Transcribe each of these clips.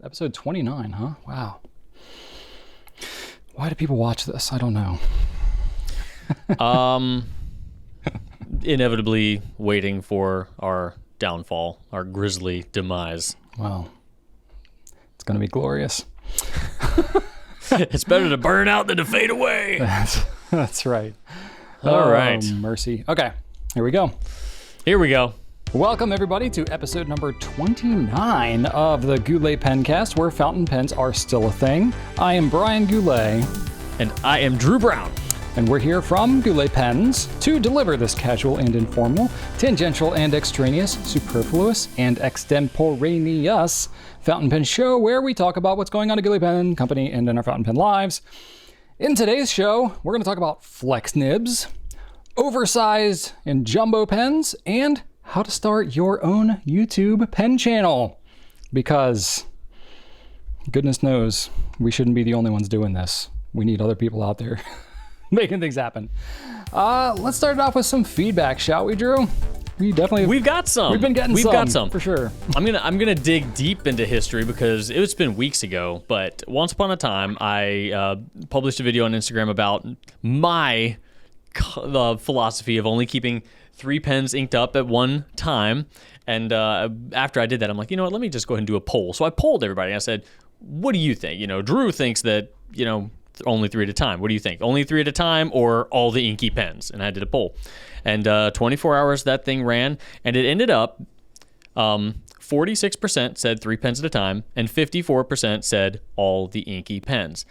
Episode 29, huh? Wow. Why do people watch this? I don't know. Inevitably waiting for our downfall, our grisly demise. Wow. It's going to be glorious. It's better to burn out than to fade away. That's right. All right. Mercy. Okay, here we go. Here we go. Welcome, everybody, to episode number 29 of the Goulet Pencast, where fountain pens are still a thing. I am Brian Goulet. And I am Drew Brown. And we're here from Goulet Pens to deliver this casual and informal, tangential and extraneous, superfluous and extemporaneous fountain pen show where we talk about what's going on at Goulet Pen Company and in our fountain pen lives. In today's show, we're going to talk about flex nibs, oversized and jumbo pens, and how to start your own YouTube pen channel. Because goodness knows we shouldn't be the only ones doing this. We need other people out there making things happen. Let's start it off with some feedback, shall we, Drew? We've got some. We've got some for sure. I'm gonna dig deep into history because it's been weeks ago. But once upon a time, I published a video on Instagram about my philosophy of only keeping 3 pens inked up at one time. And after I did that, I'm like, you know what? Let me just go ahead and do a poll. So I polled everybody. I said, what do you think? You know, Drew thinks that only 3 at a time. What do you think? Only 3 at a time or all the inky pens? And I did a poll. And 24 hours that thing ran, and it ended up 46% said 3 pens at a time, and 54% said all the inky pens.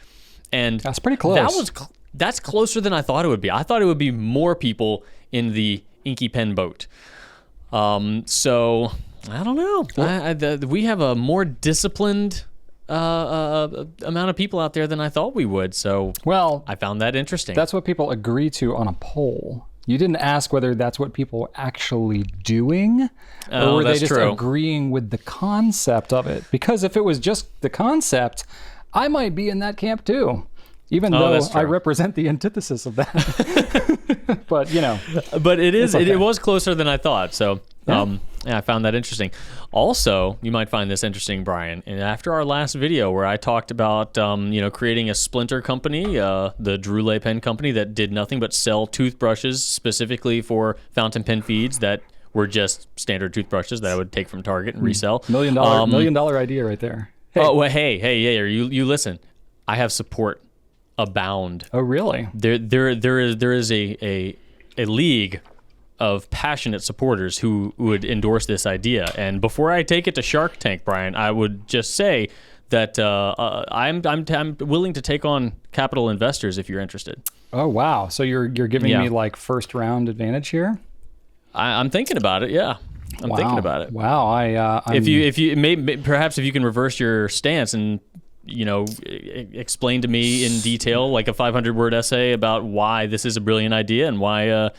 And that's pretty close. That's closer than I thought it would be. I thought it would be more people in the inky pen boat. So I don't know. We have a more disciplined amount of people out there than I thought we would. So I found that interesting. That's what people agree to on a poll. You didn't ask whether that's what people were actually doing, or were they just agreeing with the concept of it? Because if it was just the concept, I might be in that camp too, even though I represent the antithesis of that. But but it was closer than I thought. So I found that interesting. Also, you might find this interesting, Brian. And after our last video where I talked about creating a splinter company, the Goulet Pen Company that did nothing but sell toothbrushes specifically for fountain pen feeds that were just standard toothbrushes that I would take from Target and resell. $1 million idea right there. Hey. Oh, well, hey, you listen. I have support abound. Oh, really? There is a league of passionate supporters who would endorse this idea. And before I take it to Shark Tank, Brian, I would just say that I'm willing to take on capital investors if you're interested. Oh, wow. So you're giving me like first round advantage here? I'm thinking about it. Yeah. I'm thinking about it. Wow. If you can reverse your stance and explain to me in detail, like a 500-word essay about why this is a brilliant idea and why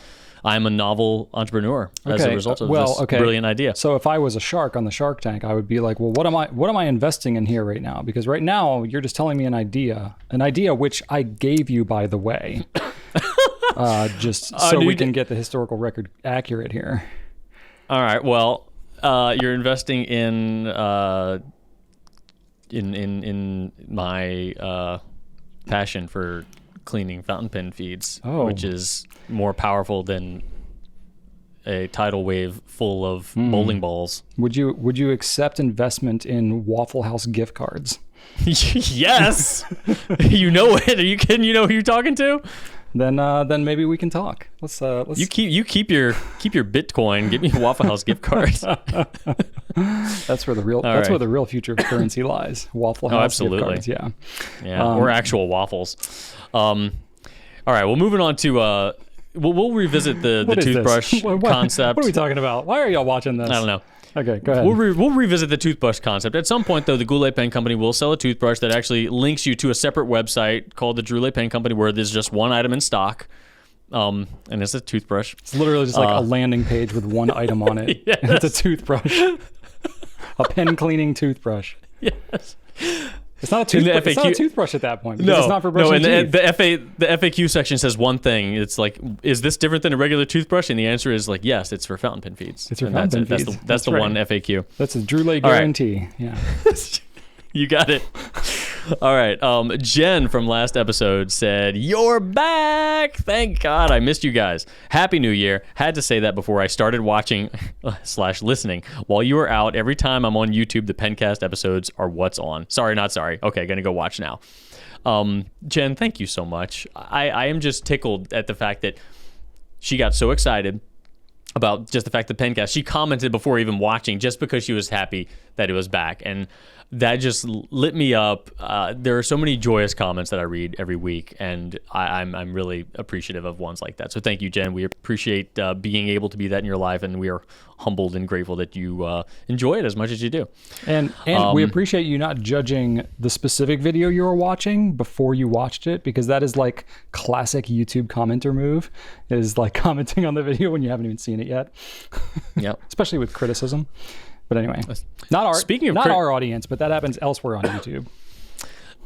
I'm a novel entrepreneur as a result of this brilliant idea. So if I was a shark on the Shark Tank, I would be like, well, what am I investing in here right now? Because right now you're just telling me an idea which I gave you, by the way, just so we can get the historical record accurate here. All right. Well, you're investing in my passion for cleaning fountain pen feeds, which is more powerful than a tidal wave full of bowling balls. Would you accept investment in Waffle House gift cards? Yes. You know it. Are you kidding? You know who you're talking to? Then maybe we can talk. Let's You keep your Bitcoin. Give me a Waffle House gift card. That's where the real future of currency lies. Waffle House gift cards. Yeah. Or actual waffles. All right. Well, moving on to we'll revisit the toothbrush concept. What are we talking about? Why are y'all watching this? I don't know. Okay, go ahead. We'll revisit the toothbrush concept. At some point, though, the Goulet Pen Company will sell a toothbrush that actually links you to a separate website called the Goulet Pen Company, where there's just one item in stock, and it's a toothbrush. It's literally just like a landing page with one item on it. Yes. And it's a toothbrush. A pen cleaning toothbrush. Yes. It's not a toothbrush. It's not a toothbrush at that point. No, it's not for brushing teeth. The FAQ section says one thing. It's like, is this different than a regular toothbrush? And the answer is like, yes, it's for fountain pen feeds. It's for fountain pen feeds. That's the one FAQ. That's a Goulet guarantee. Right. Yeah. You got it. All right. Jen from last episode said, "You're back. Thank God. I missed you guys. Happy New Year. Had to say that before I started watching / listening. While you were out, every time I'm on YouTube, the Pencast episodes are what's on. Sorry, not sorry. Okay, gonna go watch now." Jen, thank you so much. I am just tickled at the fact that she got so excited about just the fact that Pencast, she commented before even watching just because she was happy that it was back. And that just lit me up. There are so many joyous comments that I read every week, and I'm really appreciative of ones like that. So thank you, Jen. We appreciate being able to be that in your life, and we are humbled and grateful that you enjoy it as much as you do. And we appreciate you not judging the specific video you were watching before you watched it, because that is like classic YouTube commenter move, is like commenting on the video when you haven't even seen it yet. Yep. Especially with criticism. But anyway, not our audience, but that happens elsewhere on YouTube.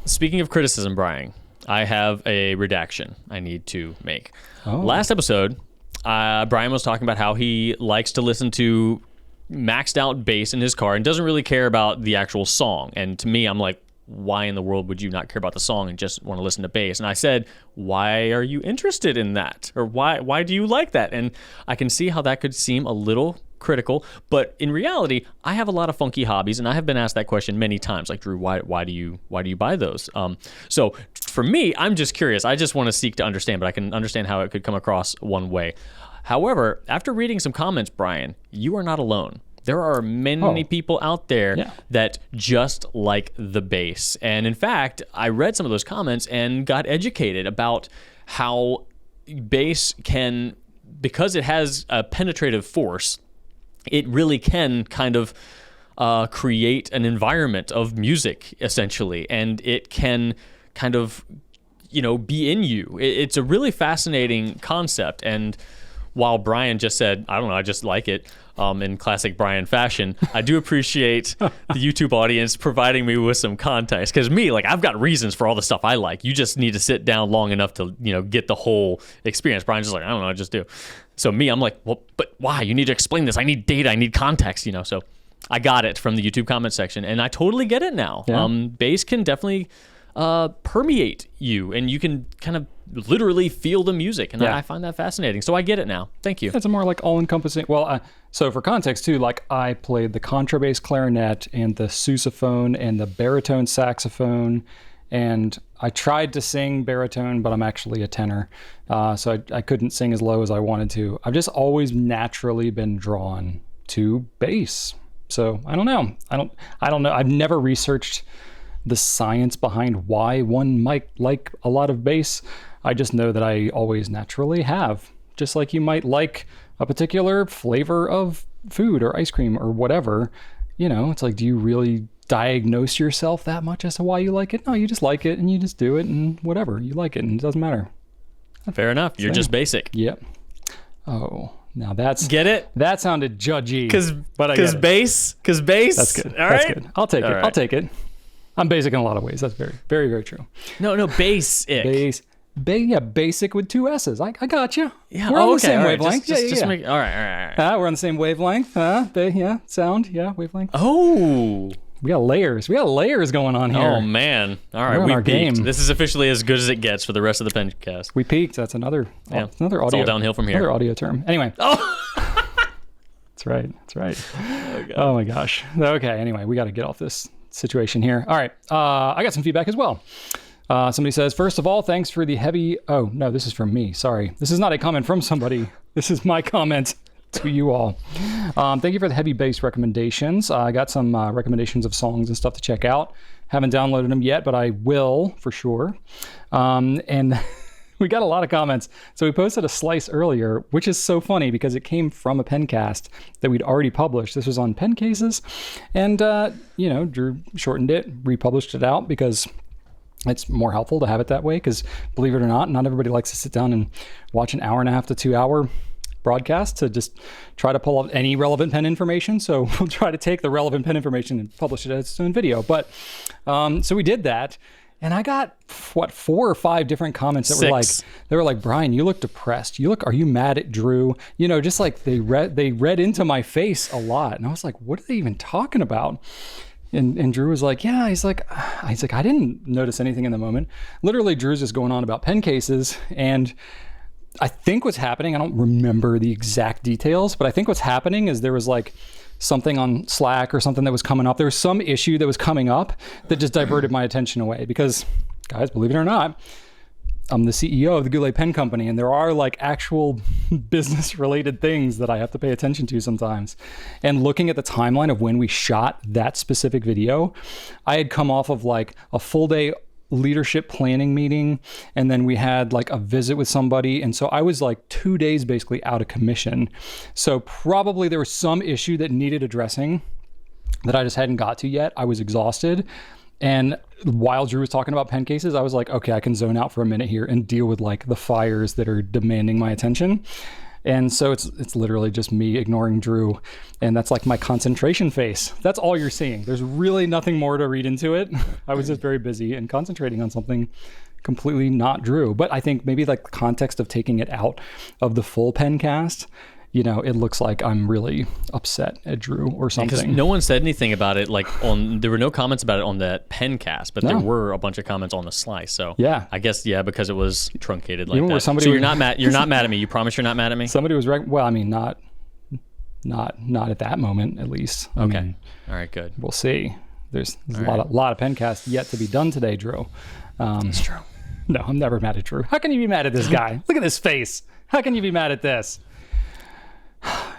Speaking of criticism, Brian, I have a redaction I need to make. Oh. Last episode, Brian was talking about how he likes to listen to maxed out bass in his car and doesn't really care about the actual song. And to me, I'm like, why in the world would you not care about the song and just want to listen to bass? And I said, why are you interested in that? Or why do you like that? And I can see how that could seem a little critical, but in reality, I have a lot of funky hobbies, and I have been asked that question many times. Like, Drew, why do you buy those? So for me, I'm just curious. I just want to seek to understand, but I can understand how it could come across one way. However, after reading some comments, Brian, you are not alone. There are many people out there that just like the bass. And in fact, I read some of those comments and got educated about how bass can, because it has a penetrative force, it really can kind of create an environment of music, essentially. And it can kind of, be in you. It's a really fascinating concept. And while Brian just said, I don't know, I just like it, in classic Brian fashion, I do appreciate the YouTube audience providing me with some context. Because me, I've got reasons for all the stuff I like. You just need to sit down long enough to, get the whole experience. Brian's just like, I don't know, I just do. So me, I'm like, well, but why? You need to explain this. I need data. I need context, So I got it from the YouTube comment section, and I totally get it now. Yeah. Bass can definitely permeate you, and you can kind of literally feel the music, and I find that fascinating. So I get it now. Thank you. It's a more all-encompassing. Well, so for context too, I played the contrabass clarinet and the sousaphone and the baritone saxophone, and I tried to sing baritone, but I'm actually a tenor, so I couldn't sing as low as I wanted to. I've just always naturally been drawn to bass. So I don't know. I don't know. I've never researched the science behind why one might like a lot of bass. I just know that I always naturally have. Just like you might like a particular flavor of food or ice cream or whatever. It's like, do you really diagnose yourself that much as to why you like it? No, you just like it and you just do it and whatever. You like it and it doesn't matter. Fair enough. You're just basic. Yep. Oh, now that's... Get it? That sounded judgy. Because bass? Because bass? That's good. All that's right? good. I'll take it. Right. I'll take it. I'm basic in a lot of ways. That's very, very, very true. No, basic. Basic with two S's. I got you. Yeah, we're on the same all right. wavelength. Just make, all right. We're on the same wavelength. Sound. Yeah, wavelength. Oh. We got layers. We got layers going on here. Oh, man. All right, we peaked. Game. This is officially as good as it gets for the rest of the Pencast. We peaked. That's another audio. It's all downhill from here. Another audio term. Anyway. Oh. That's right. Oh, my gosh. Okay, anyway, we got to get off this situation here. All right. I got some feedback as well. Somebody says, first of all, thanks for the heavy... Oh, no, this is from me. Sorry. This is not a comment from somebody. This is my comment to you all. Thank you for the heavy bass recommendations. I got some recommendations of songs and stuff to check out. Haven't downloaded them yet, but I will for sure. And we got a lot of comments. So we posted a slice earlier, which is so funny because it came from a Pencast that we'd already published. This was on pen cases. And, Drew shortened it, republished it out because it's more helpful to have it that way. Because believe it or not everybody likes to sit down and watch an hour and a half to 2 hour broadcast to just try to pull up any relevant pen information. So we'll try to take the relevant pen information and publish it as its own video. But so we did that. And I got 4 or 5 different comments that were like, Brian, you look depressed. Are you mad at Drew? Just like they read into my face a lot. And I was like, what are they even talking about? And Drew was like, yeah, he's like, I didn't notice anything in the moment. Literally, Drew's just going on about pen cases. And I think what's happening, I don't remember the exact details, but I think what's happening is there was like something on Slack or something that was coming up. There was some issue that was coming up that just diverted my attention away because, guys, believe it or not, I'm the CEO of the Goulet Pen Company, and there are like actual business related things that I have to pay attention to sometimes. And looking at the timeline of when we shot that specific video, I had come off of like a full day leadership planning meeting, and then we had like a visit with somebody. And so I was like 2 days basically out of commission. So probably there was some issue that needed addressing that I just hadn't got to yet. I was exhausted. And while Drew was talking about pen cases, I was like, okay, I can zone out for a minute here and deal with like the fires that are demanding my attention. And so it's literally just me ignoring Drew. And that's like my concentration face. That's all you're seeing. There's really nothing more to read into it. I was just very busy and concentrating on something completely not Drew. But I think maybe like the context of taking it out of the full pen cast, you know, it looks like I'm really upset at Drew or something. Because no one said anything about it. Like there were no comments about it on that pen cast, but there were a bunch of comments on the slice. So yeah, I guess because it was truncated like even that. So you're not mad. You're not mad at me. You promise you're not mad at me. Somebody was well. I mean, not at that moment, at least. I Okay. mean, all right. Good. We'll see. There's a lot of pen casts yet to be done today, Drew. That's true. No, I'm never mad at Drew. How can you be mad at this guy? Look at his face. How can you be mad at this?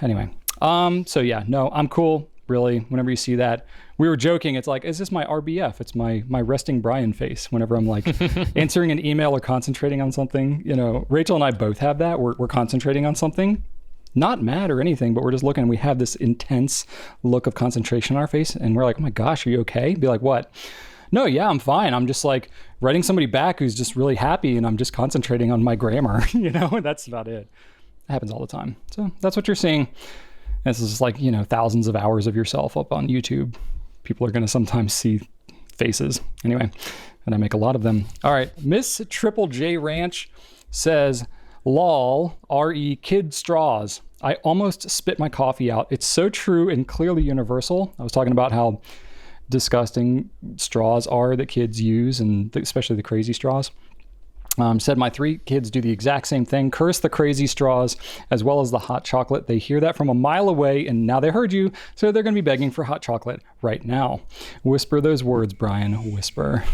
Anyway, so yeah, no, I'm cool. Really, whenever you see that, we were joking. It's like, is this my RBF? It's my resting Brian face. Whenever I'm like answering an email or concentrating on something, you know, Rachel and I both have that. We're concentrating on something, not mad or anything, but we're just looking. And we have this intense look of concentration on our face, and we're like, oh my gosh, are you okay? Be like, what? No, yeah, I'm fine. I'm just like writing somebody back who's just really happy, and I'm just concentrating on my grammar. You know, and that's about it. It happens all the time. So that's what you're seeing. This is like, you know, thousands of hours of yourself up on YouTube. People are going to sometimes see faces. Anyway, and I make a lot of them. All right. Miss Triple J Ranch says, lol, RE kid straws. I almost spit my coffee out. It's so true and clearly universal. I was talking about how disgusting straws are that kids use, and especially the crazy straws. Said my 3 kids do the exact same thing, curse the crazy straws as well as the hot chocolate. They hear that from a mile away, and now they heard you, so they're going to be begging for hot chocolate right now. Whisper those words, Brian, whisper.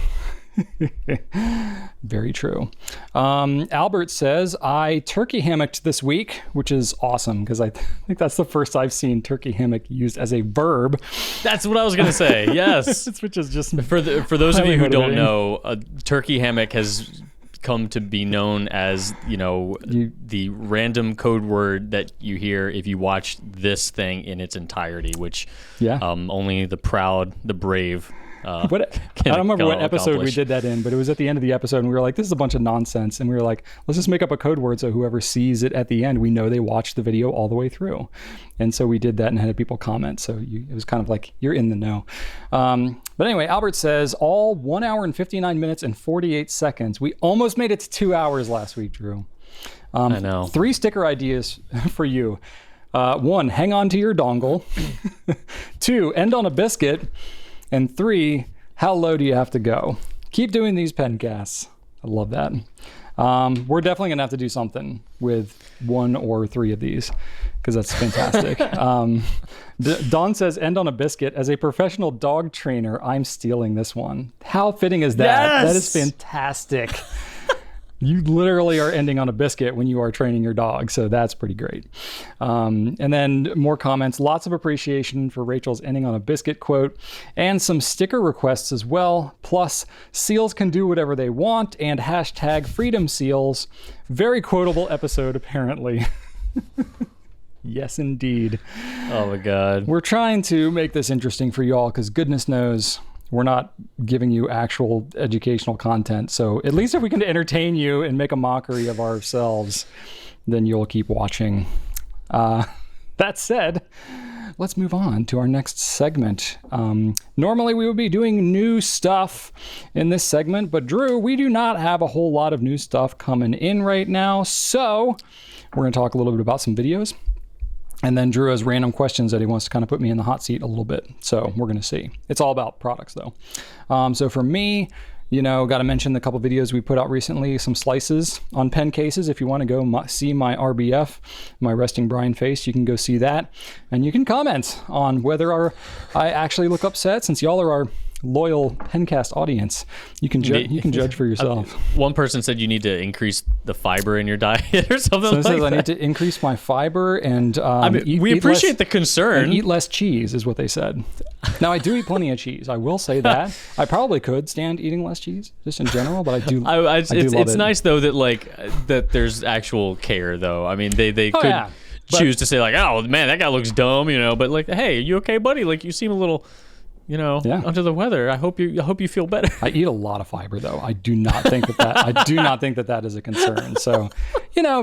Very true. Albert says, I turkey hammocked this week, which is awesome because I think that's the first I've seen turkey hammock used as a verb. That's what I was going to say. Yes. Which is just for those of you who don't know, a turkey hammock has come to be known as, you know, the random code word that you hear if you watch this thing in its entirety, which only the proud, the brave I don't remember what episode we did that in, but it was at the end of the episode, and we were like, this is a bunch of nonsense. And we were like, let's just make up a code word so whoever sees it at the end, we know they watched the video all the way through. And so we did that and had people comment. So it was kind of like, you're in the know. But anyway, Albert says, all 1 hour and 59 minutes and 48 seconds. We almost made it to 2 hours last week, Drew. I know. 3 sticker ideas for you. 1, hang on to your dongle. 2, end on a biscuit. And 3, how low do you have to go? Keep doing these pen casts. I love that. We're definitely going to have to do something with 1 or 3 of these because that's fantastic. Don says, end on a biscuit. As a professional dog trainer, I'm stealing this one. How fitting is that? Yes! That is fantastic. You literally are ending on a biscuit when you are training your dog. So that's pretty great. And then more comments, lots of appreciation for Rachel's ending on a biscuit quote, and some sticker requests as well. Plus, seals can do whatever they want, and hashtag freedom seals. Very quotable episode, apparently. Yes, indeed. Oh my God. We're trying to make this interesting for y'all because goodness knows we're not giving you actual educational content. So at least if we can entertain you and make a mockery of ourselves, then you'll keep watching. That said, let's move on to our next segment. Normally we would be doing new stuff in this segment, but Drew, we do not have a whole lot of new stuff coming in right now. So we're going to talk a little bit about some videos. And then Drew has random questions that he wants to kind of put me in the hot seat a little bit. So we're going to see. It's all about products, though. So for me, got to mention the couple videos we put out recently, some slices on pen cases. If you want to go see my RBF, my resting Brian face, you can go see that. And you can comment on whether I actually look upset, since y'all are our loyal Pencast audience. You can judge for yourself. One person said you need to increase the fiber in your diet or something like that. I need to increase my fiber and we appreciate the concern. And eat less cheese is what they said. Now, I do eat plenty of cheese. I will say that. I probably could stand eating less cheese just in general, but I do. It's nice though that there's actual care though. I mean, they could choose to say like, oh man, that guy looks dumb, but like, hey, are you okay, buddy? Like, you seem a little under the weather. I hope you feel better. I eat a lot of fiber, though. I do not think that is a concern. So,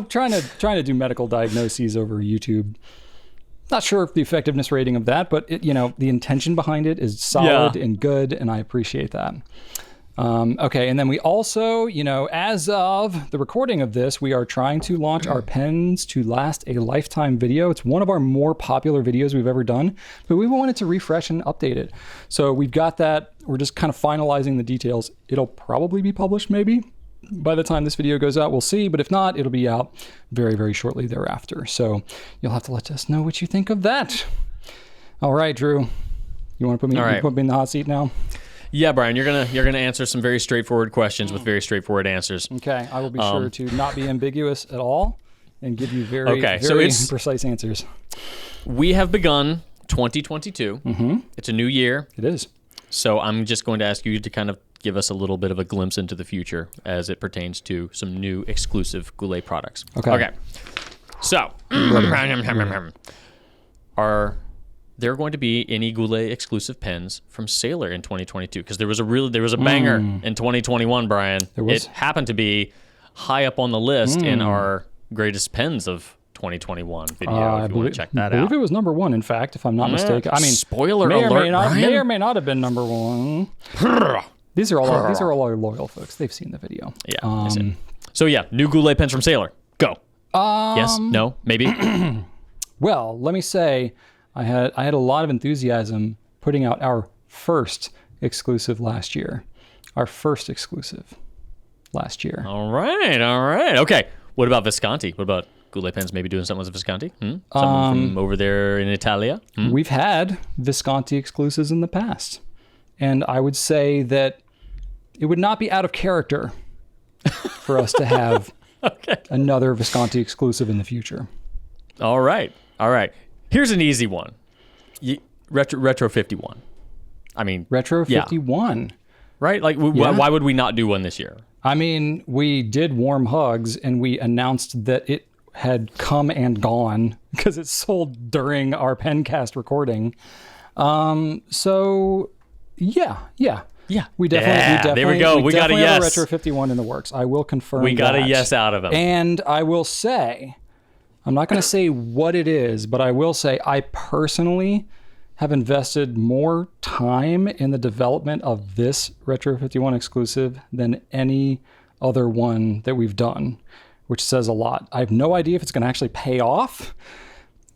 trying to do medical diagnoses over YouTube. Not sure if the effectiveness rating of that, but the intention behind it is solid and good, and I appreciate that. Okay, and then we also, as of the recording of this, we are trying to launch our Pens to Last a Lifetime video. It's one of our more popular videos we've ever done, but we wanted to refresh and update it. So we've got that. We're just kind of finalizing the details. It'll probably be published maybe by the time this video goes out. We'll see, but if not, it'll be out very, very shortly thereafter. So you'll have to let us know what you think of that. All right, Drew, you want to put me in the hot seat now? Yeah, Brian, you're gonna answer some very straightforward questions with very straightforward answers. Okay, I will be sure to not be ambiguous at all and give you very precise answers. We have begun 2022. Mm-hmm. It's a new year. It is. So I'm just going to ask you to kind of give us a little bit of a glimpse into the future as it pertains to some new exclusive Goulet products. Okay. So, are there going to be any Goulet exclusive pens from Sailor in 2022? Because there was a banger in 2021, Brian. It happened to be high up on the list in our greatest pens of 2021 video. If you want to check that out, I believe it was number one. In fact, if I'm not mistaken. I mean, spoiler alert, may or may not have been number one. These are all our loyal folks. They've seen the video. Yeah. So yeah, new Goulet pens from Sailor. Go. Yes. No. Maybe. Well, let me say, I had a lot of enthusiasm putting out our first exclusive last year. All right. Okay. What about Visconti? What about Goulet pens maybe doing something with Visconti? Someone from over there in Italia? We've had Visconti exclusives in the past. And I would say that it would not be out of character for us to have another Visconti exclusive in the future. All right. Here's an easy one. Retro 51. I mean, Retro 51. Yeah. Right? Like, why would we not do one this year? I mean, we did Warm Hugs, and we announced that it had come and gone because it sold during our Pencast recording. So, yeah. We definitely. There we go. We got a yes. Have a Retro 51 in the works. I will confirm. We got a yes out of him. And I will say, I'm not going to say what it is, but I will say I personally have invested more time in the development of this Retro 51 exclusive than any other one that we've done, which says a lot. I have no idea if it's going to actually pay off,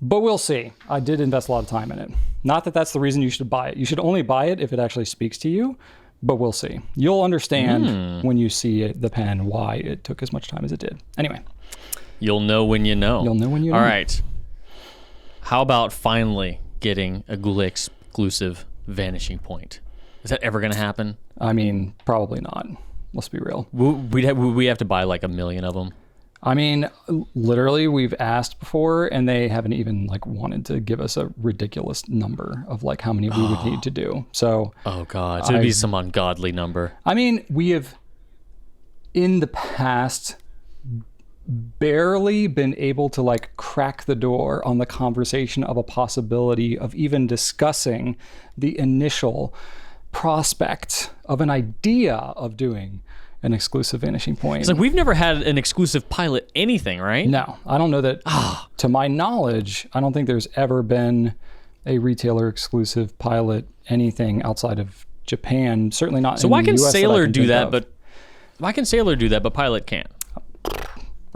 but we'll see. I did invest a lot of time in it. Not that that's the reason you should buy it. You should only buy it if it actually speaks to you, but we'll see. You'll understand when you see the pen why it took as much time as it did. Anyway. You'll know when you know. You'll know when you know. All right. How about finally getting a Goulet exclusive Vanishing Point? Is that ever going to happen? I mean, probably not. Let's be real. We have to buy like 1 million of them. I mean, literally, we've asked before, and they haven't even wanted to give us a ridiculous number of how many we would need to do. So, oh God, so it'd be some ungodly number. I mean, we have in the past barely been able to crack the door on the conversation of a possibility of even discussing the initial prospect of an idea of doing an exclusive Vanishing Point. It's we've never had an exclusive pilot anything, right? No, I don't know that. To my knowledge, I don't think there's ever been a retailer exclusive pilot anything outside of Japan. Certainly not. So why can Sailor do that, but why can Sailor do that, but Pilot can't?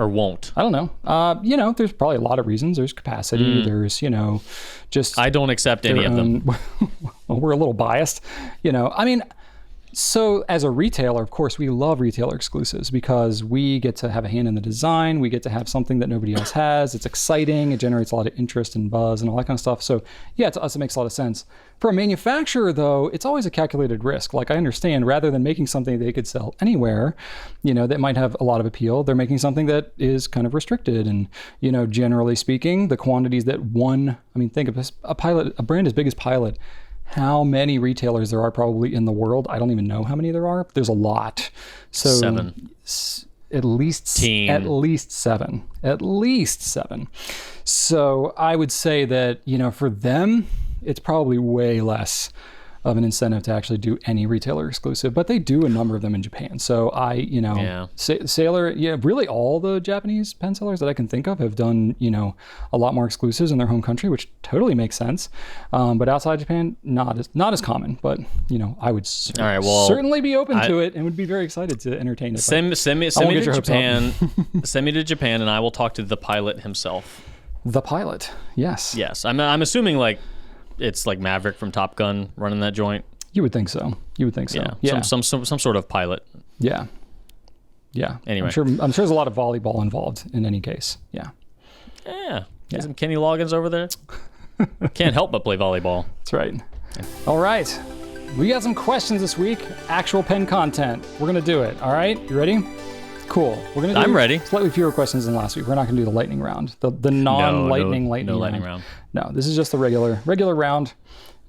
or won't? I don't know. There's probably a lot of reasons. There's capacity. There's, just... I don't accept any of them. Well, we're a little biased. So as a retailer, of course, we love retailer exclusives because we get to have a hand in the design. We get to have something that nobody else has. It's exciting. It generates a lot of interest and buzz and all that kind of stuff. So yeah, to us, it makes a lot of sense. For a manufacturer, though, it's always a calculated risk. Like I understand, rather than making something they could sell anywhere, that might have a lot of appeal, they're making something that is kind of restricted. And, generally speaking, the quantities that think of a brand as big as Pilot. How many retailers there are probably in the world? I don't even know how many there are. But there's a lot. So 7. At least 7. At least 7. So I would say that, for them, it's probably way less of an incentive to actually do any retailer exclusive, but they do a number of them in Japan. So Sailor, really all the Japanese pen sellers that I can think of have done, a lot more exclusives in their home country, which totally makes sense. But outside Japan, not as common, but I would certainly be open to it and would be very excited to entertain it. Send me to Japan. Send me to Japan and I will talk to the pilot himself. The pilot. Yes. Yes. I'm assuming it's like Maverick from Top Gun running that joint. You would think so. Yeah. Some sort of pilot. Yeah. Anyway, I'm sure there's a lot of volleyball involved in any case. Yeah. Isn't Kenny Loggins over there? Can't help but play volleyball. That's right. All right. We got some questions this week. Actual pen content. We're gonna do it. All right. You ready? Cool. We're gonna do I'm ready. Slightly fewer questions than last week. We're not gonna do the lightning round. The non-lightning lightning round. No, this is just the regular round.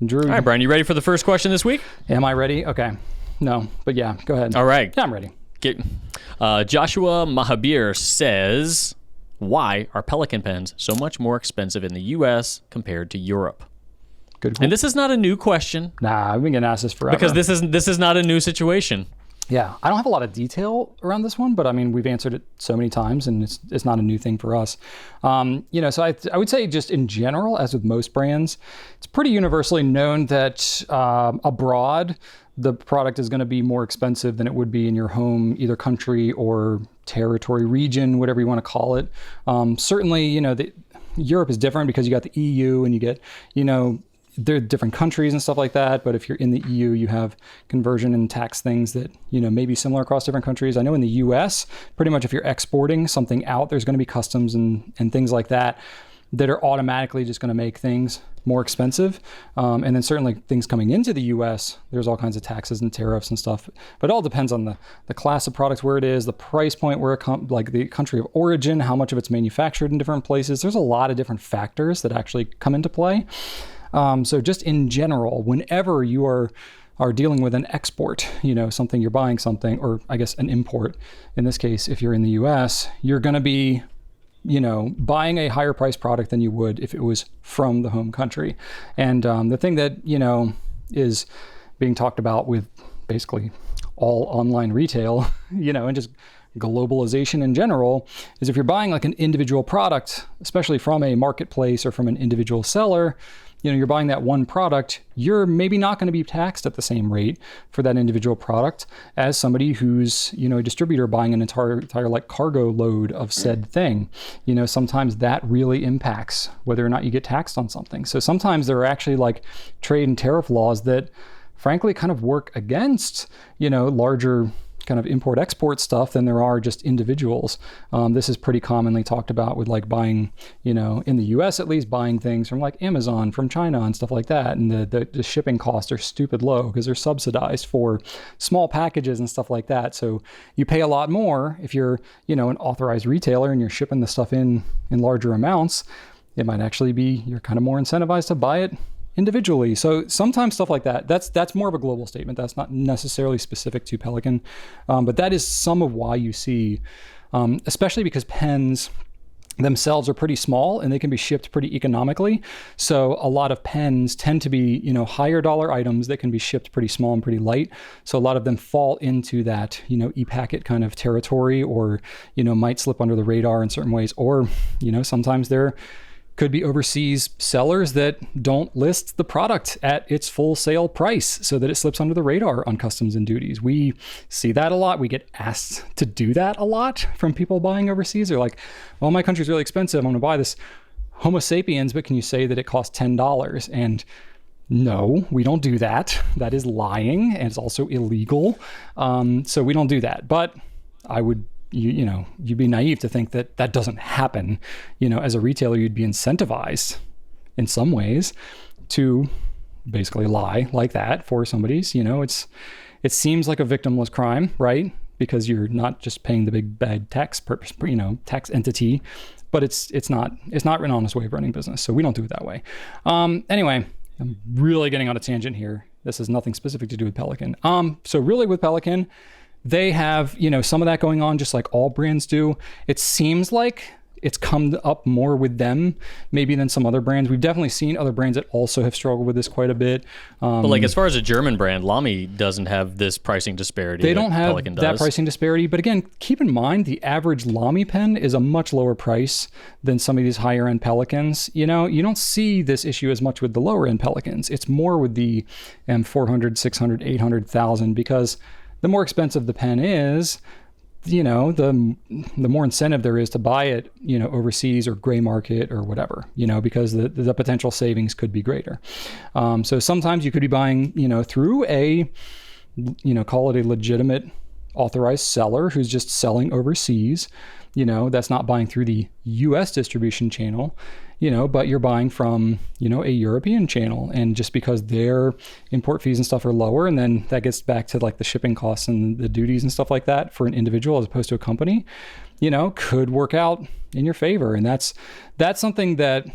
Drew. All right, Brian, you ready for the first question this week? Am I ready? Okay. No, but yeah, go ahead. All right. Yeah, I'm ready. Joshua Mahabir says, why are Pelikan pens so much more expensive in the U.S. compared to Europe? Good. And this is not a new question. Nah, I've been getting asked this forever. Because this is not a new situation. Yeah, I don't have a lot of detail around this one, but we've answered it so many times, and it's not a new thing for us. So I would say just in general, as with most brands, it's pretty universally known that abroad, the product is going to be more expensive than it would be in your home, either country or territory, region, whatever you want to call it. Certainly, Europe is different because you got the EU and you get, there are different countries and stuff like that. But if you're in the EU, you have conversion and tax things that, may be similar across different countries. I know in the US, pretty much if you're exporting something out, there's going to be customs and things like that are automatically just going to make things more expensive. And then certainly things coming into the US, there's all kinds of taxes and tariffs and stuff. But it all depends on the class of products, where it is, the price point, where it like the country of origin, how much of it's manufactured in different places. There's a lot of different factors that actually come into play. So just in general, whenever you are dealing with an export, something, you're buying something, or I guess an import, in this case, if you're in the US, you're going to be, buying a higher price product than you would if it was from the home country. And the thing that, is being talked about with basically all online retail, and just globalization in general, is if you're buying like an individual product, especially from a marketplace or from an individual seller, you're buying that one product, you're maybe not going to be taxed at the same rate for that individual product as somebody who's, a distributor buying an entire like cargo load of said thing. Sometimes that really impacts whether or not you get taxed on something. So sometimes there are actually like trade and tariff laws that frankly kind of work against, larger kind of import-export stuff than there are just individuals. This is pretty commonly talked about with like buying, in the US at least, buying things from like Amazon, from China and stuff like that. And the shipping costs are stupid low because they're subsidized for small packages and stuff like that. So you pay a lot more if you're, an authorized retailer and you're shipping the stuff in larger amounts. It might actually be, you're kind of more incentivized to buy it individually. So sometimes stuff like that, that's more of a global statement. That's not necessarily specific to Pelikan, but that is some of why you see, especially because pens themselves are pretty small and they can be shipped pretty economically. So a lot of pens tend to be, higher dollar items that can be shipped pretty small and pretty light. So a lot of them fall into that, e-packet kind of territory, or, might slip under the radar in certain ways, or, sometimes they're Could be overseas sellers that don't list the product at its full sale price so that it slips under the radar on customs and duties. We see that a lot. We get asked to do that a lot from people buying overseas. They're like, well, my country's really expensive. I'm going to buy this Homo sapiens, but can you say that it costs $10? And no, we don't do that. That is lying, and it's also illegal. So we don't do that. But I would, you'd be naive to think that that doesn't happen. As a retailer, you'd be incentivized in some ways to basically lie like that for somebody's. It seems like a victimless crime, right? Because you're not just paying the big bad tax entity, but it's not an honest way of running business. So we don't do it that way. Anyway, I'm really getting on a tangent here. This has nothing specific to do with Pelikan. So really with Pelikan, they have, some of that going on just like all brands do. It seems like it's come up more with them maybe than some other brands. We've definitely seen other brands that also have struggled with this quite a bit. But like as far as a German brand, Lamy doesn't have this pricing disparity. They don't have Pelikan that does. pricing disparity. But again, keep in mind the average Lamy pen is a much lower price than some of these higher end Pelikans. You don't see this issue as much with the lower end Pelikans. It's more with the M400, 600, 800,000 because the more expensive the pen is, the more incentive there is to buy it, overseas or gray market or whatever, because the potential savings could be greater. So sometimes you could be buying, through a, call it a legitimate authorized seller who's just selling overseas, that's not buying through the US distribution channel, but you're buying from, a European channel. And just because their import fees and stuff are lower, and then that gets back to like the shipping costs and the duties and stuff like that for an individual as opposed to a company, could work out in your favor. And that's something that,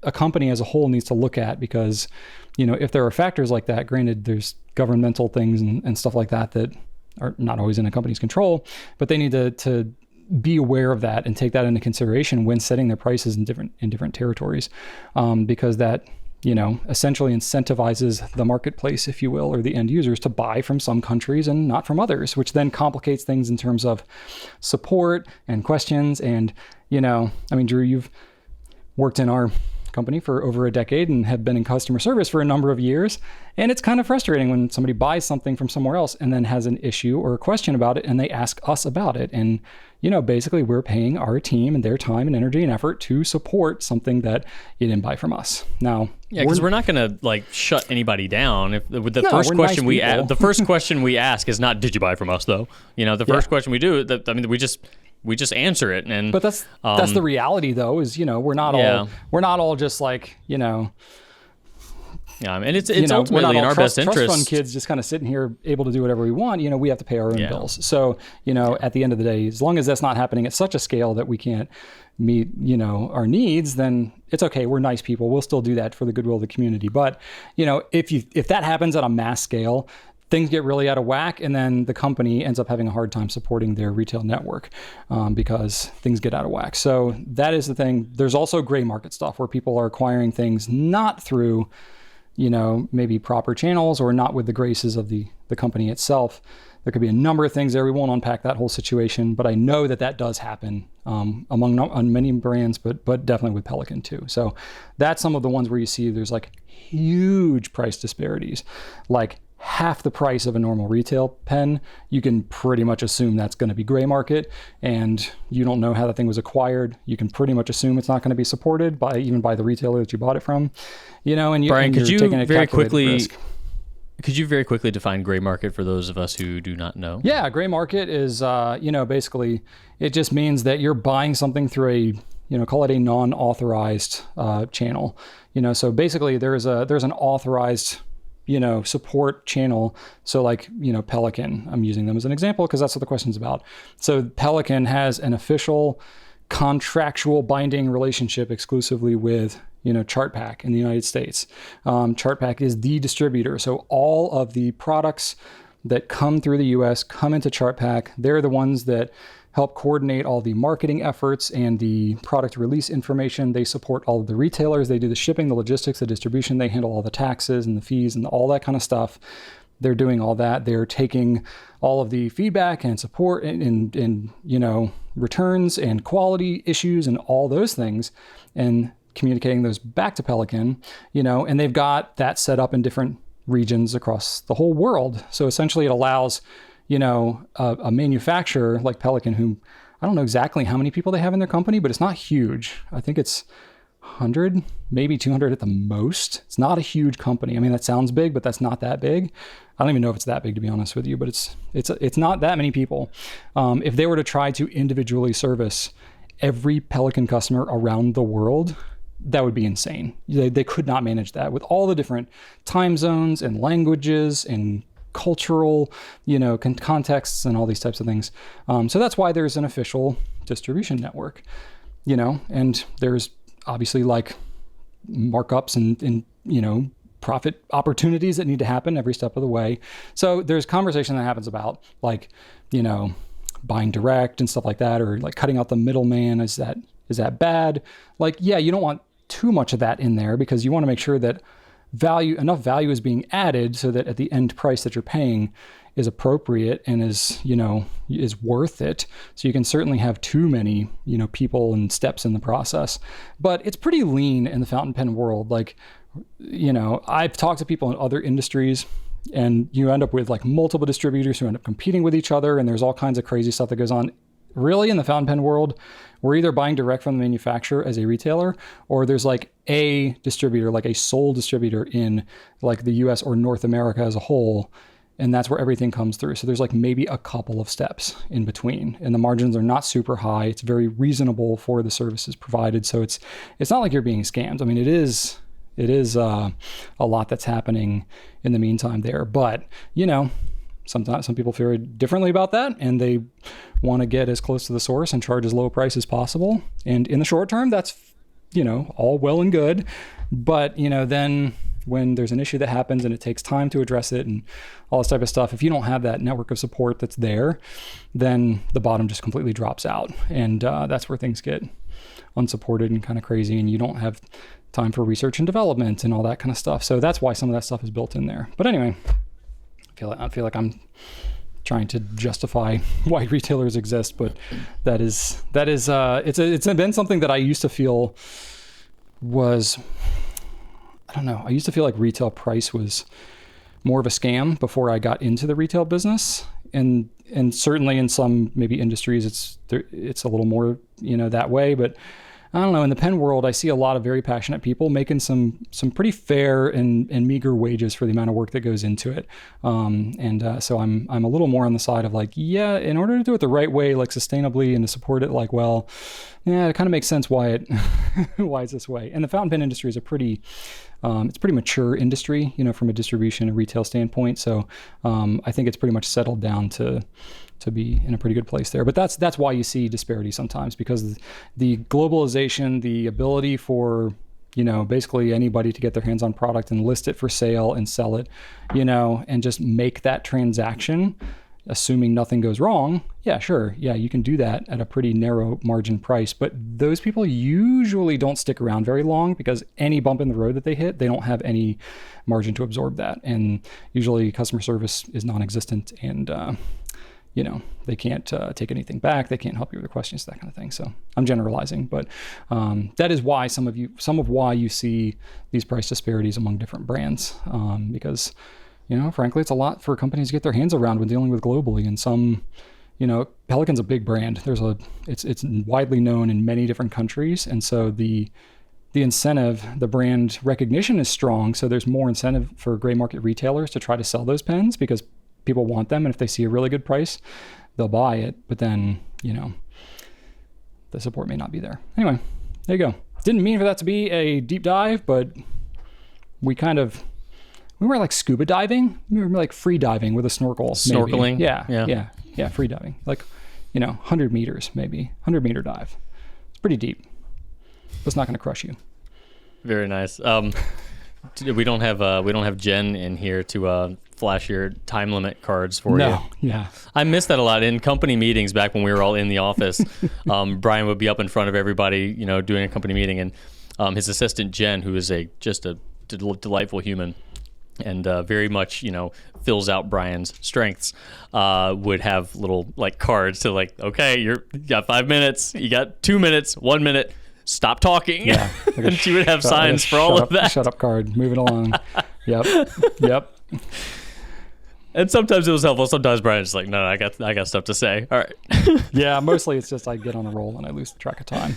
a company as a whole needs to look at because, if there are factors like that, granted, there's governmental things and stuff like that are not always in a company's control, but they need to be aware of that and take that into consideration when setting their prices in different territories, because that essentially incentivizes the marketplace, if you will, or the end users to buy from some countries and not from others, which then complicates things in terms of support and questions. And Drew, you've worked in our company for over a decade and have been in customer service for a number of years. And it's kind of frustrating when somebody buys something from somewhere else and then has an issue or a question about it and they ask us about it. And, basically we're paying our team and their time and energy and effort to support something that you didn't buy from us. Now, because we're not going to shut anybody down. First question we ask is not, did you buy from us though? The first question we do, we just answer it. But that's the reality though, is, we're not all just like, Yeah, and it's ultimately in our best interest. Trust fund kids just kind of sitting here able to do whatever we want. We have to pay our own bills. So, at the end of the day, as long as that's not happening at such a scale that we can't meet, our needs, then it's okay. We're nice people. We'll still do that for the goodwill of the community. But, if that happens at a mass scale, things get really out of whack, and then the company ends up having a hard time supporting their retail network because things get out of whack. So that is the thing. There's also gray market stuff where people are acquiring things not through maybe proper channels or not with the graces of the company itself. There could be a number of things there. We won't unpack that whole situation, but I know that does happen on many brands, but definitely with Pelikan too. So that's some of the ones where you see there's like huge price disparities, like half the price of a normal retail pen. You can pretty much assume that's going to be gray market, and you don't know how that thing was acquired. You can pretty much assume it's not going to be supported even by the retailer that you bought it from. And Brian, could you very quickly define gray market for those of us who do not know? Yeah, gray market is basically it just means that you're buying something through a call it a non-authorized channel. So basically there's an authorized support channel. So like, Pelikan, I'm using them as an example because that's what the question's about. So Pelikan has an official contractual binding relationship exclusively with, ChartPack in the United States. ChartPack is the distributor. So all of the products that come through the US come into ChartPack. They're the ones that help coordinate all the marketing efforts and the product release information. They support all of the retailers. They do the shipping, the logistics, the distribution. They handle all the taxes and the fees and all that kind of stuff. They're doing all that. They're taking all of the feedback and support and returns and quality issues and all those things and communicating those back to Pelikan, and they've got that set up in different regions across the whole world. So essentially it allows, a manufacturer like Pelikan, who I don't know exactly how many people they have in their company, but it's not huge. I think it's 100, maybe 200 at the most. It's not a huge company. I mean, that sounds big, but that's not that big. I don't even know if it's that big, to be honest with you, but it's not that many people. If they were to try to individually service every Pelikan customer around the world, that would be insane. They could not manage that with all the different time zones and languages and cultural, contexts and all these types of things. So that's why there's an official distribution network, and there's obviously like markups and profit opportunities that need to happen every step of the way. So there's conversation that happens about like, buying direct and stuff like that, or like cutting out the middleman. Is that bad? Like, yeah, you don't want too much of that in there because you want to make sure that enough value is being added so that at the end price that you're paying is appropriate and is worth it. So you can certainly have too many, people and steps in the process, but it's pretty lean in the fountain pen world. Like, I've talked to people in other industries, and you end up with like multiple distributors who end up competing with each other, and there's all kinds of crazy stuff that goes on. Really, in the fountain pen world, we're either buying direct from the manufacturer as a retailer, or there's like a distributor, like a sole distributor in like the US or North America as a whole. And that's where everything comes through. So there's like maybe a couple of steps in between, and the margins are not super high. It's very reasonable for the services provided. So it's not like you're being scammed. I mean, it is a lot that's happening in the meantime there, but sometimes some people feel differently about that, and they want to get as close to the source and charge as low a price as possible. And in the short term, that's, all well and good. But, then when there's an issue that happens and it takes time to address it and all this type of stuff, if you don't have that network of support that's there, then the bottom just completely drops out. And that's where things get unsupported and kind of crazy, and you don't have time for research and development and all that kind of stuff. So that's why some of that stuff is built in there. But anyway, I feel like I'm trying to justify why retailers exist, but that is it's been something that I used to feel was, I don't know, I used to feel like retail price was more of a scam before I got into the retail business, and certainly in some maybe industries it's a little more that way, but I don't know, in the pen world, I see a lot of very passionate people making some pretty fair and meager wages for the amount of work that goes into it. So I'm a little more on the side of like, yeah, in order to do it the right way, like sustainably, and to support it, like, well, yeah, it kind of makes sense why it's this way. And the fountain pen industry is it's a pretty mature industry, from a distribution and retail standpoint. So I think it's pretty much settled down to be in a pretty good place there. But that's why you see disparity sometimes, because the globalization, the ability for, basically anybody to get their hands on product and list it for sale and sell it, and just make that transaction, assuming nothing goes wrong. Yeah, sure. Yeah, you can do that at a pretty narrow margin price, but those people usually don't stick around very long, because any bump in the road that they hit, they don't have any margin to absorb that. And usually customer service is non-existent, and they can't take anything back. They can't help you with the questions, that kind of thing. So I'm generalizing, but that is why some of why you see these price disparities among different brands, because, frankly, it's a lot for companies to get their hands around when dealing with globally. And some, Pelikan's a big brand. It's widely known in many different countries. And so the incentive, the brand recognition is strong. So there's more incentive for gray market retailers to try to sell those pens, because people want them, and if they see a really good price, they'll buy it. But then, the support may not be there. Anyway, there you go. Didn't mean for that to be a deep dive, but we were like scuba diving. We were like free diving with a snorkel. Snorkeling? Maybe. Yeah, free diving. Like, 100 meters, maybe. 100-meter dive. It's pretty deep. It's not going to crush you. Very nice. We don't have Jen in here to flash your time limit cards for you. No, yeah. I miss that a lot in company meetings back when we were all in the office. Brian would be up in front of everybody, doing a company meeting, and his assistant Jen, who is just a delightful human, and very much, fills out Brian's strengths, would have little like cards to like, okay, you got 5 minutes, you got 2 minutes, 1 minute, stop talking. Yeah. And she would have signs for all of that. Shut up card. Moving along. Yep. And sometimes it was helpful. Sometimes Brian's like, no, I got stuff to say. All right. Yeah, mostly it's just I get on a roll and I lose track of time.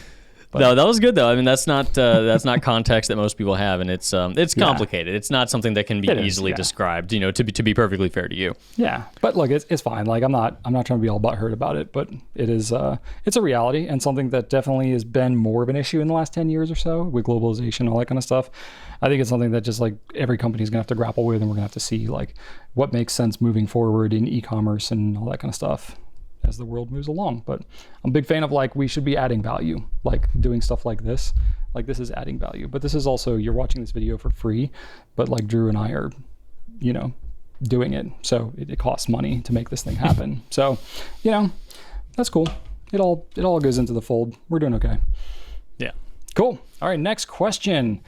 But, no, that was good though. I mean, that's not context that most people have, and it's complicated. It's not something that can be easily described. To be perfectly fair to you. Yeah, but look, it's fine. Like I'm not trying to be all butthurt about it, but it is it's a reality and something that definitely has been more of an issue in the last 10 years or so with globalization, all that kind of stuff. I think it's something that just like every company is gonna have to grapple with, and we're gonna have to see like what makes sense moving forward in e-commerce and all that kind of stuff as the world moves along. But I'm a big fan of like we should be adding value, like doing stuff like this. Like this is adding value, but this is also, you're watching this video for free, but like Drew and I are, doing it. So it costs money to make this thing happen. So, that's cool. It all goes into the fold. We're doing okay. Yeah. Cool. All right, next question.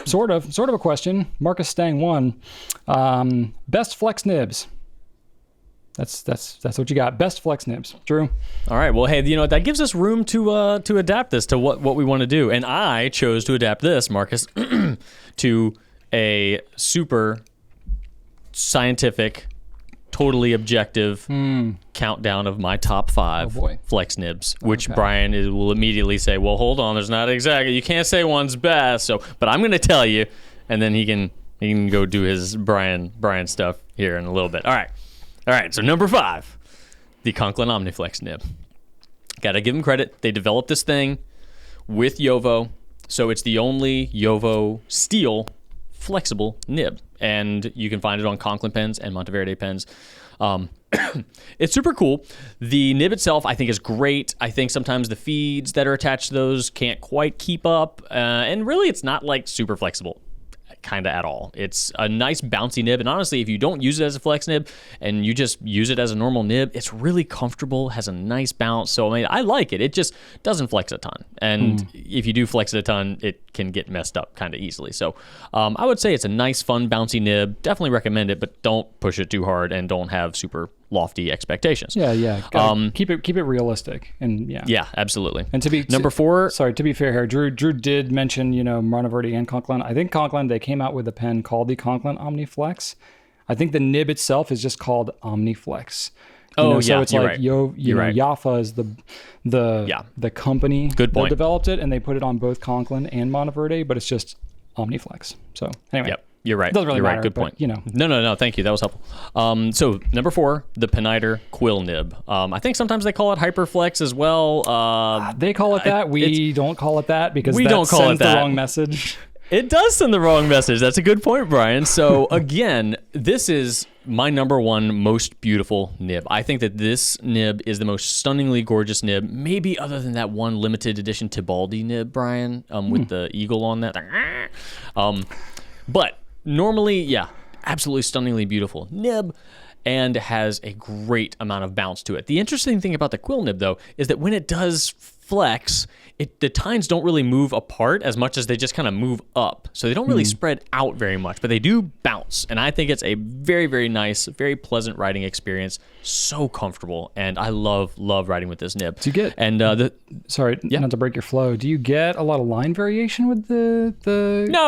Sort of a question. Marcus Stang 1. Best flex nibs. That's what you got. Best flex nibs. Drew? All right. Well, hey, that gives us room to adapt this to what we want to do. And I chose to adapt this, Marcus, to a super scientific, totally objective countdown of my top 5 flex nibs, which Brian will immediately say, well, hold on, there's not exactly, you can't say one's best. But I'm going to tell you, and then he can go do his Brian stuff here in a little bit. All right, so number 5, the Conklin Omniflex nib. Got to give them credit. They developed this thing with Yovo, so it's the only Yovo steel flexible nib, and you can find it on Conklin pens and Monteverde pens. It's super cool. The nib itself, I think, is great. I think sometimes the feeds that are attached to those can't quite keep up, and really it's not like super flexible. Kind of at all. It's a nice bouncy nib, and honestly, if you don't use it as a flex nib and you just use it as a normal nib, it's really comfortable, has a nice bounce. So I mean, I like it. It just doesn't flex a ton, and if you do flex it a ton, it can get messed up kind of easily. So I would say it's a nice, fun, bouncy nib. Definitely recommend it, but don't push it too hard and don't have super lofty expectations. Yeah. Keep it realistic, and yeah, absolutely. And to be number 4. Sorry, to be fair here, Drew did mention Monteverde and Conklin. I think Conklin, they came out with a pen called the Conklin Omniflex. I think the nib itself is just called Omniflex. So it's like right. Yafa is the company Good point. that developed it, and they put it on both Conklin and Monteverde, but it's just Omniflex. So anyway. Yep. You're right. Doesn't really You're matter, right. Good but, point. No. Thank you. That was helpful. So number 4, the Peniter Quill nib. I think sometimes they call it Hyperflex as well. They call it that. We don't call it that because we that don't call sends it that. the wrong message. It does send the wrong message. That's a good point, Brian. So again, this is my number 1 most beautiful nib. I think that this nib is the most stunningly gorgeous nib, maybe other than that one limited edition Tibaldi nib, Brian, with the eagle on that. But normally, absolutely stunningly beautiful nib, and has a great amount of bounce to it. The interesting thing about the quill nib, though, is that when it does flex, the tines don't really move apart as much as they just kind of move up. So they don't really spread out very much, but they do bounce. And I think it's a very, very nice, very pleasant riding experience. So comfortable, and I love riding with this nib. Do you get not to break your flow? Do you get a lot of line variation with the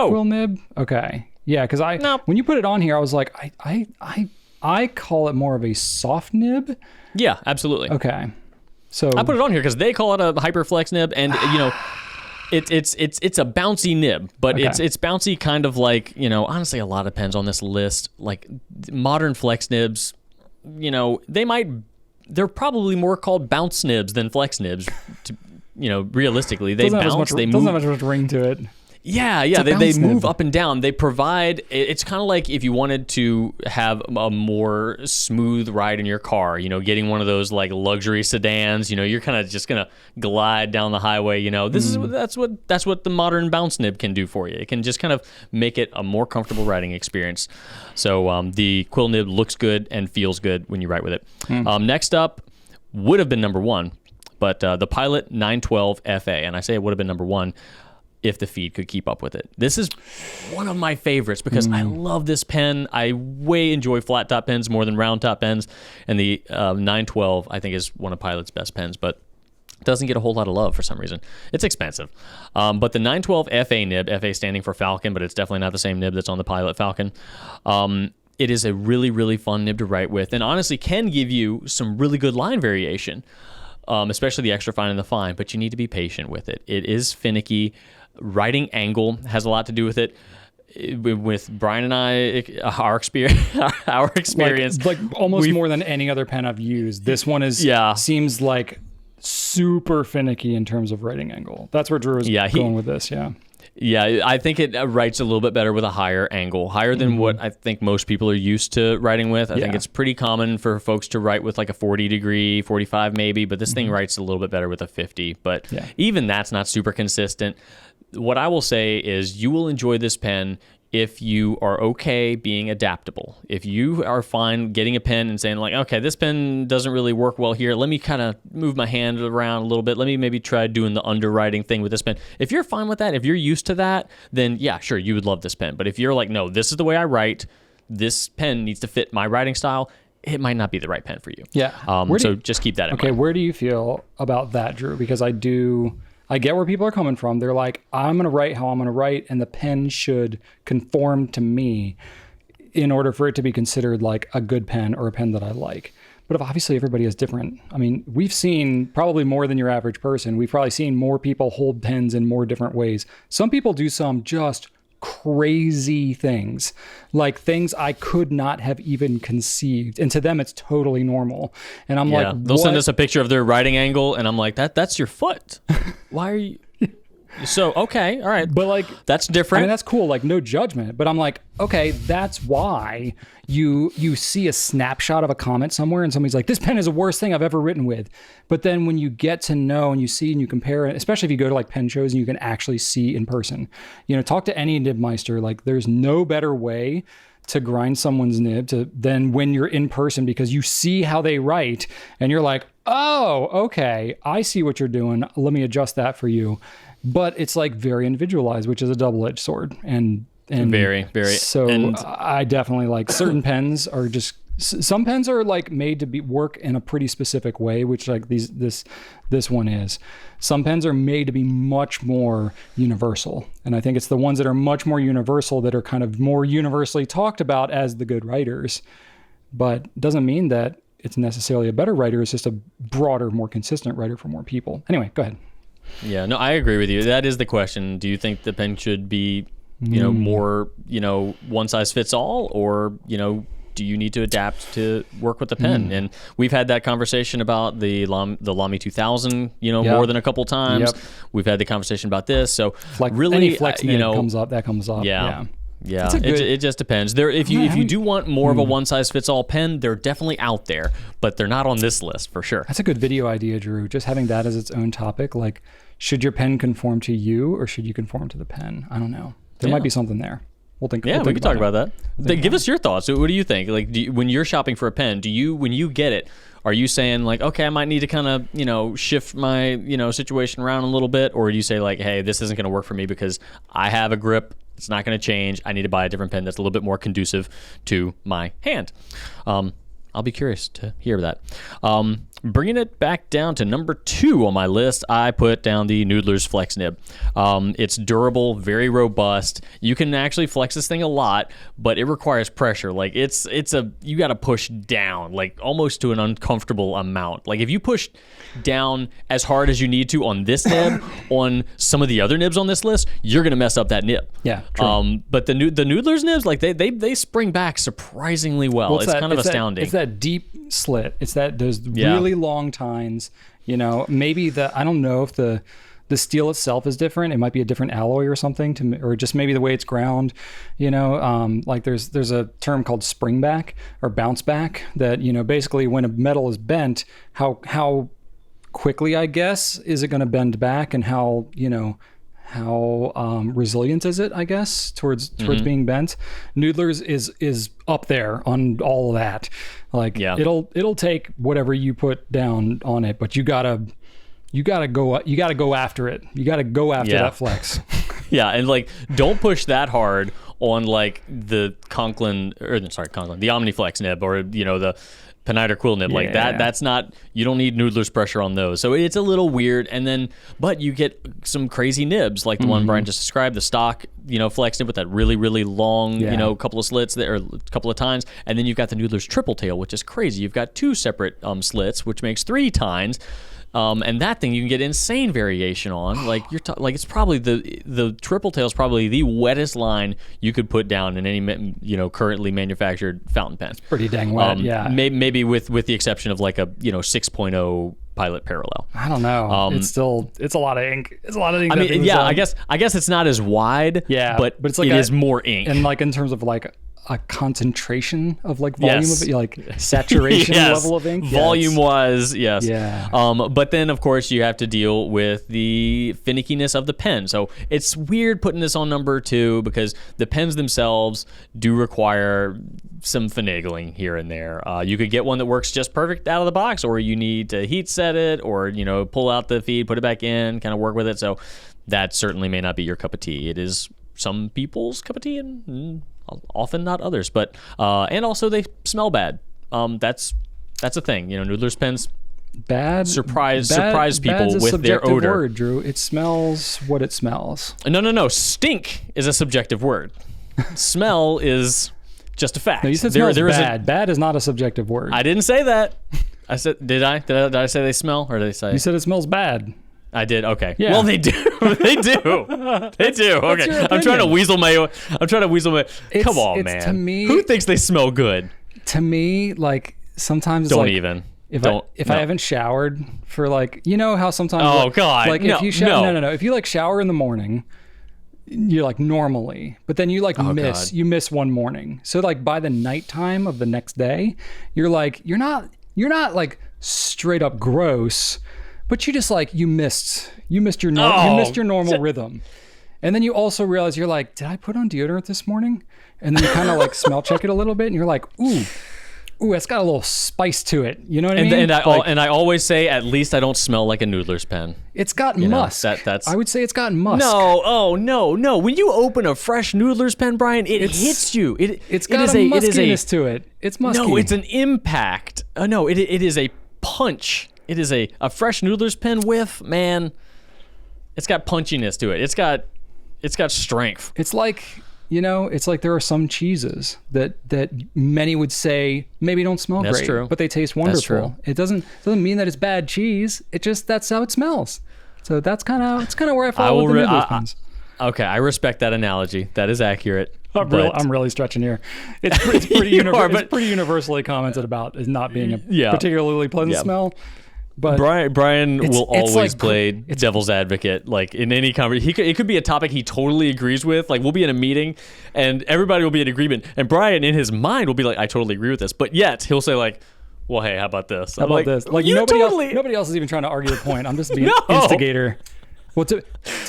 quill nib? Okay, yeah, because when you put it on here, I was like, I call it more of a soft nib. Yeah, absolutely. Okay. So I put it on here because they call it a Hyperflex nib, and it's a bouncy nib, but it's bouncy kind of like, honestly, a lot of pens on this list, like modern flex nibs, they're probably more called bounce nibs than flex nibs. Realistically, they bounce, they move. Doesn't have much ring to it. Yeah, they move up and down. They provide, it's kind of like if you wanted to have a more smooth ride in your car, getting one of those like luxury sedans, you're kind of just going to glide down the highway, that's what the modern bounce nib can do for you. It can just kind of make it a more comfortable riding experience. So the quill nib looks good and feels good when you ride with it. Next up would have been number 1, but the Pilot 912 FA, and I say it would have been number 1 if the feed could keep up with it. This is one of my favorites because I love this pen. I way enjoy flat top pens more than round top pens, and the 912 I think is one of Pilot's best pens. But doesn't get a whole lot of love for some reason. It's expensive. But the 912 FA nib, FA standing for Falcon, but it's definitely not the same nib that's on the Pilot Falcon. It is a really, really fun nib to write with, and honestly can give you some really good line variation, especially the extra fine and the fine, but you need to be patient with it. It is finicky. Writing angle has a lot to do with it. With Brian and I, our experience, like almost more than any other pen I've used. This one is seems like super finicky in terms of writing angle. That's where Drew is going with this. Yeah, I think it writes a little bit better with a higher angle, higher than what I think most people are used to writing with. I think it's pretty common for folks to write with like a 40 degree, 45 maybe, but this thing writes a little bit better with a 50. But even that's not super consistent. What I will say is you will enjoy this pen if you are okay being adaptable. If you are fine getting a pen and saying like, okay, this pen doesn't really work well here. Let me kind of move my hand around a little bit. Let me maybe try doing the underwriting thing with this pen. If you're fine with that, if you're used to that, then yeah, sure, you would love this pen. But if you're like, no, this is the way I write, this pen needs to fit my writing style, it might not be the right pen for you. Yeah. So just keep that in mind. Okay, where do you feel about that, Drew? Because I get where people are coming from. They're like, I'm going to write how I'm going to write, and the pen should conform to me in order for it to be considered like a good pen or a pen that I like. But if obviously everybody is different. I mean, we've seen probably more than your average person. We've probably seen more people hold pens in more different ways. Some people do some just crazy things, like things I could not have even conceived, and to them it's totally normal. And I'm like, they'll send us a picture of their writing angle, and I'm like, that's your foot. Why are you? So okay, all right, but like that's different. I mean, that's cool, like no judgment. But I'm like, okay, that's why you see a snapshot of a comment somewhere, and somebody's like, this pen is the worst thing I've ever written with. But then when you get to know and you see and you compare it, especially if you go to like pen shows and you can actually see in person, talk to any nibmeister. Like, there's no better way to grind someone's nib than when you're in person, because you see how they write and you're like, oh, okay, I see what you're doing. Let me adjust that for you. But it's like very individualized, which is a double-edged sword. And very, very. So I definitely like certain pens are just, some pens are like made to work in a pretty specific way, which like this one is. Some pens are made to be much more universal. And I think it's the ones that are much more universal that are kind of more universally talked about as the good writers. But doesn't mean that it's necessarily a better writer. It's just a broader, more consistent writer for more people. Anyway, go ahead. Yeah, no, I agree with you. That is the question. Do you think the pen should be, more, one size fits all, or, do you need to adapt to work with the pen? And we've had that conversation about the Lamy 2000, more than a couple times. Yep. We've had the conversation about this. So really, any flex comes up. Yeah. It just depends. If you do want more of a one size fits all pen, they're definitely out there, but they're not on this list for sure. That's a good video idea, Drew. Just having that as its own topic. Like, should your pen conform to you or should you conform to the pen? I don't know. There might be something there. We'll think. Yeah, we can talk about that. Give us your thoughts. What do you think? Like, when you're shopping for a pen, when you get it, are you saying like, okay, I might need to kind of, shift my, situation around a little bit, or do you say like, hey, this isn't going to work for me because I have a grip. It's not going to change. I need to buy a different pen that's a little bit more conducive to my hand. I'll be curious to hear that. Bringing it back down to number 2 on my list, I put down the Noodler's Flex Nib. It's durable, very robust. You can actually flex this thing a lot, but it requires pressure. Like you got to push down, like almost to an uncomfortable amount. Like if you push down as hard as you need to on this nib, on some of the other nibs on this list, you're gonna mess up that nib. Yeah, true. But the Noodler's nibs, like they spring back surprisingly well. It's kind of astounding. It's that deep slit. It's those really long tines. Maybe I don't know if the steel itself is different. It might be a different alloy or something, or just maybe the way it's ground. Like there's a term called spring back or bounce back that basically when a metal is bent, how quickly, I guess, is it going to bend back, and how resilient is it, I guess, towards being bent. Noodler's is up there on all of that. Like it'll take whatever you put down on it, but you gotta go after it. You gotta go after that flex. Yeah, and like don't push that hard on like the the Omniflex nib, or penite or quill nib like that. That's not, you don't need noodler's pressure on those. So it's a little weird. And then, but you get some crazy nibs like the one Brian just described, the stock, flex nib with that really, really long, couple of slits there, or a couple of tines. And then you've got the noodler's triple tail, which is crazy. You've got 2 separate slits, which makes 3 tines. And that thing you can get insane variation on. Like it's probably the triple tail is probably the wettest line you could put down in any currently manufactured fountain pen. It's pretty dang wet. Maybe with the exception of like a 6.0 Pilot Parallel. I don't know. It's a lot of ink. It's a lot of ink. I mean, I guess it's not as wide. Yeah, but it's like it is more ink. And like in terms of like a concentration of like volume of it, like saturation level of ink. Volume wise, yes. Yeah. But then of course you have to deal with the finickiness of the pen. So it's weird putting this on number 2 because the pens themselves do require some finagling here and there. You could get one that works just perfect out of the box, or you need to heat set it, or pull out the feed, put it back in, kind of work with it. So that certainly may not be your cup of tea. It is some people's cup of tea, and often not others. But and also they smell bad. That's a thing. Noodler's pens surprise people with their odor. Word, Drew. It smells what it smells. No. Stink is a subjective word. Smell is just a fact. No, you said smells bad. Bad is not a subjective word. I didn't say that. I said, did I? Did I say they smell, or did I say? You said it smells bad. I did. Okay. Yeah. Well, they do. They do. They do. Okay. I'm trying to weasel my. Come on, man. To me, who thinks they smell good? To me, like sometimes don't like, even. If I haven't showered for like, how sometimes. Oh God. Like if you shower, no. If you like shower in the morning, you're like normally, but then you like miss one morning. So like by the nighttime of the next day, you're not like straight up gross, but you just like you missed your normal rhythm. And then you also realize you're like, did I put on deodorant this morning? And then you kind of like smell check it a little bit, and you're like, ooh, it's got a little spice to it. You know what I mean? And I always say, at least I don't smell like a Noodler's pen. It's got musk. I would say it's got musk. No. When you open a fresh Noodler's pen, Brian, it hits you. It's got a muskiness to it. It's musky. No, it's an impact. No, it is a punch. It is a fresh Noodler's pen whiff, man. It's got punchiness to it. It's got strength. It's like, it's like there are some cheeses that many would say maybe don't smell great, true. But they taste wonderful. It doesn't mean that it's bad cheese. That's how it smells. So that's kind of where I fall with the Noodler's pens. Okay, I respect that analogy. That is accurate. I'm really stretching here. It's pretty universally commented about as not being a particularly pleasant smell. But Brian will always play devil's advocate, like in any conversation. It could be a topic he totally agrees with. Like we'll be in a meeting and everybody will be in agreement, and Brian in his mind will be like, I totally agree with this, but yet he'll say like, well, hey, how about this? How about this? Like nobody else is even trying to argue the point. I'm just being instigator. Well, to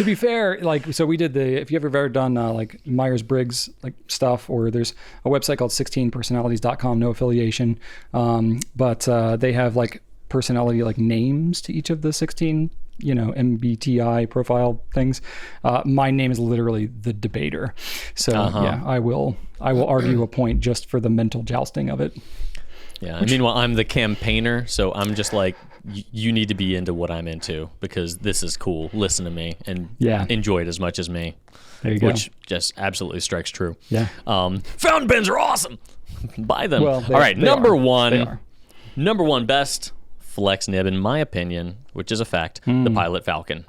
be fair, like, so we did if you ever done like Myers-Briggs like stuff, or there's a website called 16personalities.com, no affiliation, but they have like personality like names to each of the 16 MBTI profile things. My name is literally the debater, so I will argue a point just for the mental jousting of it. And meanwhile I'm the campaigner, so I'm just like, you need to be into what I'm into because this is cool, listen to me and enjoy it as much as me. There you go. Which just absolutely strikes true. Fountain pens are awesome. Buy them. All right, number one best flex nib, in my opinion, which is a fact, the Pilot Falcon.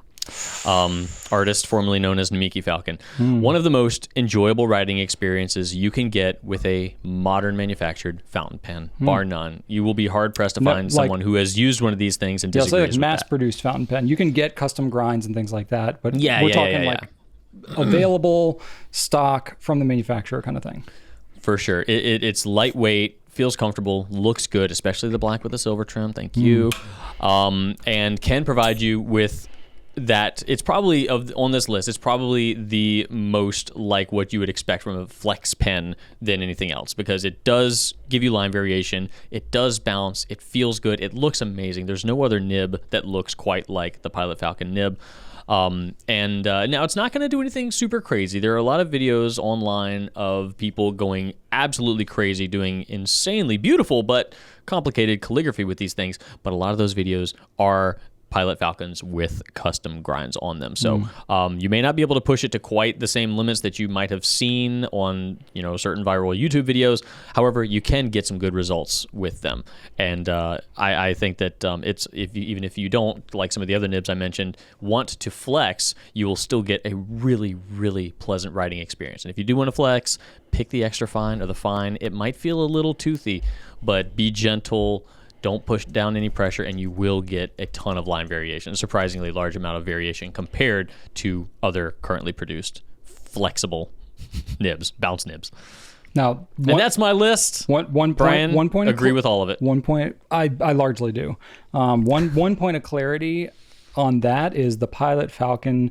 Artist formerly known as Namiki Falcon. One of the most enjoyable writing experiences you can get with a modern manufactured fountain pen, bar none. You will be hard pressed to find someone who has used one of these things and disagrees with mass produced fountain pen. You can get custom grinds and things like that, but we're talking available stock from the manufacturer kind of thing. For sure. It's lightweight, feels comfortable, looks good, especially the black with the silver trim. Thank you. And can provide you with that. It's probably on this list, it's probably the most like what you would expect from a flex pen than anything else, because it does give you line variation, it does bounce, it feels good, it looks amazing. There's no other nib that looks quite like the Pilot Falcon nib. And now it's not going to do anything super crazy. There are a lot of videos online of people going absolutely crazy, doing insanely beautiful but complicated calligraphy with these things. But a lot of those videos are Pilot Falcons with custom grinds on them. So you may not be able to push it to quite the same limits that you might have seen on, certain viral YouTube videos. However, you can get some good results with them. And I think that even if you don't, like some of the other nibs I mentioned, want to flex, you will still get a really, really pleasant writing experience. And if you do want to flex, pick the extra fine or the fine. It might feel a little toothy, but be gentle. Don't push down any pressure, and you will get a ton of line variation, a surprisingly large amount of variation compared to other currently produced flexible nibs, bounce nibs. Now, and that's my list. One Brian, point agree with all of it. 1 point, I largely do. One point of clarity on that is the Pilot Falcon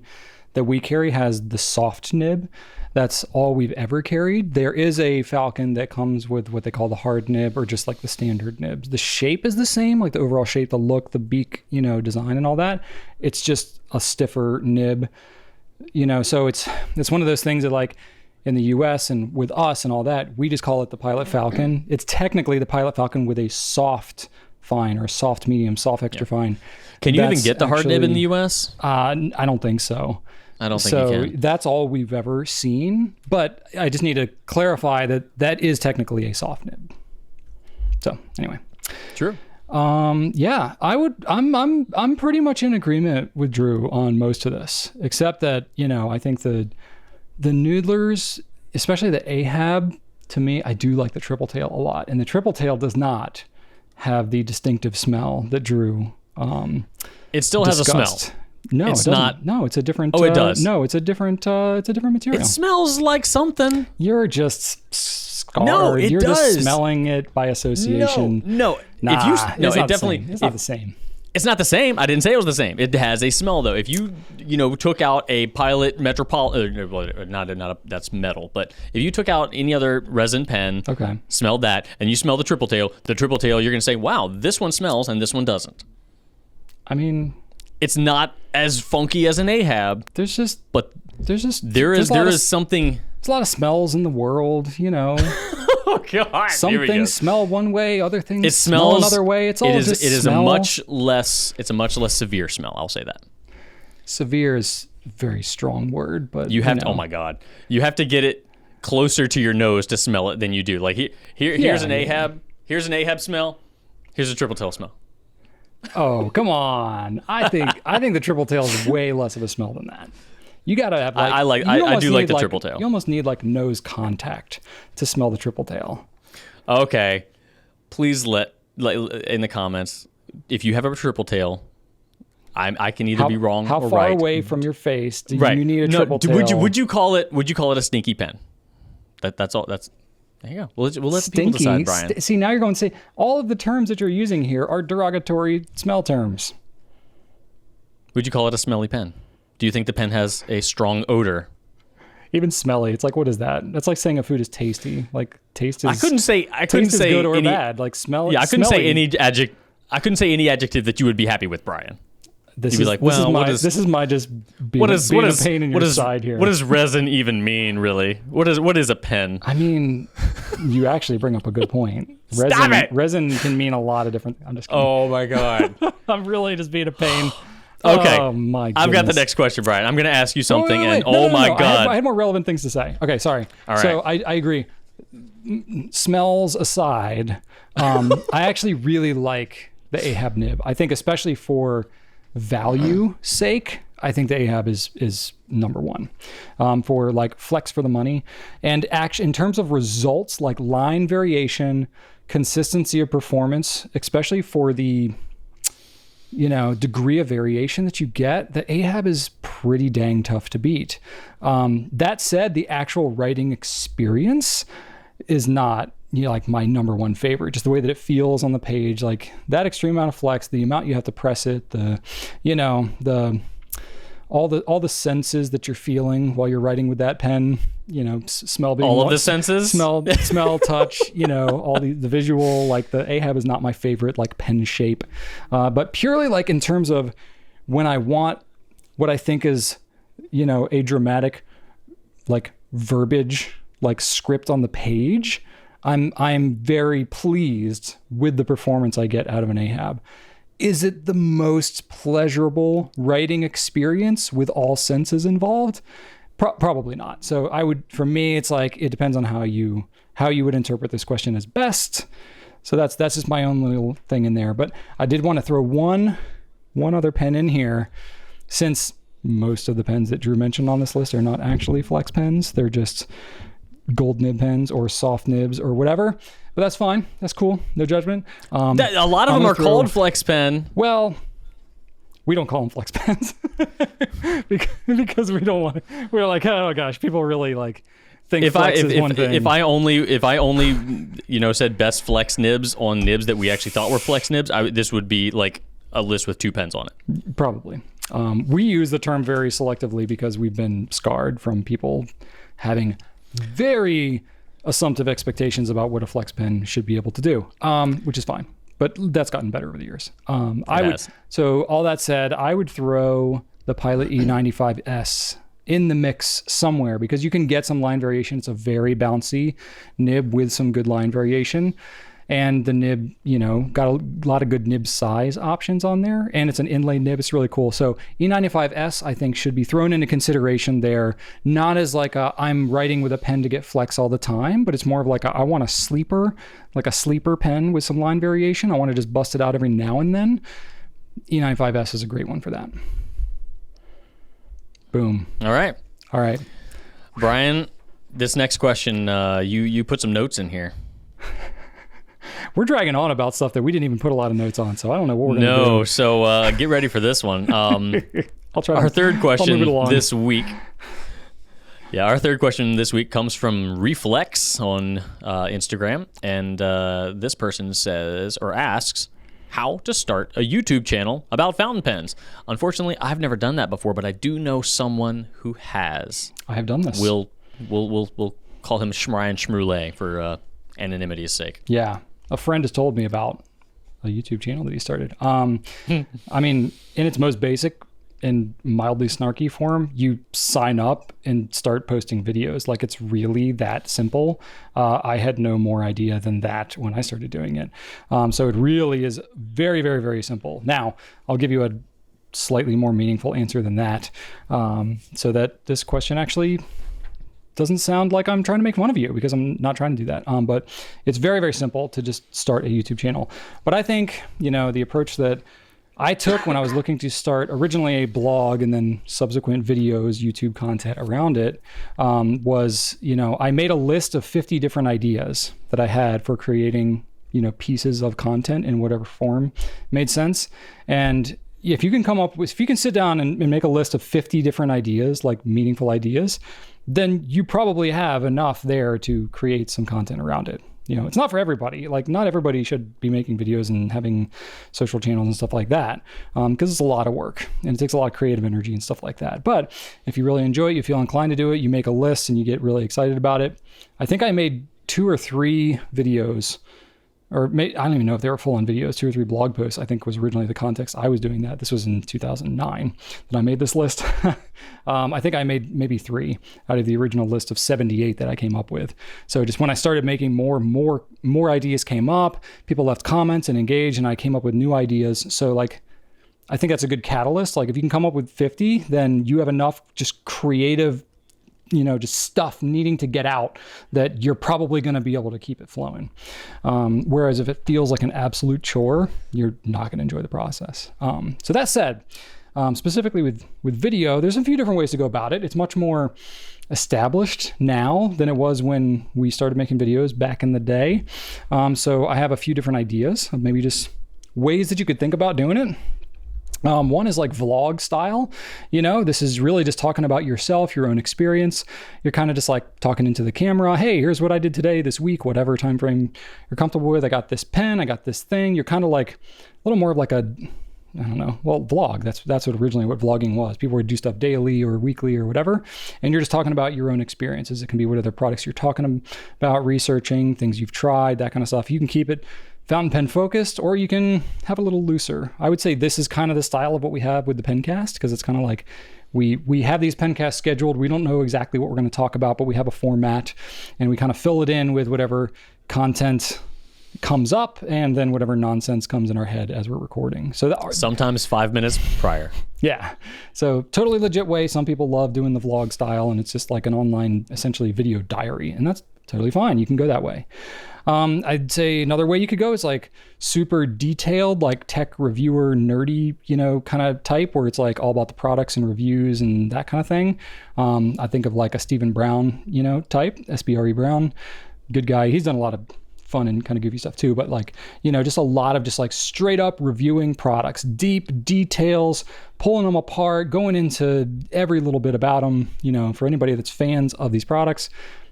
that we carry has the soft nib. That's all we've ever carried. There is a Falcon that comes with what they call the hard nib, or just like the standard nibs. The shape is the same, like the overall shape, the look, the beak, design and all that. It's just a stiffer nib, so it's one of those things that, like, in the US and with us and all that, we just call it the Pilot Falcon. It's technically the Pilot Falcon with a soft fine, or soft medium, soft extra fine. Can you even get the hard nib in the US? I don't think so. I don't think you can. That's all we've ever seen, but I just need to clarify that is technically a soft nib. So anyway, true. Yeah, I'm pretty much in agreement with Drew on most of this, except that I think the noodlers, especially the Ahab, to me, I do like the triple tail a lot, and the triple tail does not have the distinctive smell that Drew it still has discussed. a smell. No, it's it doesn't. not. No, it's a different. Oh, it does. No, it's a different material. It smells like something. You're just scarred. No, it You're does. just smelling it by association. No. Nah, It definitely. It's not the same. It's not the same. I didn't say it was the same. It has a smell though. If you took out a Pilot Metropolitan, that's metal. But if you took out any other resin pen, okay, smelled that, and you smell the triple tail, you're gonna say, "Wow, this one smells and this one doesn't." I mean, it's not as funky as an Ahab. There is something. There's a lot of smells in the world, Oh God! Some things smell one way, other things smell smell another way. It is a much less severe smell. I'll say that. Severe is a very strong word, but you have to. Oh my God! You have to get it closer to your nose to smell it than you do. Like here's an Ahab. Here's an Ahab smell. Here's a triple tail smell. Oh, come on! I think the triple tail is way less of a smell than that. You gotta have I do like the triple tail. You almost need like nose contact to smell the triple tail. Okay, please let in the comments if you have a triple tail. I can either be wrong or right. How far away from your face do you need a triple tail? Would you call it a sneaky pen? That's all. That's. There you go. We'll let the people decide, Brian. See, now you're going to say all of the terms that you're using here are derogatory smell terms. Would you call it a smelly pen? Do you think the pen has a strong odor? Even smelly. It's like, what is that? That's like saying a food is tasty. Like taste is. I couldn't say good or any, bad. Like smell. Yeah, I couldn't say any adjective. I couldn't say any adjective that you would be happy with, Brian. This is my just being a pain in your side here. What does resin even mean, really? What is a pen? I mean, you actually bring up a good point. Stop it! Resin can mean a lot of different. I'm just kidding. Oh my God! I'm really just being a pain. Okay. Oh my goodness. I've got the next question, Brian. I'm going to ask you something, wait. My God! I had more relevant things to say. Okay, sorry. All right. So I agree. Smells aside, I actually really like the Ahab nib. I think especially for value sake, I think the Ahab is number one for like flex for the money, and in terms of results, like line variation, consistency of performance, especially for the degree of variation that you get, the Ahab is pretty dang tough to beat. That said, the actual writing experience is not like my number one favorite. Just the way that it feels on the page, like that extreme amount of flex, the amount you have to press it, all the senses that you're feeling while you're writing with that pen, smell being all of the senses, smell, touch, all the visual. Like the Ahab is not my favorite like pen shape, but purely like in terms of when I want what I think is, a dramatic, like verbiage, like script on the page, I'm very pleased with the performance I get out of an AHAB. Is it the most pleasurable writing experience with all senses involved? Probably not. So for me, it's like, it depends on how you would interpret this question as best. So that's just my own little thing in there. But I did want to throw one other pen in here, since most of the pens that Drew mentioned on this list are not actually flex pens. They're just gold nib pens or soft nibs or whatever. But that's fine. That's cool. No judgment. A lot of them are called flex pen. Well, we don't call them flex pens because we don't want to. We're like, oh gosh, people really like think flex is one thing. If I only said best flex nibs on nibs that we actually thought were flex nibs, this would be like a list with 2 pens on it. Probably. We use the term very selectively because we've been scarred from people having very assumptive expectations about what a flex pen should be able to do, which is fine. But that's gotten better over the years. So all that said, I would throw the Pilot E95S in the mix somewhere, because you can get some line variation. It's a very bouncy nib with some good line variation. And the nib, got a lot of good nib size options on there. And it's an inlay nib. It's really cool. So E95S, I think, should be thrown into consideration there. Not as like I'm writing with a pen to get flex all the time, but it's more of like I want a sleeper pen with some line variation. I want to just bust it out every now and then. E95S is a great one for that. Boom. All right. Brian, this next question, you put some notes in here. We're dragging on about stuff that we didn't even put a lot of notes on, so I don't know what we're going to do. No, so get ready for this one. I'll try. Our third question this week. Yeah, our third question this week comes from Reflex on Instagram, and this person says or asks how to start a YouTube channel about fountain pens. Unfortunately, I've never done that before, but I do know someone who has. I have done this. We'll call him Ryan Schmrule for anonymity's sake. Yeah. A friend has told me about a YouTube channel that he started. I mean, in its most basic and mildly snarky form, you sign up and start posting videos. Like, it's really that simple. I had no more idea than that when I started doing it. So it really is very, very, very simple. Now, I'll give you a slightly more meaningful answer than that, so that this question actually doesn't sound like I'm trying to make fun of you, because I'm not trying to do that. But it's very, very simple to just start a YouTube channel. But I think, the approach that I took when I was looking to start originally a blog and then subsequent videos, YouTube content around it, was, I made a list of 50 different ideas that I had for creating, pieces of content in whatever form made sense. And if you can sit down and make a list of 50 different ideas, like meaningful ideas, then you probably have enough there to create some content around it. It's not for everybody. Like, not everybody should be making videos and having social channels and stuff like that, because it's a lot of work and it takes a lot of creative energy and stuff like that. But if you really enjoy it, you feel inclined to do it, you make a list and you get really excited about it. I think I made 2 or 3 videos, I don't even know if they were full-on videos, 2 or 3 blog posts, I think was originally the context I was doing that. This was in 2009 that I made this list. I think I made maybe 3 out of the original list of 78 that I came up with. So just when I started making more ideas came up, people left comments and engaged, and I came up with new ideas. So like, I think that's a good catalyst. Like, if you can come up with 50, then you have enough just creative, just stuff needing to get out that you're probably going to be able to keep it flowing. Whereas if it feels like an absolute chore, you're not going to enjoy the process. So that said, specifically with video, there's a few different ways to go about it. It's much more established now than it was when we started making videos back in the day. So I have a few different ideas of maybe just ways that you could think about doing it. One is like vlog style. This is really just talking about yourself, your own experience. You're kind of just like talking into the camera. Hey, here's what I did today, this week, whatever time frame you're comfortable with. I got this pen, I got this thing. You're kind of like a little more of like vlog. That's what originally what vlogging was. People would do stuff daily or weekly or whatever. And you're just talking about your own experiences. It can be what other products you're talking about, researching, things you've tried, that kind of stuff. You can keep it fountain pen focused, or you can have a little looser. I would say this is kind of the style of what we have with the Pencast, because it's kind of like we have these Pencasts scheduled. We don't know exactly what we're going to talk about, but we have a format, and we kind of fill it in with whatever content comes up, and then whatever nonsense comes in our head as we're recording. So sometimes 5 minutes prior. Yeah. So totally legit way. Some people love doing the vlog style, and it's just like an online, essentially video diary, and that's totally fine. You can go that way. I'd say another way you could go is like super detailed, like tech reviewer, nerdy, kind of type, where it's like all about the products and reviews and that kind of thing. I think of like a Stephen Brown, type, SBRE Brown, good guy. He's done a lot of fun and kind of goofy stuff too, but like, just a lot of just like straight up reviewing products, deep details, pulling them apart, going into every little bit about them. For anybody that's fans of these products,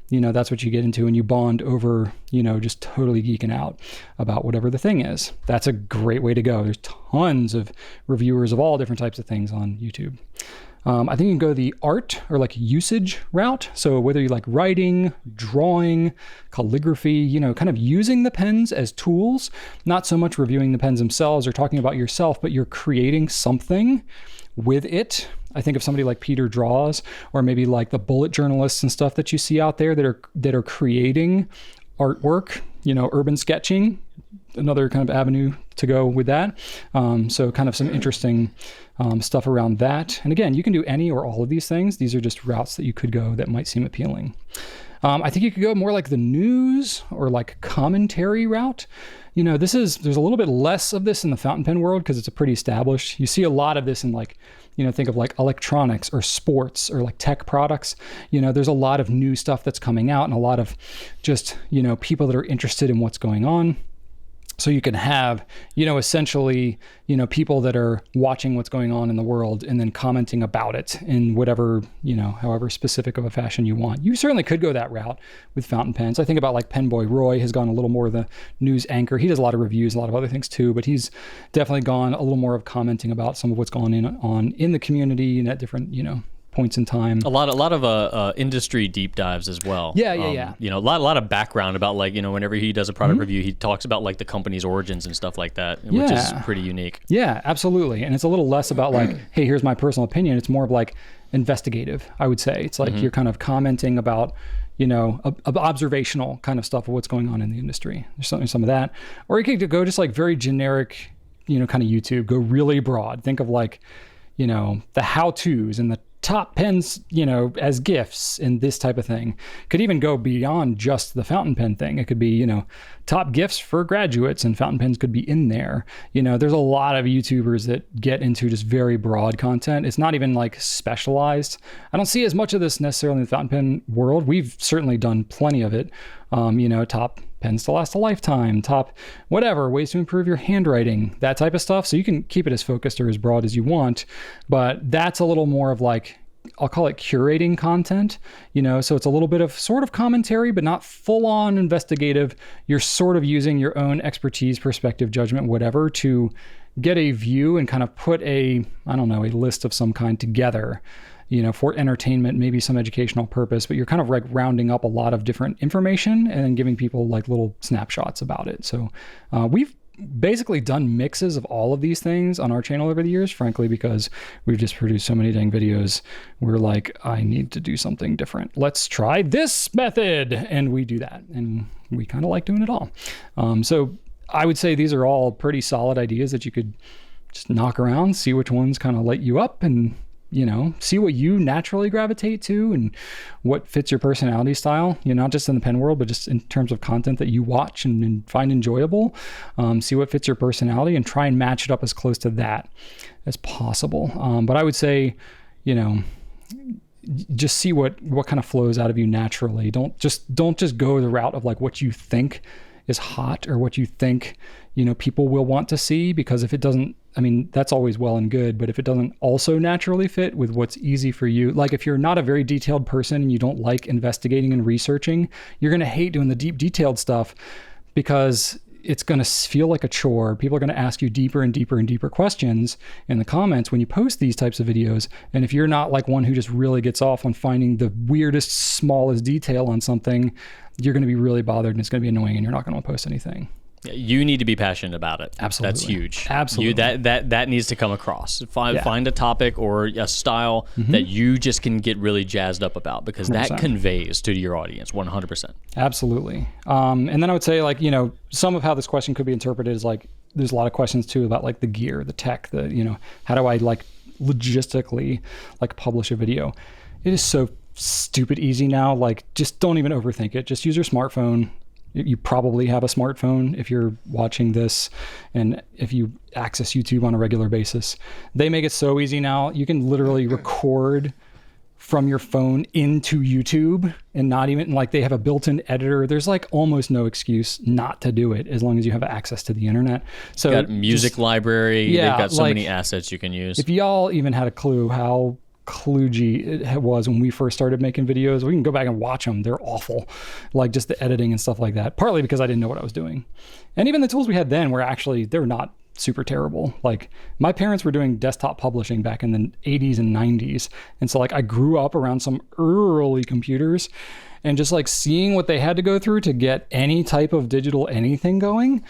that's what you get into, and you bond over, just totally geeking out about whatever the thing is. That's a great way to go. There's tons of reviewers of all different types of things on YouTube. I think you can go the art or like usage route. So whether you like writing, drawing, calligraphy, kind of using the pens as tools, not so much reviewing the pens themselves or talking about yourself, but you're creating something with it. I think of somebody like Peter Draws, or maybe like the bullet journalists and stuff that you see out there that are creating artwork, urban sketching, another kind of avenue to go with that. So kind of some interesting stuff around that. And again, you can do any or all of these things. These are just routes that you could go that might seem appealing. I think you could go more like the news or like commentary route. There's a little bit less of this in the fountain pen world because it's a pretty established. You see a lot of this in like, think of like electronics or sports or like tech products. There's a lot of new stuff that's coming out and a lot of just, people that are interested in what's going on. So you can have, essentially, people that are watching what's going on in the world and then commenting about it in whatever, however specific of a fashion you want. You certainly could go that route with fountain pens. I think about like Penboy Roy has gone a little more of the news anchor. He does a lot of reviews, a lot of other things too, but he's definitely gone a little more of commenting about some of what's going on in the community and at different, points in time. A lot of industry deep dives as well. Yeah. A lot of background about like, whenever he does a product review, he talks about like the company's origins and stuff like that, which is pretty unique. Yeah, absolutely. And it's a little less about like, hey, here's my personal opinion. It's more of like investigative, I would say. It's like you're kind of commenting about, observational kind of stuff of what's going on in the industry. There's some of that. Or you could go just like very generic, kind of YouTube, go really broad. Think of like, the how-tos and the top pens, as gifts and this type of thing. Could even go beyond just the fountain pen thing. It could be, top gifts for graduates, and fountain pens could be in there. There's a lot of YouTubers that get into just very broad content. It's not even like specialized. I don't see as much of this necessarily in the fountain pen world. We've certainly done plenty of it. Top pens to last a lifetime, top whatever, ways to improve your handwriting, that type of stuff. So you can keep it as focused or as broad as you want, but that's a little more of like, I'll call it curating content, so it's a little bit of sort of commentary, but not full on investigative. You're sort of using your own expertise, perspective, judgment, whatever, to get a view and kind of put a list of some kind together, for entertainment, maybe some educational purpose, but you're kind of like rounding up a lot of different information and then giving people like little snapshots about it. So we've basically done mixes of all of these things on our channel over the years, frankly, because we've just produced so many dang videos. We're like, I need to do something different. Let's try this method. And we do that. And we kind of like doing it all. So I would say these are all pretty solid ideas that you could just knock around, see which ones kind of light you up, and see what you naturally gravitate to and what fits your personality style, not just in the pen world, but just in terms of content that you watch and find enjoyable. See what fits your personality and try and match it up as close to that as possible. But I would say, just see what kind of flows out of you naturally. Don't just go the route of like what you think is hot or what you think, people will want to see, because if it doesn't, that's always well and good, but if it doesn't also naturally fit with what's easy for you, like if you're not a very detailed person and you don't like investigating and researching, you're going to hate doing the deep detailed stuff because it's going to feel like a chore. People are going to ask you deeper and deeper and deeper questions in the comments when you post these types of videos. And if you're not like one who just really gets off on finding the weirdest, smallest detail on something, you're going to be really bothered and it's going to be annoying and you're not going to post anything. You need to be passionate about it. Absolutely. That's huge. Absolutely. That needs to come across. Find a topic or a style that you just can get really jazzed up about, because 100%. that conveys to your audience 100%. Absolutely. And then I would say, like, some of how this question could be interpreted is like, there's a lot of questions too about like the gear, the tech, how do I like logistically like publish a video? It is so stupid easy now. Like, just don't even overthink it. Just use your smartphone. You probably have a smartphone if you're watching this, and if you access YouTube on a regular basis. They make it so easy now. You can literally record from your phone into YouTube, and not even like, they have a built-in editor. There's like almost no excuse not to do it as long as you have access to the internet. So got music library. Yeah, they've got so like, many assets you can use. If y'all even had a clue how kludgy it was when we first started making videos, we can go back and watch them. They're awful. Like, just the editing and stuff like that. Partly because I didn't know what I was doing. And even the tools we had then were actually, they're not super terrible. Like, my parents were doing desktop publishing back in the 80s and 90s. And so like, I grew up around some early computers, and just like seeing what they had to go through to get any type of digital anything going,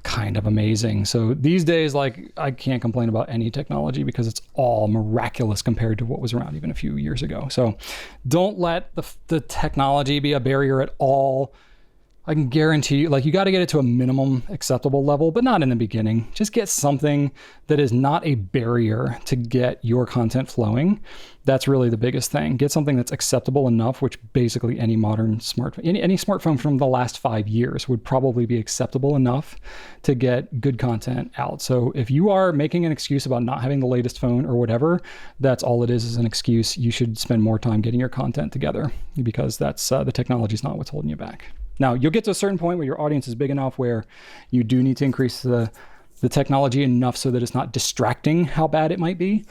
kind of amazing. So these days, like, I can't complain about any technology because it's all miraculous compared to what was around even a few years ago. So don't let the technology be a barrier at all. I can guarantee you, like, you got to get it to a minimum acceptable level, but not in the beginning. Just get something that is not a barrier to get your content flowing. That's really the biggest thing. Get something that's acceptable enough, which basically any modern smartphone, any smartphone from the last 5 years would probably be acceptable enough to get good content out. So if you are making an excuse about not having the latest phone or whatever, that's all it is an excuse. You should spend more time getting your content together, because that's the technology is not what's holding you back. Now, you'll get to a certain point where your audience is big enough where you do need to increase the technology enough so that it's not distracting how bad it might be.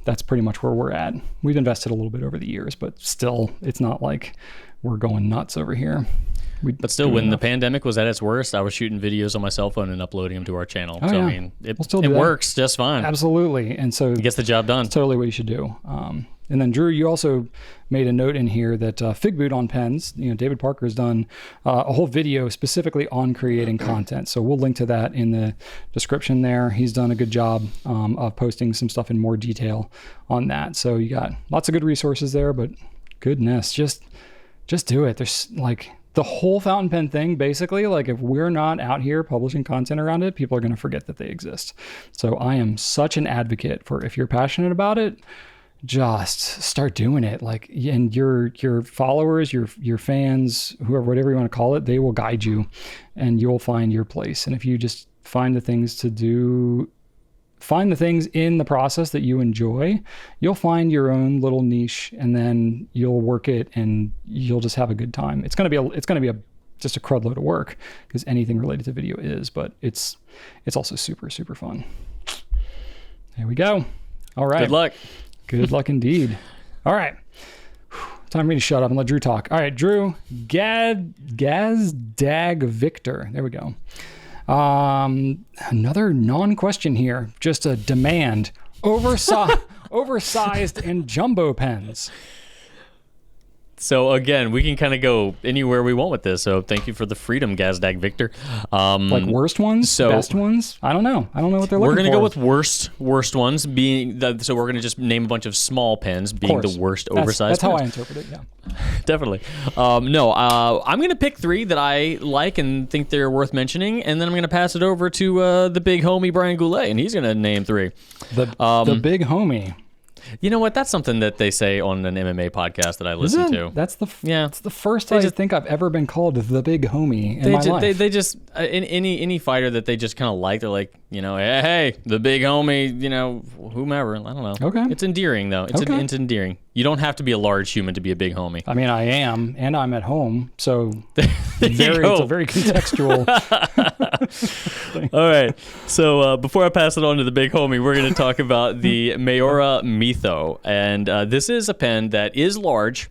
That's pretty much where we're at. We've invested a little bit over the years, but still, it's not like we're going nuts over here. But still, when the pandemic was at its worst, I was shooting videos on my cell phone and uploading them to our channel. Oh, so, yeah. I mean, it We'll works just fine. Absolutely. And so It gets the job done. that's totally what you should do. And then, Drew, you also made a note in here that Fig Boot on pens, David Parker has done a whole video specifically on creating content. So we'll link to that in the description there. He's done a good job of posting some stuff in more detail on that. So you got lots of good resources there, but goodness, just do it. There's like the whole fountain pen thing, basically, like, if we're not out here publishing content around it, people are going to forget that they exist. So I am such an advocate for, if you're passionate about it, just start doing it. Like, and your followers, your fans, whoever, whatever you want to call it, they will guide you and you'll find your place. And if you just find the things to do, find the things in the process that you enjoy, you'll find your own little niche, and then you'll work it and you'll just have a good time. It's going to be just a crud load of work, because anything related to video is, but it's also super, super fun. There we go. All right. Good luck. Good luck indeed. All right. Time for me to shut up and let Drew talk. All right, Drew, Gazdag Victor. There we go. Another non-question here. Just a demand. Oversized and jumbo pens. So again, we can kind of go anywhere we want with this. So thank you for the freedom, Gazdag Victor. Like worst ones, best ones? I don't know. I don't know what they're looking for. We're going to go with worst ones, being so we're going to just name a bunch of small pens being the worst oversized. That's how I interpret it. Yeah, definitely. I'm going to pick 3 that I like and think they're worth mentioning, and then I'm going to pass it over to the big homie Brian Goulet, and he's going to name 3. The big homie. You know what? That's something that they say on an MMA podcast that I listen to. That's the first time I think I've ever been called the big homie in my life. They just in any fighter that they just kind of like, they're like, hey, the big homie, whomever. I don't know. Okay. It's endearing though. It's endearing. You don't have to be a large human to be a big homie. I mean, I am, and I'm at home, so it's a very contextual thing. All right. So before I pass it on to the big homie, we're going to talk about the Mayora Mytho. And this is a pen that is large,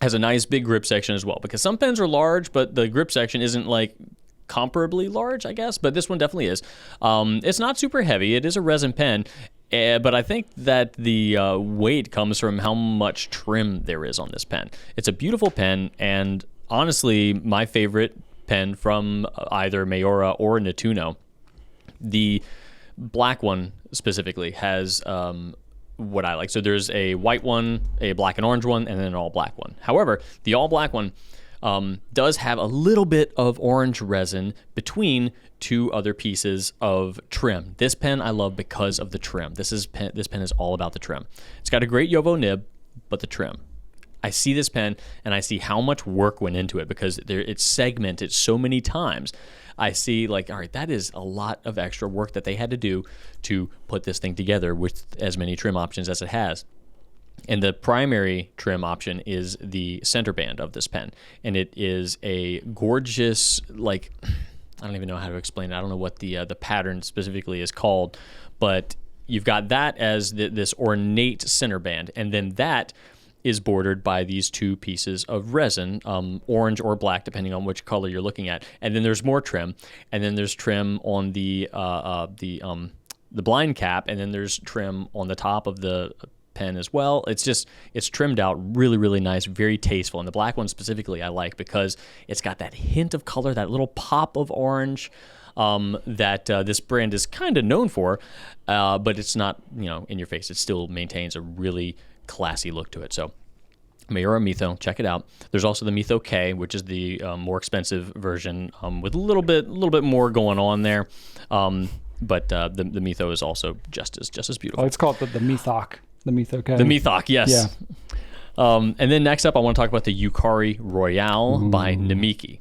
has a nice big grip section as well, because some pens are large, but the grip section isn't like comparably large, I guess, but this one definitely is. It's not super heavy. It is a resin pen. But I think that the weight comes from how much trim there is on this pen. It's a beautiful pen, and honestly, my favorite pen from either Mayora or Nettuno. The black one specifically has what I like. So there's a white one, a black and orange one, and then an all black one. However, the all black one does have a little bit of orange resin between two other pieces of trim. This pen I love because of the trim. This pen is all about the trim. It's got a great Yovo nib, but the trim. I see this pen and I see how much work went into it because it's segmented so many times. I see like, all right, that is a lot of extra work that they had to do to put this thing together with as many trim options as it has. And the primary trim option is the center band of this pen. And it is a gorgeous, like, I don't even know how to explain it. I don't know what the pattern specifically is called, but you've got that as this ornate center band. And then that is bordered by these two pieces of resin, orange or black, depending on which color you're looking at. And then there's more trim, and then there's trim on the blind cap, and then there's trim on the top of the pen as well. It's trimmed out really, really nice, very tasteful. And the black one specifically I like because it's got that hint of color, that little pop of orange that this brand is kind of known for, but it's not, in your face. It still maintains a really classy look to it. So Mayora Mytho, check it out. There's also the Mytho K, which is the more expensive version with a little bit more going on there. But the Mytho is also just as beautiful. Oh, it's called the Mythok. The Mytho K. The Mythok, yes. Yeah. And then next up, I want to talk about the Yukari Royale by Namiki.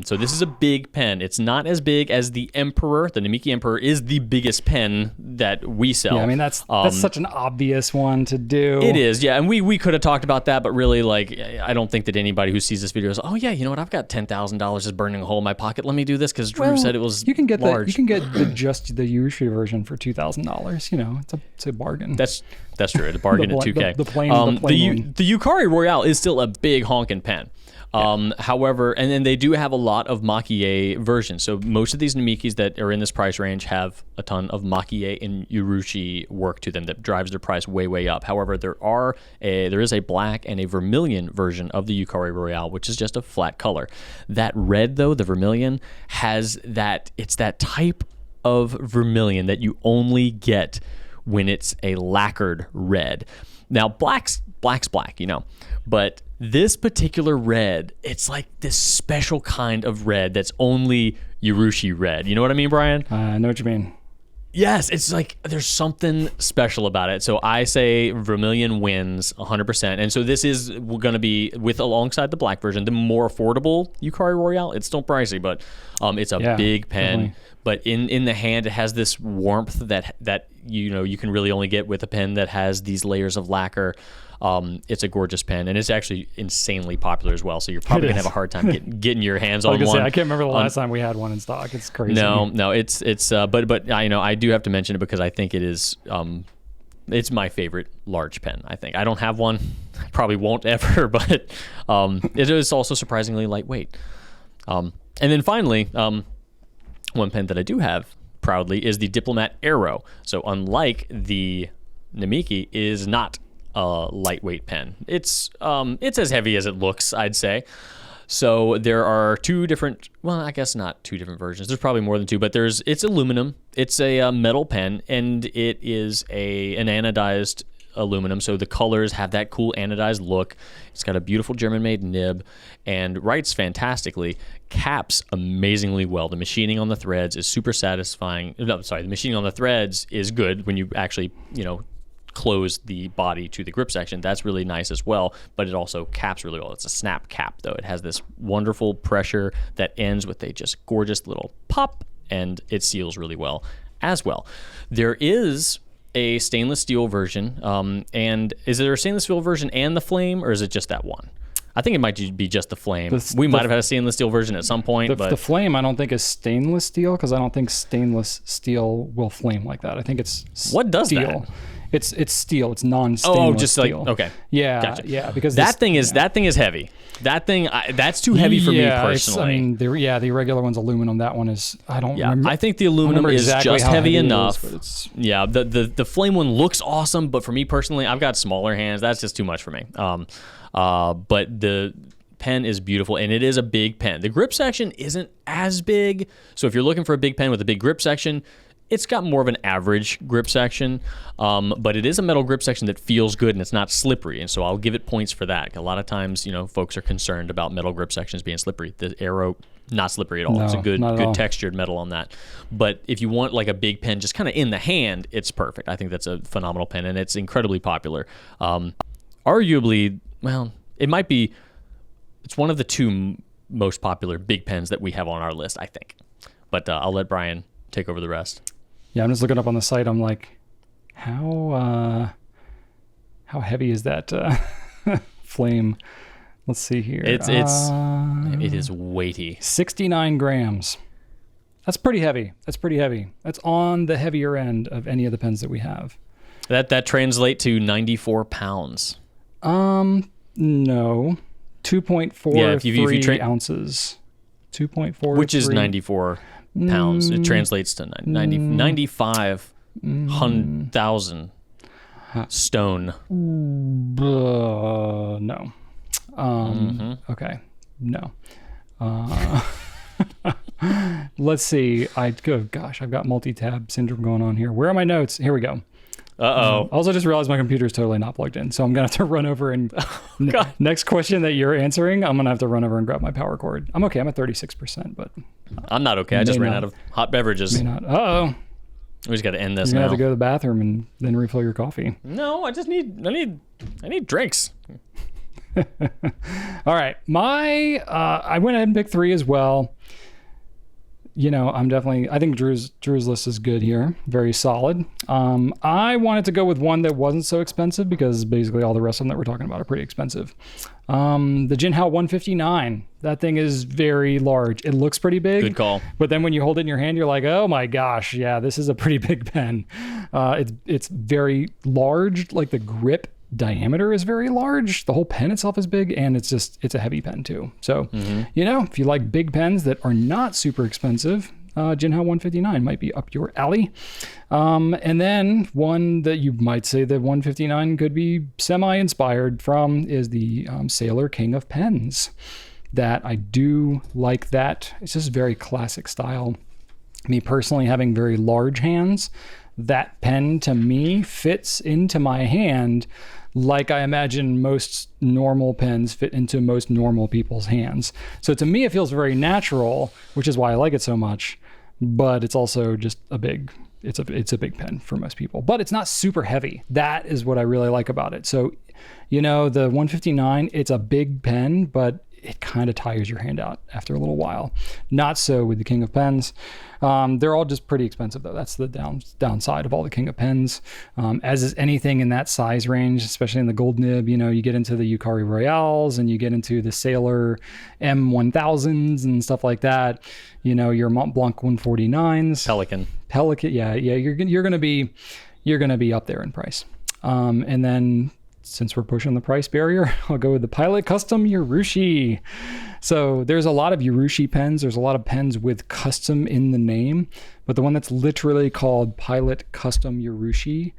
So this is a big pen. It's not as big as the Emperor. The Namiki Emperor is the biggest pen that we sell. Yeah, I mean, that's such an obvious one to do. It is, yeah. And we could have talked about that, but really, like, I don't think that anybody who sees this video is, oh, yeah, you know what? I've got $10,000 just burning a hole in my pocket. Let me do this because Drew said it was large. You can get just the Yushi version for $2,000. It's a bargain. That's true. It's a bargain at 2K. The plain one. The Yukari Royale is still a big honking pen. However, and then they do have a lot of Maki-e versions. So most of these Namikis that are in this price range have a ton of Maki-e and Urushi work to them that drives their price way, way up. However, there is a black and a vermilion version of the Yukari Royale, which is just a flat color. That red, though, the vermilion, it's that type of vermilion that you only get when it's a lacquered red. Now, black's black, but this particular red, it's like this special kind of red that's only Urushi red. You know what I mean, Brian? I know what you mean. Yes, it's like there's something special about it. So I say vermilion wins 100%. And so this is going to be, alongside the black version, the more affordable Yukari Royale. It's still pricey, but it's a big pen. Definitely. But in the hand, it has this warmth that you can really only get with a pen that has these layers of lacquer. It's a gorgeous pen, and it's actually insanely popular as well. So you're probably gonna have a hard time getting your hands on one. I can't remember the last time we had one in stock. It's crazy. No, it's but I do have to mention it because I think it is it's my favorite large pen. I think I don't have one, I probably won't ever, but it is also surprisingly lightweight. And then finally, one pen that I do have proudly is the Diplomat Aero. So unlike the Namiki, is not a lightweight pen. It's as heavy as it looks, I'd say. So there are two different, well, I guess not two different versions. There's probably more than two, but it's aluminum. It's a metal pen, and it is an anodized aluminum. So the colors have that cool anodized look. It's got a beautiful German-made nib and writes fantastically. Caps amazingly well. The machining on the threads is super satisfying. No, sorry, the machining on the threads is good when you actually, close the body to the grip section. That's really nice as well, but it also caps really well. It's a snap cap, though. It has this wonderful pressure that ends with a just gorgeous little pop, and it seals really well as well. There is a stainless steel version, and is there a stainless steel version and the flame, or is it just that one? I think it might be just the flame. We might have had a stainless steel version at some point. But the flame, I don't think, is stainless steel, because I don't think stainless steel will flame like that. I think it's what does steel. That? It's steel. It's non-stainless just steel. Like, okay. Yeah, gotcha. Yeah, because that thing is heavy. That thing, that's too heavy for me personally. The regular one's aluminum. That one is, I don't remember. I think the aluminum is exactly just heavy enough. The flame one looks awesome, but for me personally, I've got smaller hands. That's just too much for me. But the pen is beautiful, and it is a big pen. The grip section isn't as big, so if you're looking for a big pen with a big grip section, it's got more of an average grip section, but it is a metal grip section that feels good and it's not slippery, and so I'll give it points for that. A lot of times, folks are concerned about metal grip sections being slippery. The Arrow, not slippery at all. No, it's a good all. textured metal on that. But if you want like a big pen just kind of in the hand, it's perfect. I think that's a phenomenal pen, and it's incredibly popular. Arguably, well, it's one of the two most popular big pens that we have on our list, I think. But I'll let Brian take over the rest. Yeah, I'm just looking up on the site. I'm like, how heavy is that flame? Let's see here. It is weighty. 69 grams. That's pretty heavy. That's on the heavier end of any of the pens that we have. That translates to 94 pounds. No. 2.43 ounces. 2.4, which is 94 pounds. It translates to 95,000 stone. No. Okay. No. Let's see. I've got multi-tab syndrome going on here. Where are my notes? Here we go. Uh-oh. Also just realized my computer is totally not plugged in, so I'm going to have to run over and next question that you're answering, I'm going to have to run over and grab my power cord. I'm okay. I'm at 36%, but I'm not okay. I just ran out of hot beverages. May not. Uh-oh. We just got to end this You're now. Have to go to the bathroom and then refill your coffee. No, I need drinks. All right. I went ahead and picked 3 as well. I think Drew's list is good here. Very solid. I wanted to go with one that wasn't so expensive because basically all the rest of them that we're talking about are pretty expensive. The Jinhao 159. That thing is very large. It looks pretty big. Good call. But then when you hold it in your hand, you're like, oh my gosh, yeah, this is a pretty big pen. It's very large. Like the grip diameter is very large. The whole pen itself is big, and it's a heavy pen too. So, if you like big pens that are not super expensive, Jinhao 159 might be up your alley. And then one that you might say that 159 could be semi-inspired from is the Sailor King of Pens. That I do like that. It's just very classic style. Me personally having very large hands, that pen to me fits into my hand like I imagine most normal pens fit into most normal people's hands. So to me, it feels very natural, which is why I like it so much. But it's also just it's a big pen for most people. But it's not super heavy. That is what I really like about it. So, the 159, it's a big pen, but it kind of tires your hand out after a little while. Not so with the King of Pens. They're all just pretty expensive though. That's the downside of all the King of Pens. As is anything in that size range, especially in the gold nib, you get into the Yukari Royales and you get into the Sailor M1000s and stuff like that. Your Mont Blanc 149s. Pelikan. Yeah. You're going to be up there in price. And then since we're pushing the price barrier, I'll go with the Pilot Custom Urushi. So there's a lot of Urushi pens. There's a lot of pens with custom in the name, but the one that's literally called Pilot Custom Urushi,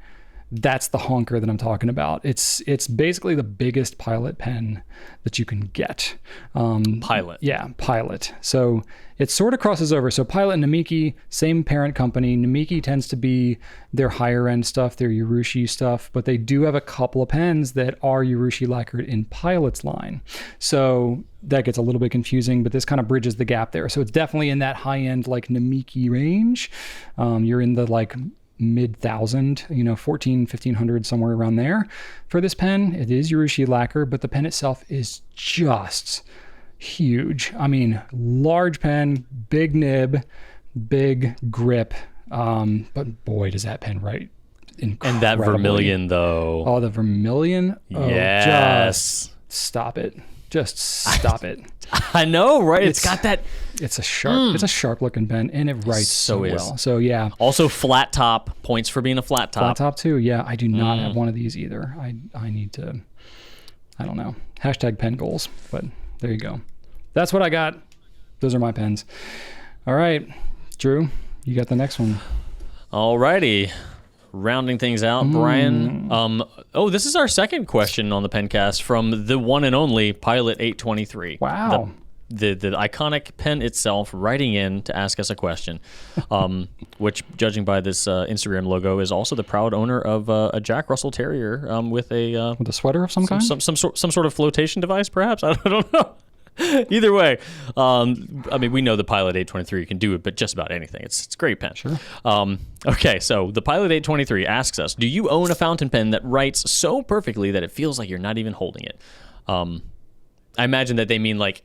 that's the honker that I'm talking about. It's basically the biggest Pilot pen that you can get. Pilot. Yeah, Pilot. So it sort of crosses over. So Pilot and Namiki, same parent company. Namiki tends to be their higher end stuff, their Urushi stuff, but they do have a couple of pens that are Urushi lacquered in Pilot's line. So that gets a little bit confusing, but this kind of bridges the gap there. So it's definitely in that high end like Namiki range. You're in the like mid 1,000, 1,500, somewhere around there for this pen. It is Urushi lacquer, but the pen itself is just huge. I mean, large pen, big nib, big grip. But boy, does that pen write incredibly. And that vermilion though. Oh, the vermilion? Oh, yes. Just stop it. Just stop it. I know, right? It's got that. It's a sharp looking pen, and it writes so well. So yeah. Also flat top, points for being a flat top. Flat top too. Yeah, I do not have one of these either. I need to, I don't know, #pen goals, but there you go. That's what I got. Those are my pens. All right, Drew, you got the next one. Alrighty. rounding things out, Brian. This is our second question on the Pencast from the one and only Pilot 823. Wow. The iconic pen itself writing in to ask us a question, which, judging by this Instagram logo, is also the proud owner of a Jack Russell Terrier with a sweater of some kind? Some sort of flotation device, perhaps? I don't know. Either way, we know the Pilot 823 can do it, but just about anything. It's a great pen. Sure. Okay, so the Pilot 823 asks us, do you own a fountain pen that writes so perfectly that it feels like you're not even holding it? I imagine that they mean like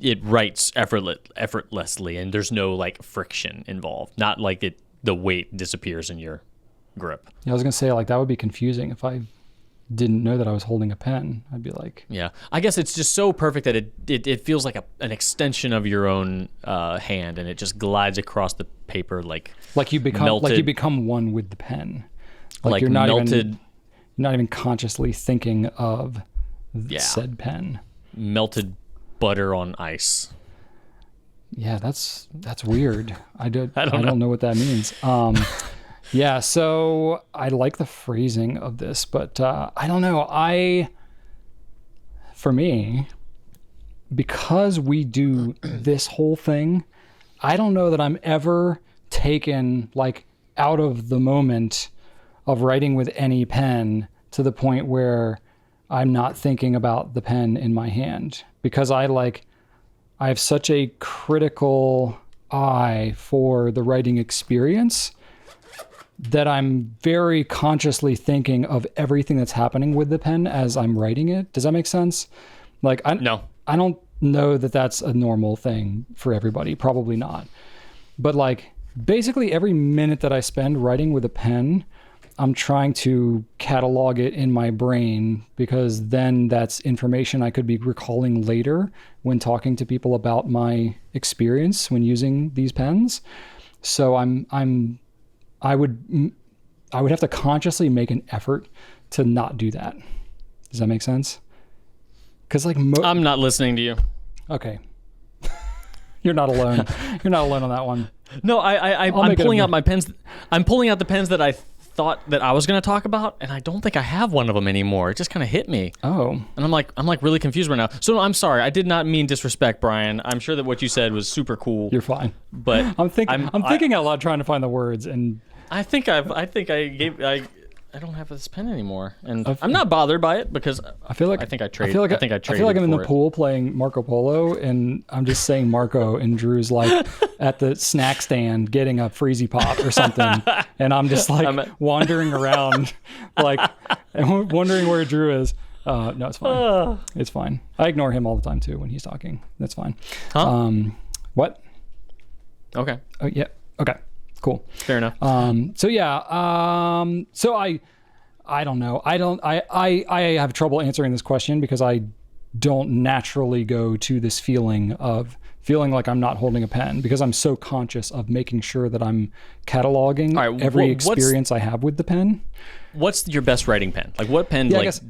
it writes effortlessly and there's no like friction involved. Not like the weight disappears in your grip. Yeah, I was going to say, like, that would be confusing if I didn't know that I was holding a pen. I'd be like... Yeah. I guess it's just so perfect that it feels like an extension of your own hand, and it just glides across the paper like you become melted, like you become one with the pen. Like you're not melted, not even consciously thinking of said pen. Melted butter on ice. Yeah, that's weird. I don't know what that means. Yeah, so I like the phrasing of this, but I don't know. For me, because we do this whole thing, I don't know that I'm ever taken like out of the moment of writing with any pen to the point where I'm not thinking about the pen in my hand, because I have such a critical eye for the writing experience that I'm very consciously thinking of everything that's happening with the pen as I'm writing it. Does that make sense? Like, I don't know that that's a normal thing for everybody. Probably not. But like, basically every minute that I spend writing with a pen, I'm trying to catalog it in my brain, because then that's information I could be recalling later when talking to people about my experience when using these pens. So I would have to consciously make an effort to not do that. Does that make sense? Because like I'm not listening to you. Okay. You're not alone. You're not alone on that one. No, I'm pulling out my pens. I'm pulling out the pens that I thought that I was going to talk about, and I don't think I have one of them anymore. It just kind of hit me. Oh. And I'm like really confused right now. So I'm sorry. I did not mean disrespect, Brian. I'm sure that what you said was super cool. You're fine. But I'm thinking out loud, trying to find the words, and I don't have this pen anymore, and I'm not bothered by it, because I feel like I feel like I'm in the pool playing Marco Polo, and I'm just saying Marco, and Drew's like at the snack stand getting a Freezy Pop or something, and I'm just like wandering around, like, and wondering where Drew is. No, it's fine. It's fine. I ignore him all the time too when he's talking. That's fine. Huh? What? Okay. Oh yeah. Okay. Cool. Fair enough. So I don't know. I have trouble answering this question, because I don't naturally go to this feeling like I'm not holding a pen, because I'm so conscious of making sure that I'm cataloging every experience I have with the pen. What's your best writing pen? Like, what pen? Yeah, I guess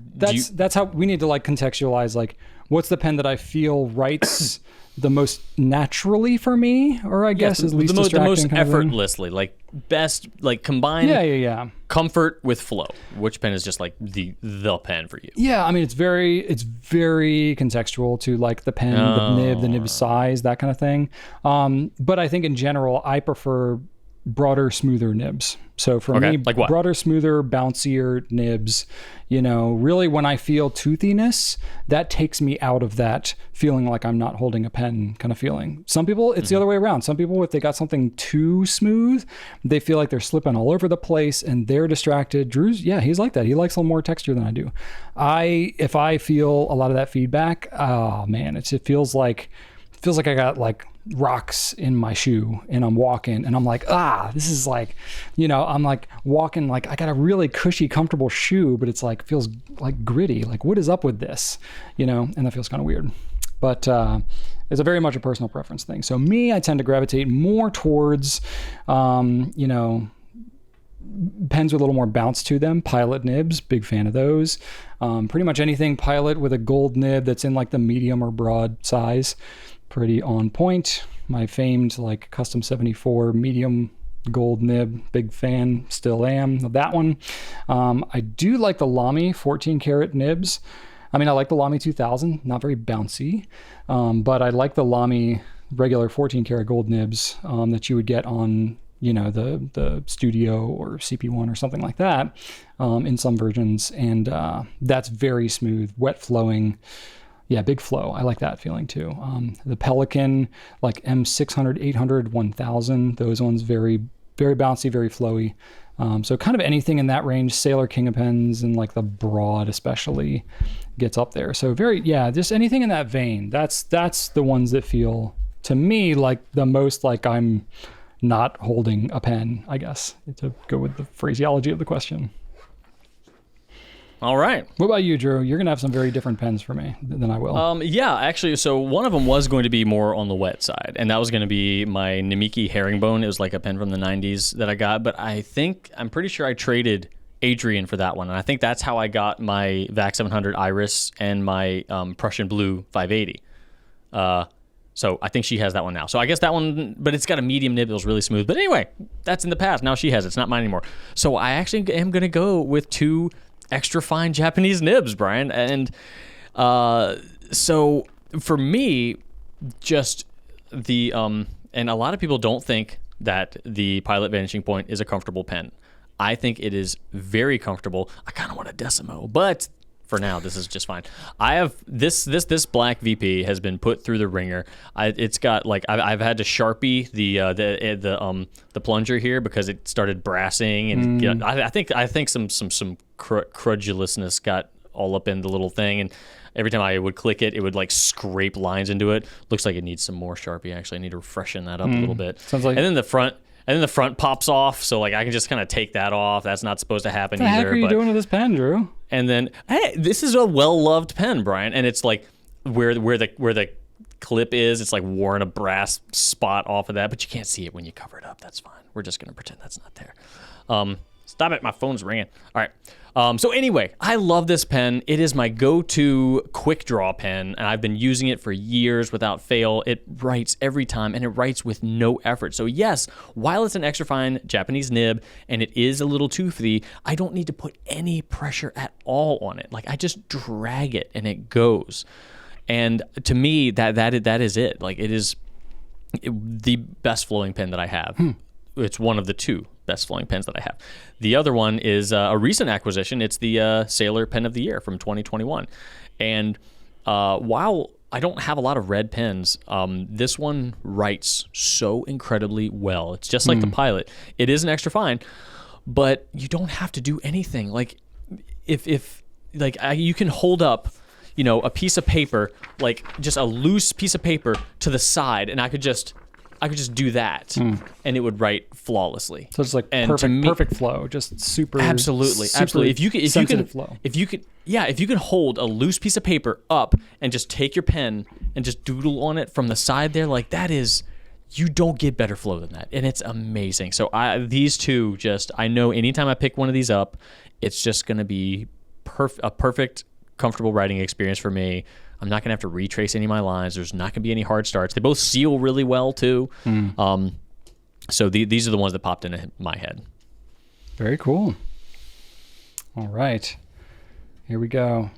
that's how we need to like contextualize, like, what's the pen that I feel writes the most naturally for me, or I guess is least distracting, the most effortlessly, like best, like combine comfort with flow. Which pen is just like the pen for you? Yeah, I mean, it's very contextual to like the pen, the nib size, that kind of thing. But I think in general, I prefer broader, smoother nibs. So for me, like what? Broader, smoother, bouncier nibs, really when I feel toothiness, that takes me out of that feeling like I'm not holding a pen kind of feeling. Some people, it's the other way around. Some people, if they got something too smooth, they feel like they're slipping all over the place and they're distracted. Drew's, he's like that. He likes a little more texture than I do. If I feel a lot of that feedback, oh man, it feels like I got like rocks in my shoe, and I'm walking and I'm like, this is like, I'm like walking, like I got a really cushy, comfortable shoe, but it's like, feels like gritty. Like, what is up with this? And that feels kind of weird, but it's a very much a personal preference thing. So me, I tend to gravitate more towards, pens with a little more bounce to them. Pilot nibs, big fan of those. Pretty much anything Pilot with a gold nib that's in like the medium or broad size, pretty on point. My famed like custom 74 medium gold nib, big fan, still am of that one. I do like the Lamy 14 karat nibs. I mean, I like the Lamy 2000, not very bouncy, but I like the Lamy regular 14 karat gold nibs that you would get on, the Studio or CP1 or something like that in some versions. And that's very smooth, wet flowing. Yeah, big flow. I like that feeling too. The Pelikan, like M600, 800, 1000, those ones very, very bouncy, very flowy. So kind of anything in that range, Sailor King of pens and like the Broad especially gets up there. So just anything in that vein. That's the ones that feel to me like the most like I'm not holding a pen, I guess, to go with the phraseology of the question. All right. What about you, Drew? You're going to have some very different pens for me than I will. Yeah, actually, so one of them was going to be more on the wet side, and that was going to be my Namiki Herringbone. It was like a pen from the 90s that I got, but I'm pretty sure I traded Adrian for that one, and I think that's how I got my VAC 700 Iris and my Prussian Blue 580. So I think she has that one now. So I guess that one, but it's got a medium nib. It was really smooth. But anyway, that's in the past. Now she has it. It's not mine anymore. So I actually am going to go with 2 extra fine Japanese nibs, Brian. And so for me, just the and a lot of people don't think that the Pilot Vanishing Point is a comfortable pen. I think it is very comfortable. I kind of want a Decimo, but for now, this is just fine. I have this black VP has been put through the ringer. It's got like I've had to Sharpie the plunger here because it started brassing, and I think some credulousness got all up in the little thing, and every time I would click it, it would like scrape lines into it. Looks like it needs some more Sharpie. Actually, I need to freshen that up a little bit. Sounds like. And then the front pops off, so like I can just kind of take that off. That's not supposed to happen either. What the heck are you doing with this pen, Drew? And then, hey, this is a well-loved pen, Brian, and it's like where the clip is, it's like worn a brass spot off of that, but you can't see it when you cover it up. That's fine. We're just gonna pretend that's not there. Stop it, my phone's ringing. All right. So anyway, I love this pen. It is my go-to quick draw pen, and I've been using it for years without fail. It writes every time, and it writes with no effort. So yes, while it's an extra fine Japanese nib, and it is a little toothy, I don't need to put any pressure at all on it. Like I just drag it, and it goes. And to me, that is it. Like it is the best flowing pen that I have. It's one of the 2 best flowing pens that I have. The other one is a recent acquisition. It's the Sailor Pen of the Year from 2021. And while I don't have a lot of red pens, this one writes so incredibly well. It's just like the Pilot. It is an extra fine, but you don't have to do anything. Like you can hold up, a piece of paper, like just a loose piece of paper to the side, and I could just do that, and it would write flawlessly. So it's like perfect flow, just super. Absolutely. If you can hold a loose piece of paper up and just take your pen and just doodle on it from the side there, like that is, you don't get better flow than that, and it's amazing. So these 2, I know anytime I pick one of these up, it's just going to be a perfect, comfortable writing experience for me. I'm not going to have to retrace any of my lines. There's not going to be any hard starts. They both seal really well, too. So these are the ones that popped into my head. Very cool. All right. Here we go.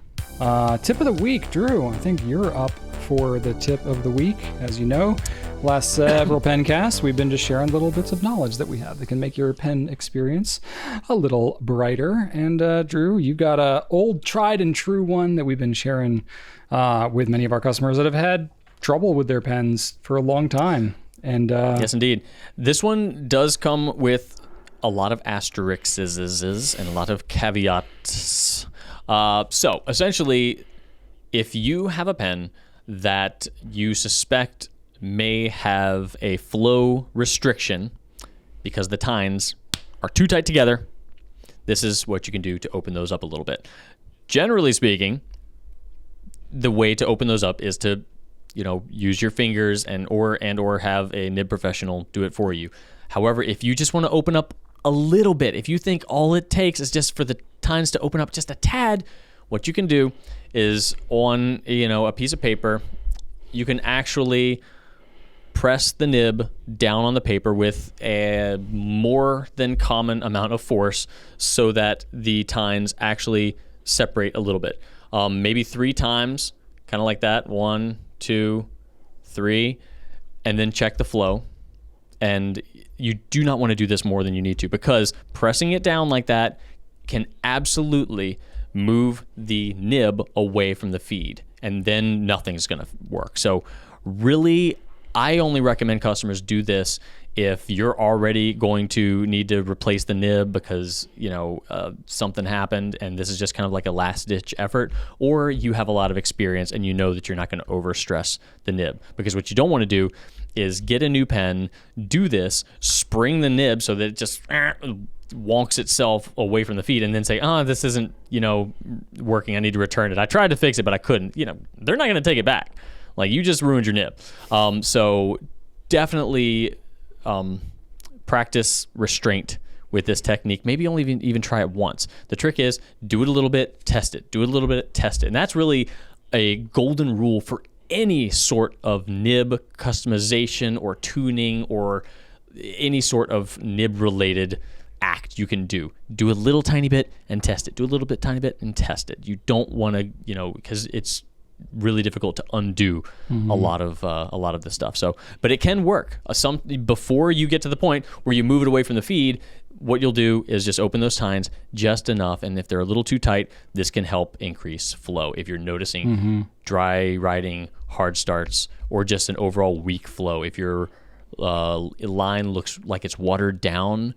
Tip of the week, Drew. I think you're up for the tip of the week. As you know, last several pencasts, we've been just sharing little bits of knowledge that we have that can make your pen experience a little brighter. And Drew, you got a old tried and true one that we've been sharing with many of our customers that have had trouble with their pens for a long time. And yes, indeed. This one does come with a lot of asterisks and a lot of caveats. So essentially, if you have a pen that you suspect may have a flow restriction because the tines are too tight together, this is what you can do to open those up a little bit. Generally speaking, the way to open those up is to, use your fingers and or have a nib professional do it for you. However, if you just want to open up a little bit, if you think all it takes is just for the tines to open up just a tad, what you can do is on, a piece of paper, you can actually press the nib down on the paper with a more than common amount of force so that the tines actually separate a little bit. Maybe 3 times, kind of like that. 1, 2, 3, and then check the flow. And you do not want to do this more than you need to, because pressing it down like that can absolutely move the nib away from the feed, and then nothing's going to work. So really, I only recommend customers do this if you're already going to need to replace the nib because, something happened and this is just kind of like a last-ditch effort, or you have a lot of experience and you know that you're not going to overstress the nib. Because what you don't want to do is get a new pen, do this, spring the nib so that it just wonks itself away from the feed, and then say, this isn't, working, I need to return it. I tried to fix it, but I couldn't. They're not going to take it back. Like, you just ruined your nib. So definitely practice restraint with this technique. Maybe only even try it once. The trick is do it a little bit, test it. Do it a little bit, test it. And that's really a golden rule for any sort of nib customization or tuning or any sort of nib related act you can do. Do a little tiny bit and test it. Do a little bit, tiny bit and test it. You don't want to, because it's really difficult to undo a lot of the stuff. So, but it can work. Before you get to the point where you move it away from the feed, what you'll do is just open those tines just enough, and if they're a little too tight, this can help increase flow. If you're noticing dry writing, hard starts, or just an overall weak flow, if your line looks like it's watered down.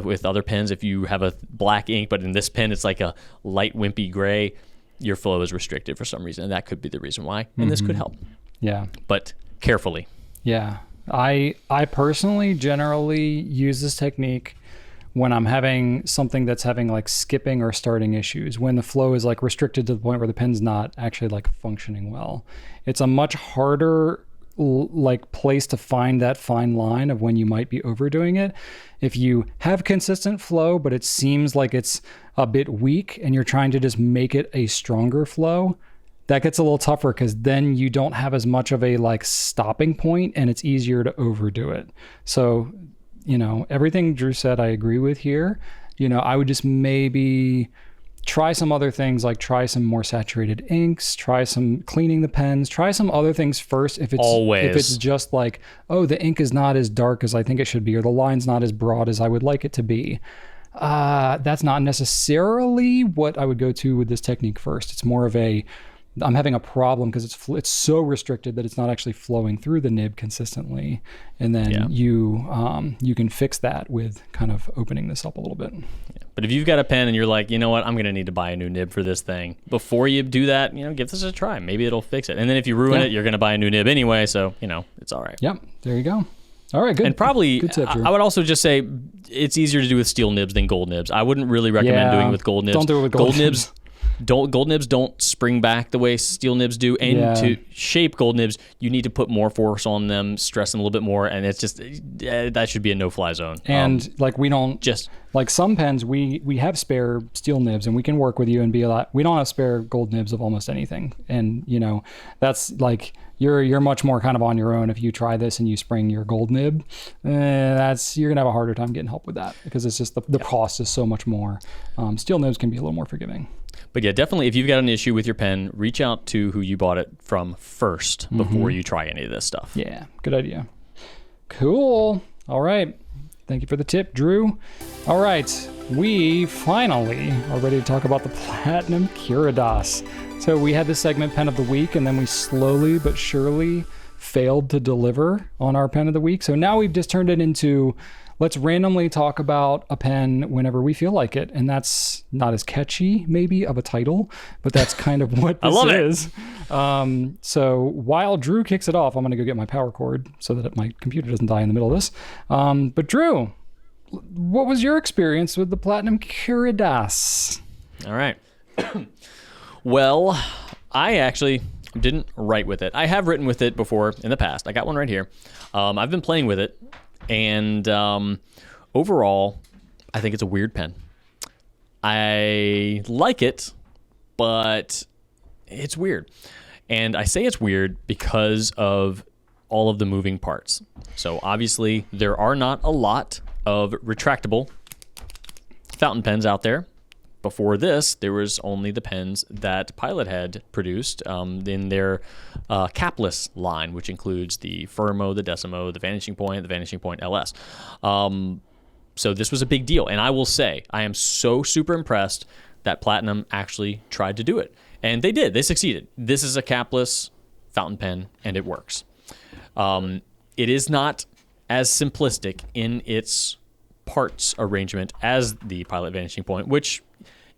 With other pens, if you have a black ink, but in this pen it's like a light wimpy gray, your flow is restricted for some reason, and that could be the reason why. And this could help. Yeah. But carefully. Yeah. I personally generally use this technique when I'm having something that's having like skipping or starting issues, when the flow is like restricted to the point where the pen's not actually like functioning well. It's a much harder like place to find that fine line of when you might be overdoing it. If you have consistent flow, but it seems like it's a bit weak and you're trying to just make it a stronger flow, that gets a little tougher, because then you don't have as much of a like stopping point and it's easier to overdo it. So, everything Drew said, I agree with here. I would just maybe try some other things, like try some more saturated inks, try some cleaning the pens, try some other things first. If it's just like, the ink is not as dark as I think it should be, or the line's not as broad as I would like it to be. That's not necessarily what I would go to with this technique first. It's more of I'm having a problem because it's so restricted that it's not actually flowing through the nib consistently. And then you can fix that with kind of opening this up a little bit. Yeah. But if you've got a pen and you're like, you know what, I'm going to need to buy a new nib for this thing, before you do that, give this a try. Maybe it'll fix it. And then if you ruin it, you're going to buy a new nib anyway. So, it's all right. Yep. There you go. All right, good. And probably, good tip, Drew. I would also just say it's easier to do with steel nibs than gold nibs. I wouldn't really recommend doing it with gold nibs. Don't do it with gold nibs. Gold nibs don't spring back the way steel nibs do, and to shape gold nibs, you need to put more force on them, stress them a little bit more, and it's just that should be a no-fly zone. And we don't just like some pens, we have spare steel nibs, and we can work with you and be a lot. We don't have spare gold nibs of almost anything, and that's like you're much more kind of on your own if you try this and you spring your gold nib. You're gonna have a harder time getting help with that, because it's just the cost is so much more. Steel nibs can be a little more forgiving. But yeah, definitely, if you've got an issue with your pen, reach out to who you bought it from first before you try any of this stuff. Yeah, good idea. Cool. All right. Thank you for the tip, Drew. All right. We finally are ready to talk about the Platinum Curidas. So we had the segment Pen of the Week, and then we slowly but surely failed to deliver on our Pen of the Week. So now we've just turned it into, let's randomly talk about a pen whenever we feel like it. And that's not as catchy, maybe, of a title, but that's kind of what this is. So while Drew kicks it off, I'm going to go get my power cord so that my computer doesn't die in the middle of this. But Drew, what was your experience with the Platinum Curidas? All right. Well, I actually didn't write with it. I have written with it before in the past. I got one right here. I've been playing with it. And overall, I think it's a weird pen. I like it, but it's weird. And I say it's weird because of all of the moving parts. So obviously there are not a lot of retractable fountain pens out there. Before this, there was only the pens that Pilot had produced in their capless line, which includes the Firmo, the Decimo, the Vanishing Point LS. So this was a big deal. And I will say, I am so super impressed that Platinum actually tried to do it. And they did. They succeeded. This is a capless fountain pen, and it works. It is not as simplistic in its parts arrangement as the Pilot Vanishing Point, which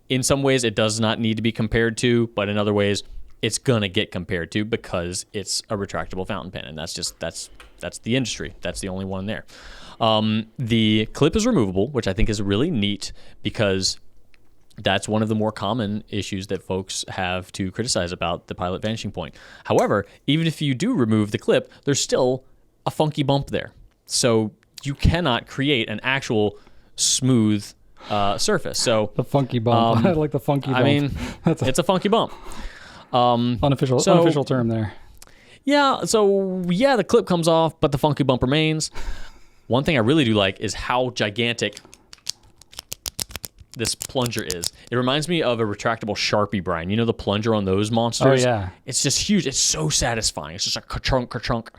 in some ways it does not need to be compared to, but in other ways it's gonna get compared to because it's a retractable fountain pen, and that's the industry. That's the only one there. The clip is removable, which I think is really neat because that's one of the more common issues that folks have to criticize about the Pilot Vanishing Point. However, even if you do remove the clip, there's still a funky bump there. So you cannot create an actual smooth surface. So the funky bump. I like the funky bump. I mean, it's a funky bump. Unofficial term there. Yeah, so yeah, the clip comes off, but the funky bump remains. One thing I really do like is how gigantic this plunger is. It reminds me of a retractable Sharpie, Brian. You know the plunger on those monsters? Oh, yeah. It's just huge. It's so satisfying. It's just a ka-chunk.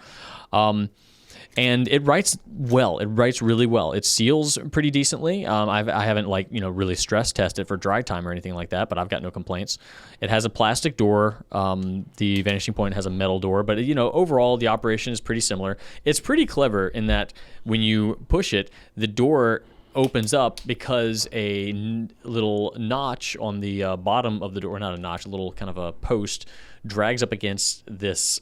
And it writes well. It writes really well. It seals pretty decently. I haven't really stress tested for dry time or anything like that, but I've got no complaints. It has a plastic door. The Vanishing Point has a metal door, but overall the operation is pretty similar. It's pretty clever in that when you push it, the door opens up because a little notch on the bottom of the door, not a notch, a little kind of a post, drags up against this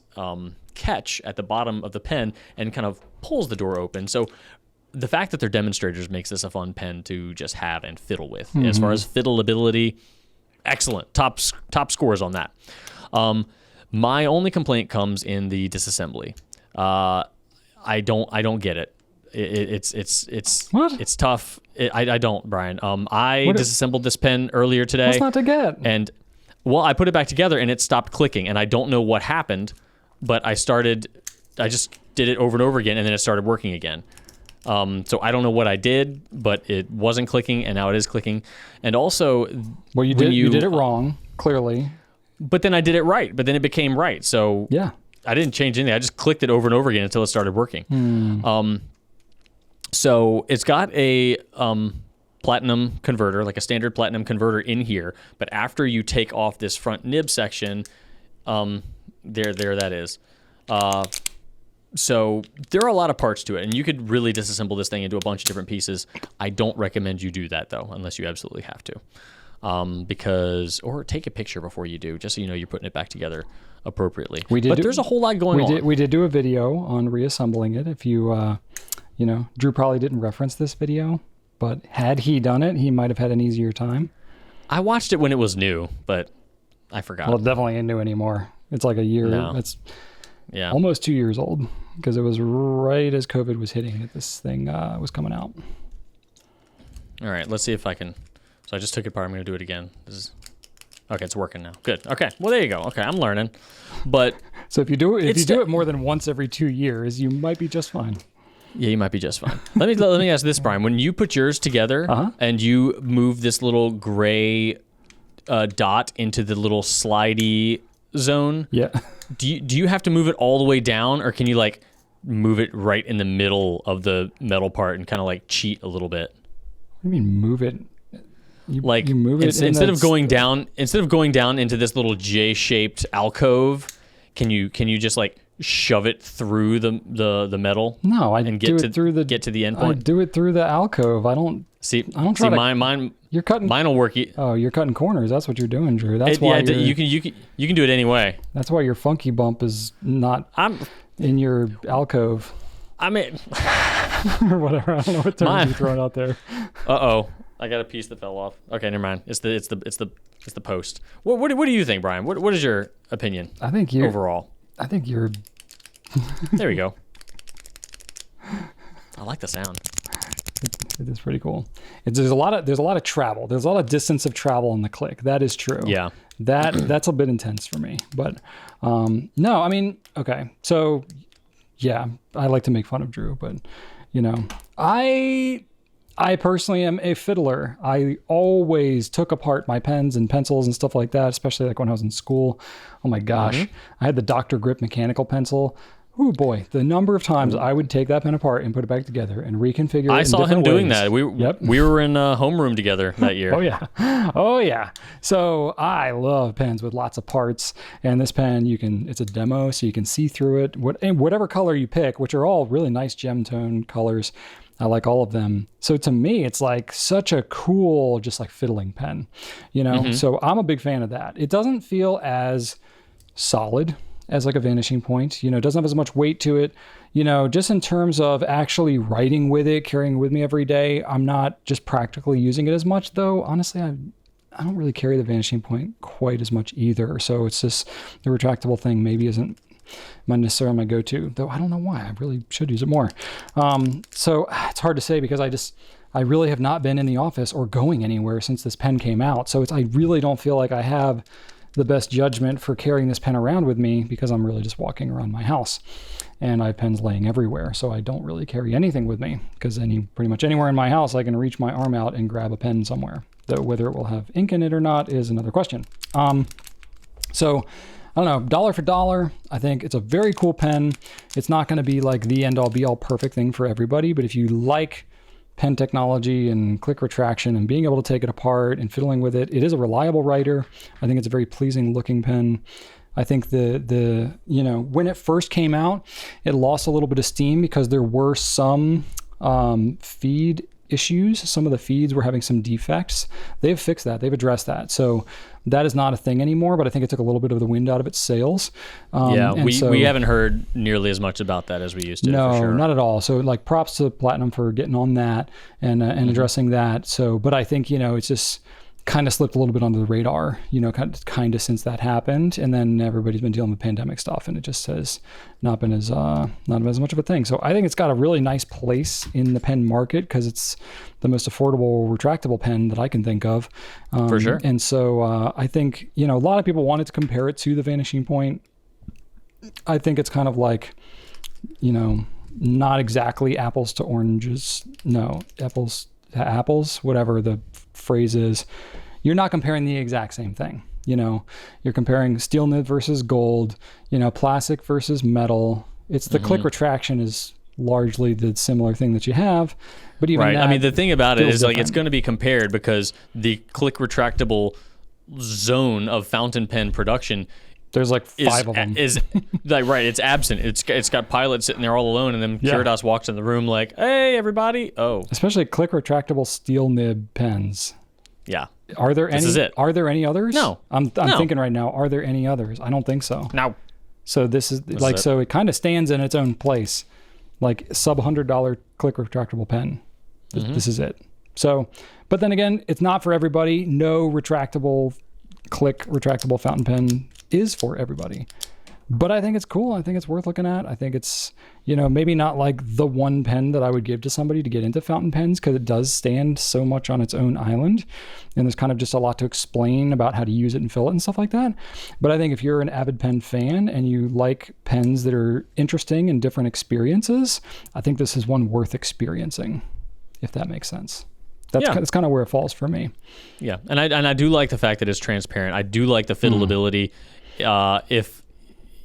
catch at the bottom of the pen and kind of pulls the door open. So the fact that they're demonstrators makes this a fun pen to just have and fiddle with. Mm-hmm. As far as fiddleability, excellent. Top scores on that. My only complaint comes in the disassembly. I don't get it. It's what? It's tough. I don't, Brian. I disassembled this pen earlier today. What's not to get? And I put it back together and it stopped clicking, and I don't know what happened, but I just did it over and over again, and then it started working again. So I don't know what I did, but it wasn't clicking, and now it is clicking. And also, well, you did it wrong, clearly. But then I did it right. But then it became right. So yeah, I didn't change anything. I just clicked it over and over again until it started working. So it's got a platinum converter, like a standard platinum converter in here. But after you take off this front nib section, there that is. So there are a lot of parts to it, and you could really disassemble this thing into a bunch of different pieces. I don't recommend you do that, though, unless you absolutely have to. Or take a picture before you do, just so you know you're putting it back together appropriately. There's a whole lot going on. We did do a video on reassembling it. If you, Drew probably didn't reference this video, but had he done it, he might have had an easier time. I watched it when it was new, but I forgot. Well, it definitely ain't new anymore. It's like a year. No. It's almost 2 years old because it was right as COVID was hitting that this thing was coming out. All right, let's see if I can. So I just took it apart. I'm going to do it again. Okay, it's working now. Good. Okay. Well, there you go. Okay, I'm learning. But so if you do it more than once every 2 years, you might be just fine. Yeah, you might be just fine. Let me ask this, Brian. When you put yours together and you move this little gray dot into the little slidey zone, do you have to move it all the way down, or can you move it right in the middle of the metal part and kind of cheat a little bit? What do you mean move it? You move it instead of going down into this little J-shaped alcove. Can you just shove it through the metal? No, get to the end point. I do it through the alcove. I don't try to. Mine. You're cutting. Mine will work. You're cutting corners. That's what you're doing, Drew. That's why you can do it anyway. That's why your funky bump is not in your alcove. I mean, or whatever. I don't know what terms you're throwing out there. I got a piece that fell off. Okay, never mind. It's the post. What do you think, Brian? What is your opinion? Overall. I think you're. There we go. I like the sound. It is pretty cool. There's a lot of travel. There's a lot of distance of travel in the click. That is true. Yeah. That's a bit intense for me. But no, I mean, okay. So yeah, I like to make fun of Drew, but you know, I personally am a fiddler. I always took apart my pens and pencils and stuff like that, especially like when I was in school. Oh my gosh. I had the Dr. Grip mechanical pencil. Oh boy, the number of times I would take that pen apart and put it back together and reconfigure it. I saw him doing that. We were in homeroom together that year. Oh yeah. So I love pens with lots of parts, and this pen it's a demo, so you can see through it. Whatever color you pick, which are all really nice gem tone colors. I like all of them. So to me, it's like such a cool, just like fiddling pen, you know? So I'm a big fan of that. It doesn't feel as solid as like a Vanishing Point, you know, it doesn't have as much weight to it, you know, just in terms of actually writing with it, carrying it with me every day. I'm not just practically using it as much, though. Honestly, I don't really carry the Vanishing Point quite as much either. So it's just the retractable thing maybe isn't necessarily my go-to, though I don't know why. I really should use it more. So it's hard to say because I really have not been in the office or going anywhere since this pen came out. So I really don't feel like I have the best judgment for carrying this pen around with me because I'm really just walking around my house and I have pens laying everywhere. So I don't really carry anything with me because pretty much anywhere in my house, I can reach my arm out and grab a pen somewhere. Though whether it will have ink in it or not is another question. So I don't know, dollar for dollar, I think it's a very cool pen. It's not going to be like the end all be all perfect thing for everybody, but if you like pen technology and click retraction and being able to take it apart and fiddling with it, it is a reliable writer. I think it's a very pleasing looking pen. I think the you know, when it first came out, it lost a little bit of steam because there were some feed issues. Some of the feeds were having some defects. They've fixed that. They've addressed that. So that is not a thing anymore, but I think it took a little bit of the wind out of its sails. We haven't heard nearly as much about that as we used to. No, for sure. not at all. So like props to Platinum for getting on that and addressing that. So, but I think, you know, it's just kind of slipped a little bit under the radar, you know, kind of since that happened. And then everybody's been dealing with pandemic stuff and it just has not been as much of a thing. So I think it's got a really nice place in the pen market because it's the most affordable retractable pen that I can think of. For sure. And so I think, you know, a lot of people wanted to compare it to the Vanishing Point. I think it's kind of like, you know, not exactly apples to oranges. No, apples to apples, whatever the phrase is. You're not comparing the exact same thing. You know, you're comparing steel nib versus gold, you know, plastic versus metal. It's the click retraction is largely the similar thing that you have, but even right. that I mean, the thing about it is different. like it's going to be compared because the click retractable zone of fountain pen production there's like five of them. Is like right. It's absent. It's got pilots sitting there all alone, and then Curidas walks in the room like, "Hey, everybody!" Oh, especially click retractable steel nib pens. Yeah. Are there any? This is it. Are there any others? No. I'm thinking right now. Are there any others? I don't think so. No. So this is like so it kind of stands in its own place, like sub $100 click retractable pen. This is it. So, but then again, it's not for everybody. No retractable click retractable fountain pen is for everybody. But I think it's cool. I think it's worth looking at. I think it's, you know, maybe not like the one pen that I would give to somebody to get into fountain pens because it does stand so much on its own island. And there's kind of just a lot to explain about how to use it and fill it and stuff like that. But I think if you're an avid pen fan and you like pens that are interesting and different experiences, I think this is one worth experiencing, if that makes sense. That's kind of where it falls for me. Yeah. And I do like the fact that it's transparent. I do like the fiddleability. If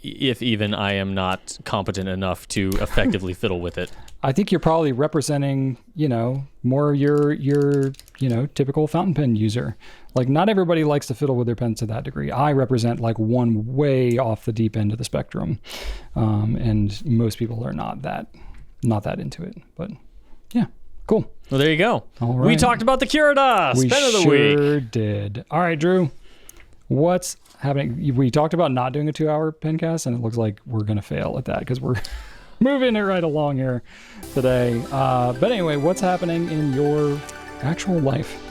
even I am not competent enough to effectively fiddle with it. I think you're probably representing, you know, more your, you know, typical fountain pen user. Like not everybody likes to fiddle with their pens to that degree. I represent like one way off the deep end of the spectrum. And most people are not that into it, but yeah, cool. Well, there you go. All right. We talked about the Curidas pen of the week. We sure did. All right, Drew, what's happening? We talked about not doing a 2-hour pencast, and it looks like we're going to fail at that because we're moving it right along here today. But anyway, what's happening in your actual life?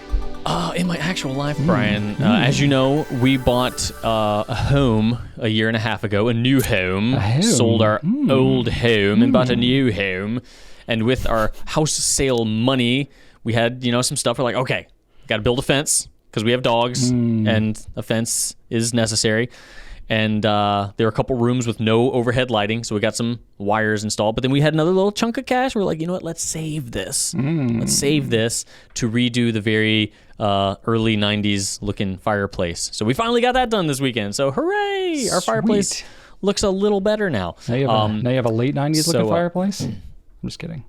In my actual life, Brian, as you know, we bought a home a year and a half ago, a new home. Sold our old home and bought a new home. And with our house sale money, we had, you know, some stuff. We're like, okay, got to build a fence because we have dogs and a fence is necessary. And there were a couple rooms with no overhead lighting, so we got some wires installed. But then we had another little chunk of cash. We're like, you know what? Let's save this. Let's save this to redo the very early 90s looking fireplace. So we finally got that done this weekend. So hooray! Our fireplace looks a little better now. Now you have a late 90s looking fireplace? I'm just kidding.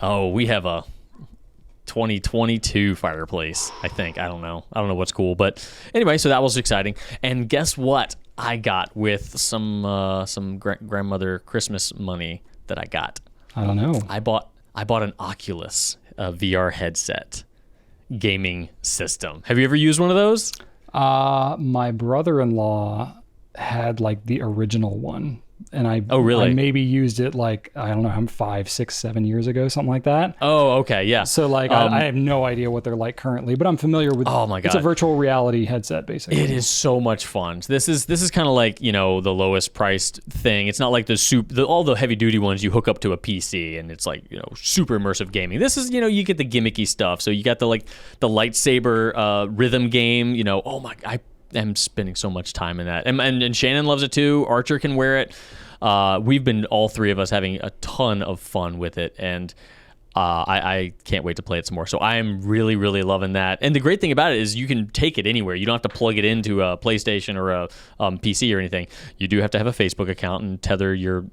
Oh, we have a 2022 fireplace, I think. I don't know what's cool, but anyway, so that was exciting. And guess what I got with some grandmother Christmas money that I got? I don't know. I bought an Oculus VR headset gaming system. Have you ever used one of those? My brother-in-law had like the original one. And I maybe used it like, I don't know, 5, 6, 7 years ago, something like that. Oh, okay, yeah. So like, I have no idea what they're like currently, but I'm familiar with. Oh my god, it's a virtual reality headset, basically. It is so much fun. This is kind of like, you know, the lowest priced thing. It's not like all the heavy duty ones you hook up to a PC and it's like, you know, super immersive gaming. This is, you know, you get the gimmicky stuff. So you got the lightsaber rhythm game. You know, oh my, I am spending so much time in that, and Shannon loves it too. Archer can wear it. We've been, all three of us, having a ton of fun with it, and I can't wait to play it some more. So I am really, really loving that. And the great thing about it is you can take it anywhere. You don't have to plug it into a PlayStation or a PC or anything. You do have to have a Facebook account and tether your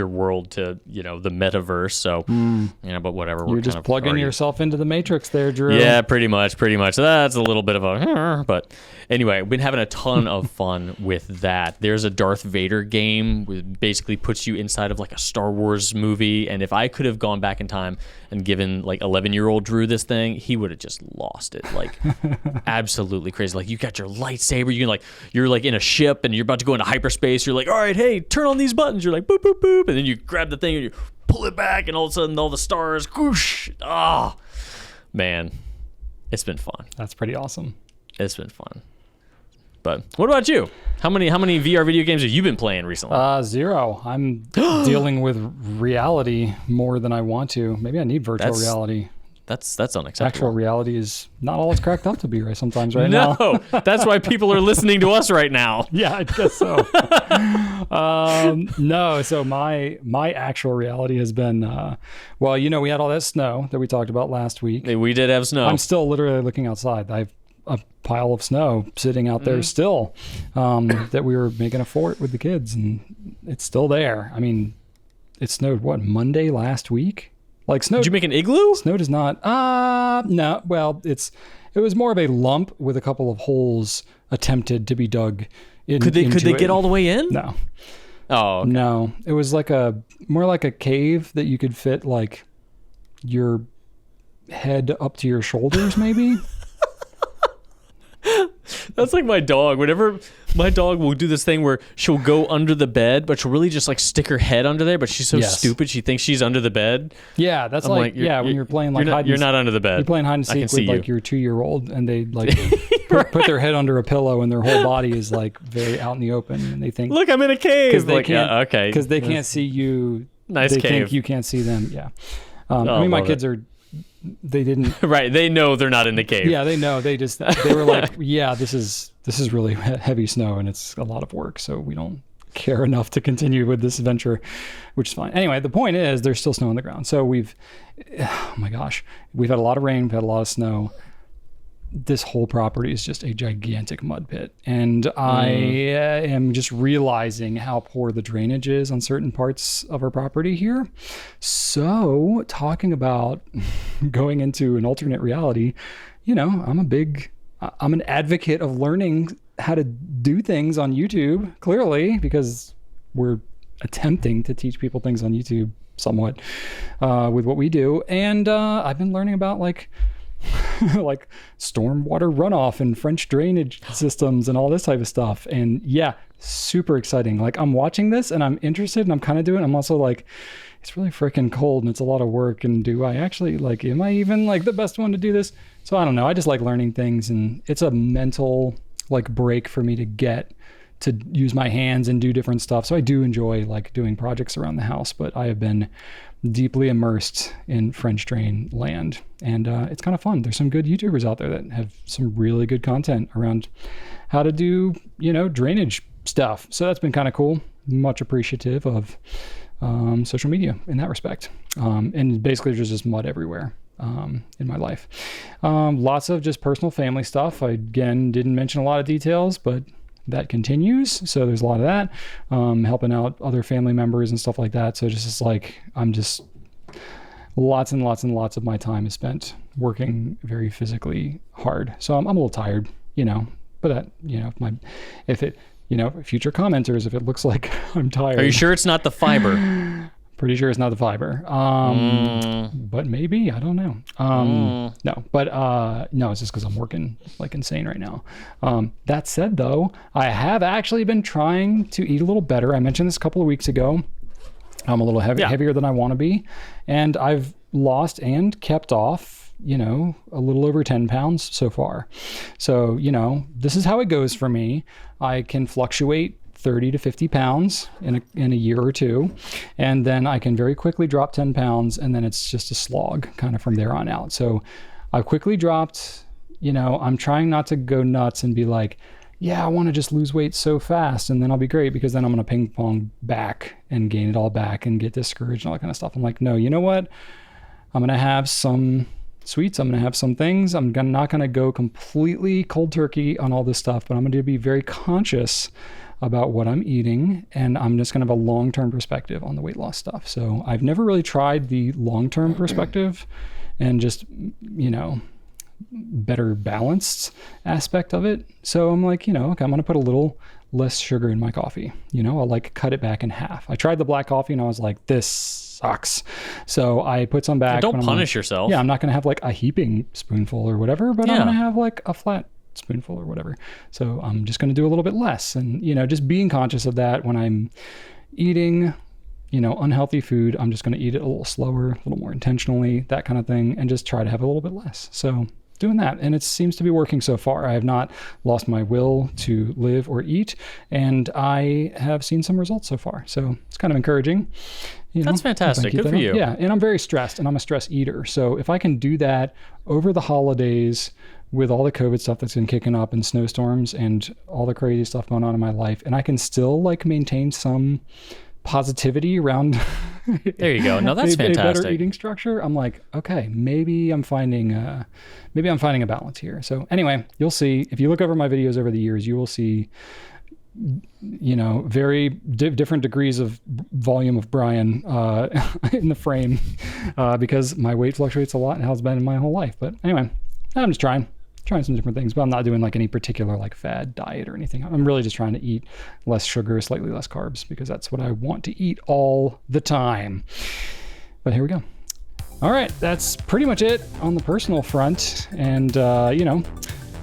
world to, you know, the metaverse. So, you know, but whatever. You're just plugging yourself into the Matrix there, Drew. Yeah, pretty much. So that's a little bit of a, but anyway, we've been having a ton of fun with that. There's a Darth Vader game, which basically puts you inside of like a Star Wars movie. And if I could have gone back in time and given like 11-year-old Drew this thing, he would have just lost it. Like absolutely crazy. Like you got your lightsaber, you're like in a ship and you're about to go into hyperspace. You're like, all right, hey, turn on these buttons. You're like, boop, boop, boop. And then you grab the thing and you pull it back and all of a sudden all the stars, whoosh. Ah, man, it's been fun. That's pretty awesome. It's been fun. But what about you? How many VR video games have you been playing recently? 0. I'm dealing with reality more than I want to. Maybe I need virtual reality. That's unacceptable. Actual reality is not all it's cracked up to be sometimes right now. No, that's why people are listening to us right now. Yeah, I guess so. No, so my actual reality has been, well, you know, we had all that snow that we talked about last week. We did have snow. I'm still literally looking outside. I've a pile of snow sitting out there still, that we were making a fort with the kids, and it's still there. I mean, it snowed Monday last week? Like snow. Did you make an igloo? Snow does not. No. Well, it was more of a lump with a couple of holes attempted to be dug in. Could they get all the way in? No. Oh, okay. No. It was more like a cave that you could fit like your head up to your shoulders, maybe. That's like my dog. Whenever my dog will do this thing where she'll go under the bed, but she'll really just like stick her head under there. But she's so stupid, she thinks she's under the bed. Yeah, that's when you're playing like you're not under the bed. You're playing hide and seek with like your 2-year-old, and they like put their head under a pillow, and their whole body is like very out in the open, and they think, "Look, I'm in a cave." Because they can't. Because they can't see you. Nice they cave. think you can't see them. Yeah. I mean, my kids are. They didn't. Right. They know they're not in the cave. Yeah, they know. They were like, yeah, this is really heavy snow and it's a lot of work. So we don't care enough to continue with this adventure, which is fine. Anyway, the point is there's still snow on the ground. So oh my gosh, we've had a lot of rain. We've had a lot of snow. This whole property is just a gigantic mud pit. And I am just realizing how poor the drainage is on certain parts of our property here. So talking about going into an alternate reality, you know, I'm an advocate of learning how to do things on YouTube, clearly, because we're attempting to teach people things on YouTube somewhat with what we do. And I've been learning about like stormwater runoff and French drainage systems and all this type of stuff. And yeah, super exciting. Like I'm watching this and I'm interested and I'm kind of doing it. I'm also like, it's really freaking cold and it's a lot of work. And do I actually am I even like the best one to do this? So I don't know. I just like learning things, and it's a mental like break for me to get to use my hands and do different stuff. So I do enjoy like doing projects around the house, but I have been deeply immersed in French drain land, and it's kind of fun. There's some good YouTubers out there that have some really good content around how to do, you know, drainage stuff. So that's been kind of cool. Much appreciative of social media in that respect. And basically there's just mud everywhere in my life. Lots of just personal family stuff. I, again, didn't mention a lot of details, but that continues. So there's a lot of that, helping out other family members and stuff like that. So just like, I'm just lots and lots and lots of my time is spent working very physically hard. So I'm a little tired, but that, future commenters, if it looks like I'm tired. Are you sure it's not the fiber? Pretty sure it's not the fiber. But maybe, I don't know. No, but no, it's just because I'm working like insane right now. That said though, I have actually been trying to eat a little better. I mentioned this a couple of weeks ago. I'm a little heavier than I want to be. And I've lost and kept off, a little over 10 pounds so far. So, this is how it goes for me. I can fluctuate 30 to 50 pounds in a year or two. And then I can very quickly drop 10 pounds and then it's just a slog kind of from there on out. So I've quickly dropped, I'm trying not to go nuts and be like, yeah, I want to just lose weight so fast and then I'll be great, because then I'm going to ping pong back and gain it all back and get discouraged and all that kind of stuff. I'm like, no, you know what? I'm going to have some sweets. I'm going to have some things. I'm not going to go completely cold turkey on all this stuff, but I'm going to be very conscious about what I'm eating, and I'm just going to have a long-term perspective on the weight loss stuff. So I've never really tried the long-term perspective and just, better balanced aspect of it. So I'm like, okay, I'm going to put a little less sugar in my coffee. I'll like cut it back in half. I tried the black coffee and I was like, this sucks. So I put some back. Don't punish yourself. Yeah, I'm not going to have like a heaping spoonful or whatever, but I'm going to have like a flat spoonful or whatever. So I'm just going to do a little bit less, and just being conscious of that when I'm eating unhealthy food. I'm just going to eat it a little slower, a little more intentionally, that kind of thing, and just try to have a little bit less. So doing that, and it seems to be working so far. I have not lost my will to live or eat, and I have seen some results so far. So it's kind of encouraging. That's fantastic. Good for you. Yeah, and I'm very stressed, and I'm a stress eater. So if I can do that over the holidays with all the COVID stuff that's been kicking up and snowstorms and all the crazy stuff going on in my life, and I can still like maintain some positivity around there you go. No, that's fantastic. A better eating structure. I'm like, okay, maybe I'm finding a balance here. So anyway, you'll see if you look over my videos over the years, you will see very different degrees of volume of Brian in the frame because my weight fluctuates a lot and has been in my whole life. But anyway, I'm just trying some different things, but I'm not doing like any particular like fad diet or anything. I'm really just trying to eat less sugar, slightly less carbs, because that's what I want to eat all the time. But here we go. All right, that's pretty much it on the personal front. And,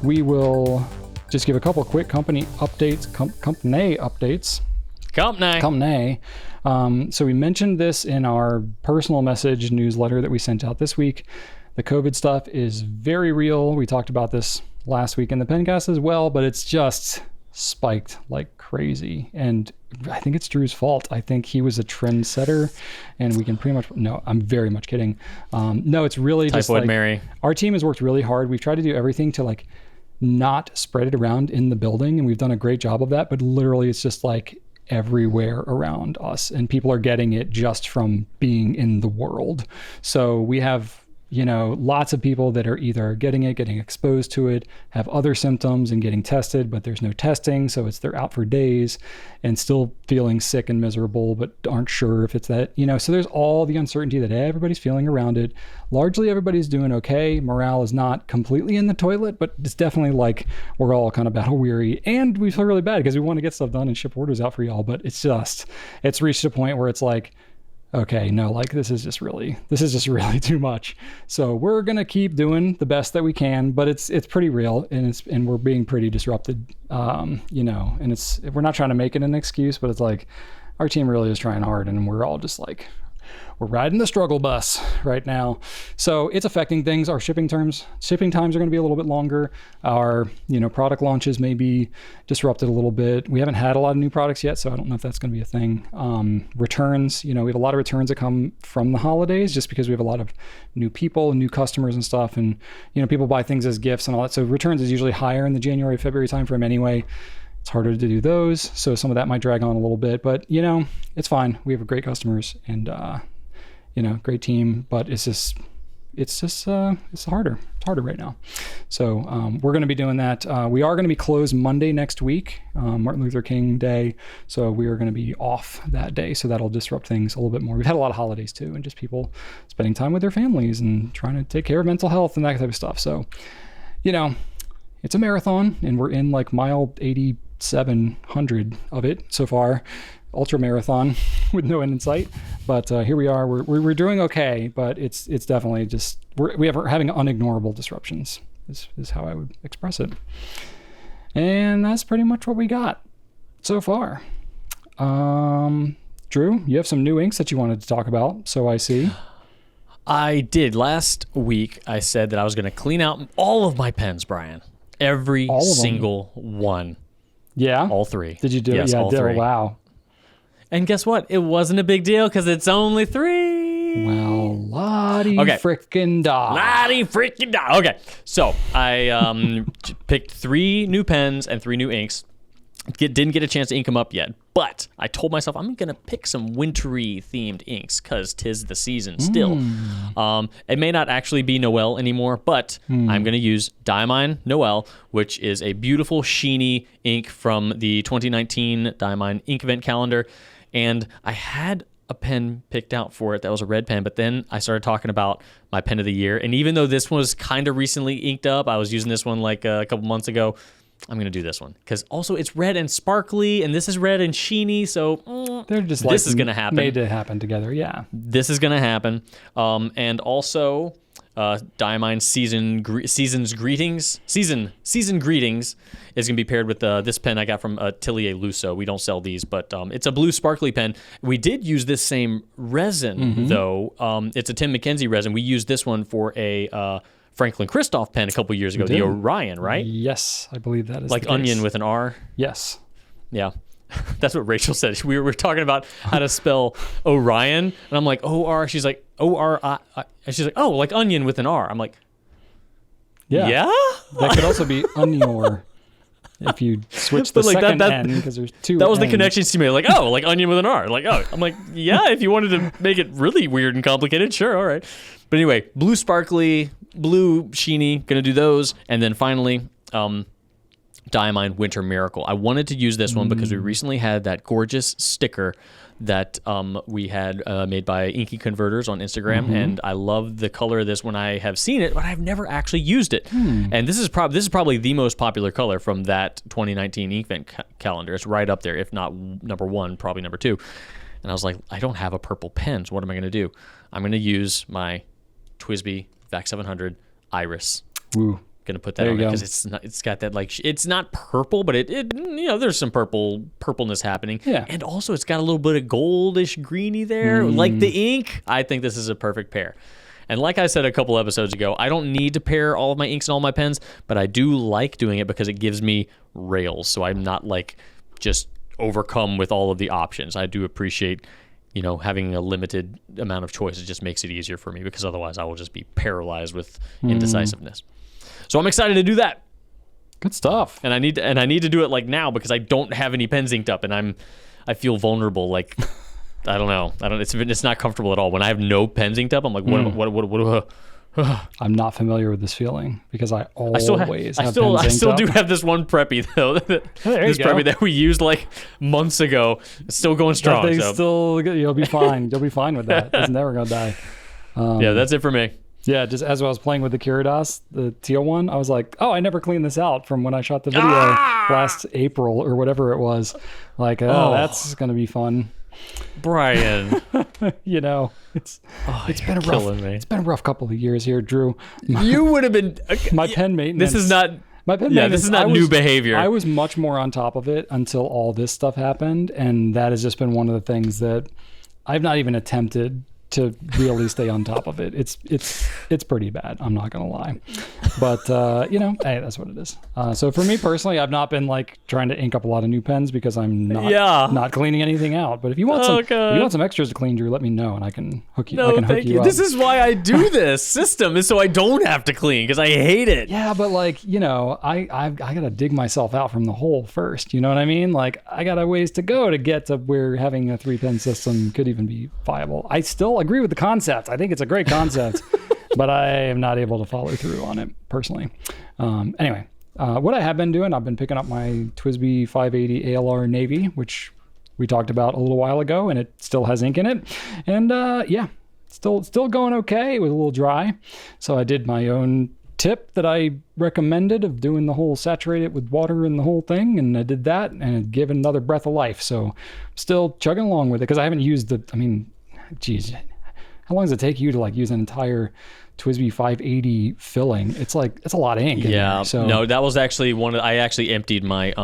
we will just give a couple quick company updates. So we mentioned this in our personal message newsletter that we sent out this week. The COVID stuff is very real. We talked about this last week in the Pencast as well, but it's just spiked like crazy. And I think it's Drew's fault. I think he was a trendsetter, and we can pretty much, no, I'm very much kidding. No, it's really just Typhoid like, Mary. Our team has worked really hard. We've tried to do everything to like not spread it around in the building, and we've done a great job of that, but literally it's just like everywhere around us, and people are getting it just from being in the world. So we have lots of people that are either getting exposed to it, have other symptoms and getting tested, but there's no testing. So they're out for days and still feeling sick and miserable, but aren't sure if it's that, so there's all the uncertainty that everybody's feeling around it. Largely everybody's doing okay. Morale is not completely in the toilet, but it's definitely like we're all kind of battle weary, and we feel really bad because we want to get stuff done and ship orders out for y'all. But it's reached a point where it's like, okay, no, like this is just really too much. So we're going to keep doing the best that we can, but it's pretty real, and we're being pretty disrupted, and we're not trying to make it an excuse, but it's like our team really is trying hard, and we're all just like, we're riding the struggle bus right now. So it's affecting things. Our shipping times are going to be a little bit longer. Our, product launches may be disrupted a little bit. We haven't had a lot of new products yet, so I don't know if that's going to be a thing. Returns, we have a lot of returns that come from the holidays just because we have a lot of new people and new customers and stuff. And, people buy things as gifts and all that. So returns is usually higher in the January, February timeframe anyway. it's harder to do those. So some of that might drag on a little bit, but it's fine. We have great customers and, great team, but it's harder. It's harder right now. So we're going to be doing that. We are going to be closed Monday next week, Martin Luther King Day. So we are going to be off that day. So that'll disrupt things a little bit more. We've had a lot of holidays too, and just people spending time with their families and trying to take care of mental health and that type of stuff. So, it's a marathon, and we're in like mile 8,700 of it so far. Ultra marathon with no end in sight, but here we are. We're doing okay, but it's definitely just we're having unignorable disruptions is how I would express it. And that's pretty much what we got so far. Drew, you have some new inks that you wanted to talk about, so I see. I did. Last week I said that I was going to clean out all of my pens, Brian. Every single one. Yeah, all three. Did you do it? Yeah, I did. Three. Wow. And guess what? It wasn't a big deal because it's only 3. Well, frickin' da. Okay, so I picked 3 new pens and 3 new inks. Didn't get a chance to ink them up yet, but I told myself I'm going to pick some wintry themed inks because 'tis the season still. It may not actually be Noel anymore, but I'm going to use Diamine Noel, which is a beautiful sheeny ink from the 2019 Diamine Ink Event calendar. And I had a pen picked out for it that was a red pen, but then I started talking about my pen of the year. And even though this was kind of recently inked up, I was using this one like a couple months ago, I'm going to do this one because also it's red and sparkly, and this is red and sheeny, so they're just this is going to happen. Made to happen together, yeah. This is going to happen. And also Diamine Season Greetings is going to be paired with this pen I got from Atelier Lusso. We don't sell these, but it's a blue sparkly pen. We did use this same resin, though. It's a Tim McKenzie resin. We used this one for a Franklin Christoph pen a couple years ago, the Orion, right? Yes, I believe that is like the case. onion with an R? Yes. Yeah. That's what Rachel said. We were talking about how to spell Orion, and I'm like, O-R. She's like, O-R-I. And she's like, oh, like onion with an R. I'm like, yeah? That could also be onior if you switch the second N, because there's 2 That was N's. the connection to me. Like, oh, like onion with an R. Like, oh. I'm like, yeah, if you wanted to make it really weird and complicated, sure, all right. But anyway, blue sparkly, blue sheeny, gonna do those. And then finally, Diamine Winter Miracle. I wanted to use this one because we recently had that gorgeous sticker that we had made by Inky Converters on Instagram, and I love the color of this when I have seen it, but I've never actually used it. And this is probably the most popular color from that 2019 Ink Event calendar. It's right up there, if not number 1, probably number 2. And I was like, I don't have a purple pen, so what am I going to do? I'm going to use my TWSBI VAC 700 Iris. Ooh. Gonna put that on it because it's got that, like, it's not purple, but it there's some purpleness happening. Yeah. And also it's got a little bit of goldish greeny there, like the ink. I think this is a perfect pair. And like I said a couple episodes ago, I don't need to pair all of my inks and all my pens, but I do like doing it because it gives me rails, so I'm not like just overcome with all of the options. I do appreciate having a limited amount of choice. It just makes it easier for me because otherwise I will just be paralyzed with indecisiveness. So I'm excited to do that. Good stuff. And I need to do it like now because I don't have any pens inked up, and I feel vulnerable. Like I don't know. It's not comfortable at all when I have no pens inked up. I'm like, what? I'm not familiar with this feeling because I still do have this one preppy though. This preppy that we used like months ago. It's still going strong. You'll be fine. You'll be fine with that. It's never gonna die. Yeah, that's it for me. Yeah, just as I was playing with the Curidas, the teal one, I was like, oh, I never cleaned this out from when I shot the video last April or whatever it was. Like, that's going to be fun. Brian. It's been a rough couple of years here, Drew. You would have been... my pen maintenance... This is not... this is not new behavior. I was much more on top of it until all this stuff happened, and that has just been one of the things that I've not even attempted to really stay on top of it. It's pretty bad. I'm not gonna lie, but hey, that's what it is. So for me personally, I've not been like trying to ink up a lot of new pens because I'm not cleaning anything out. But if you want some extras to clean, Drew, let me know and I can hook you. No, I can hook you up. This is why I do this system, is so I don't have to clean because I hate it. Yeah, but like I gotta dig myself out from the hole first. You know what I mean? Like I got a ways to go to get to where having a 3-pen system could even be viable. I still agree with the concept. I think it's a great concept, but I am not able to follow through on it personally. Anyway, what I have been doing, I've been picking up my TWSBI 580 ALR Navy, which we talked about a little while ago, and it still has ink in it. And still going okay. It was a little dry. So I did my own tip that I recommended of doing the whole saturate it with water and the whole thing, and I did that and it gave it another breath of life. So still chugging along with it because I haven't used geez, how long does it take you to like use an entire TWSBI 580 filling? It's a lot of ink. Yeah. So no, that was actually I actually emptied my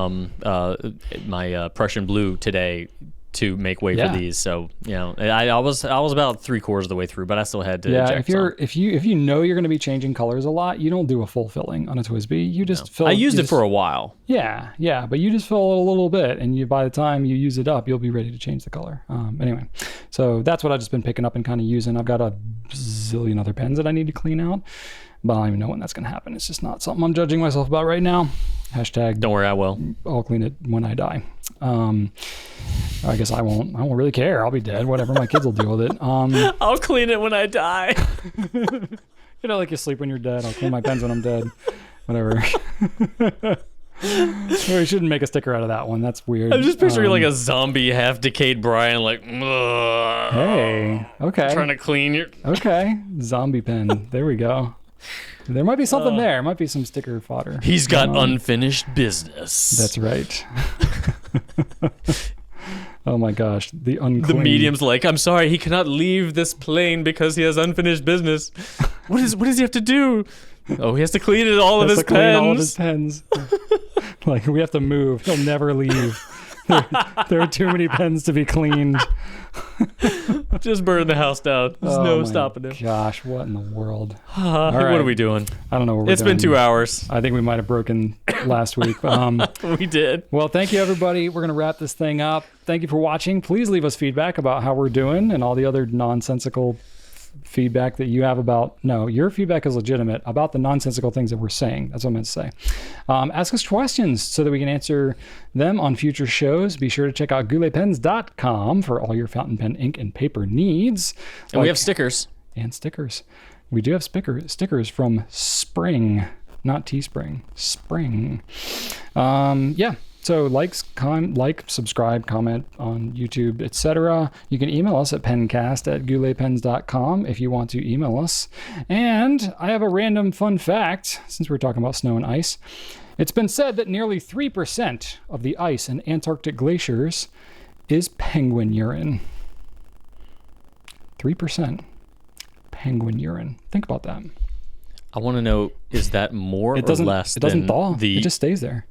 my Prussian blue today to make way for these. So I was about 3/4 of the way through, but I still had to. Yeah, check if you know you're going to be changing colors a lot, you don't do a full filling on a TWSBI. You just fill. I used it for a while. Yeah, but you just fill it a little bit, and by the time you use it up, you'll be ready to change the color. Anyway, so that's what I've just been picking up and kind of using. I've got a zillion other pens that I need to clean out, but I don't even know when that's going to happen. It's just not something I'm judging myself about right now. Hashtag. Don't worry, I will. I'll clean it when I die. I guess I won't really care. I'll be dead. Whatever. My kids will deal with it. I'll clean it when I die. Like you sleep when you're dead. I'll clean my pens when I'm dead. Whatever. We shouldn't make a sticker out of that one. That's weird. I'm just picturing like a zombie, half decayed Brian, like. Hey. Okay. Trying to clean your. Okay. Zombie pen. There we go. There might be something there. Might be some sticker fodder. He's got unfinished business. That's right. Oh my gosh, the unclean. The medium's like, I'm sorry, he cannot leave this plane because he has unfinished business. What does he have to do? Oh, he has to clean all of his pens. Like, we have to move. He'll never leave. There are too many pens to be cleaned. Just burn the house down. There's no stopping him. Gosh, what in the world? All right. What are we doing? I don't know what we're doing. It's been 2 hours. I think we might have broken last week. But, we did. Well, thank you, everybody. We're going to wrap this thing up. Thank you for watching. Please leave us feedback about how we're doing and all the other nonsensical feedback that you have about. No, your feedback is legitimate about the nonsensical things that we're saying. That's what I meant to say. Ask us questions so that we can answer them on future shows. Be sure to check out gouletpens.com for all your fountain pen ink and paper needs. And we have stickers. And stickers. We do have stickers from Spring, not Teespring. Spring. So like, subscribe, comment on YouTube, etc. You can email us at pencast@gouletpens.com if you want to email us. And I have a random fun fact, since we're talking about snow and ice. It's been said that nearly 3% of the ice in Antarctic glaciers is penguin urine. 3% penguin urine. Think about that. I want to know, is that more or less? It doesn't thaw. It just stays there.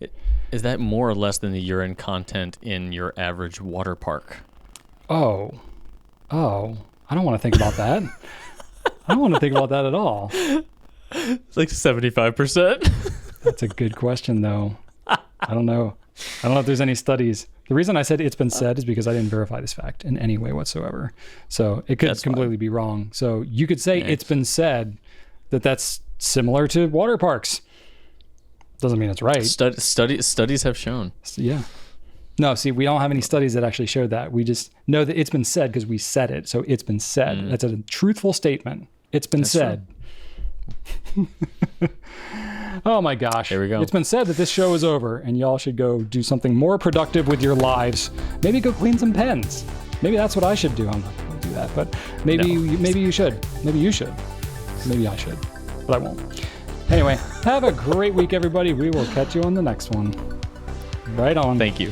Is that more or less than the urine content in your average water park? Oh, I don't want to think about that. I don't want to think about that at all. It's like 75%. That's a good question, though. I don't know. I don't know if there's any studies. The reason I said it's been said is because I didn't verify this fact in any way whatsoever. So it could completely be wrong. So you could say it's been said that that's similar to water parks. Doesn't mean it's right. Studies have shown. Yeah. No, see, we don't have any studies that actually showed that. We just know that it's been said because we said it. So it's been said. That's a truthful statement. It's been said. Oh my gosh. Here we go. It's been said that this show is over and y'all should go do something more productive with your lives. Maybe go clean some pens. Maybe that's what I should do. I'm not going to do that, but maybe you should. Maybe you should. Maybe I should, but I won't. Anyway, have a great week, everybody. We will catch you on the next one. Right on. Thank you.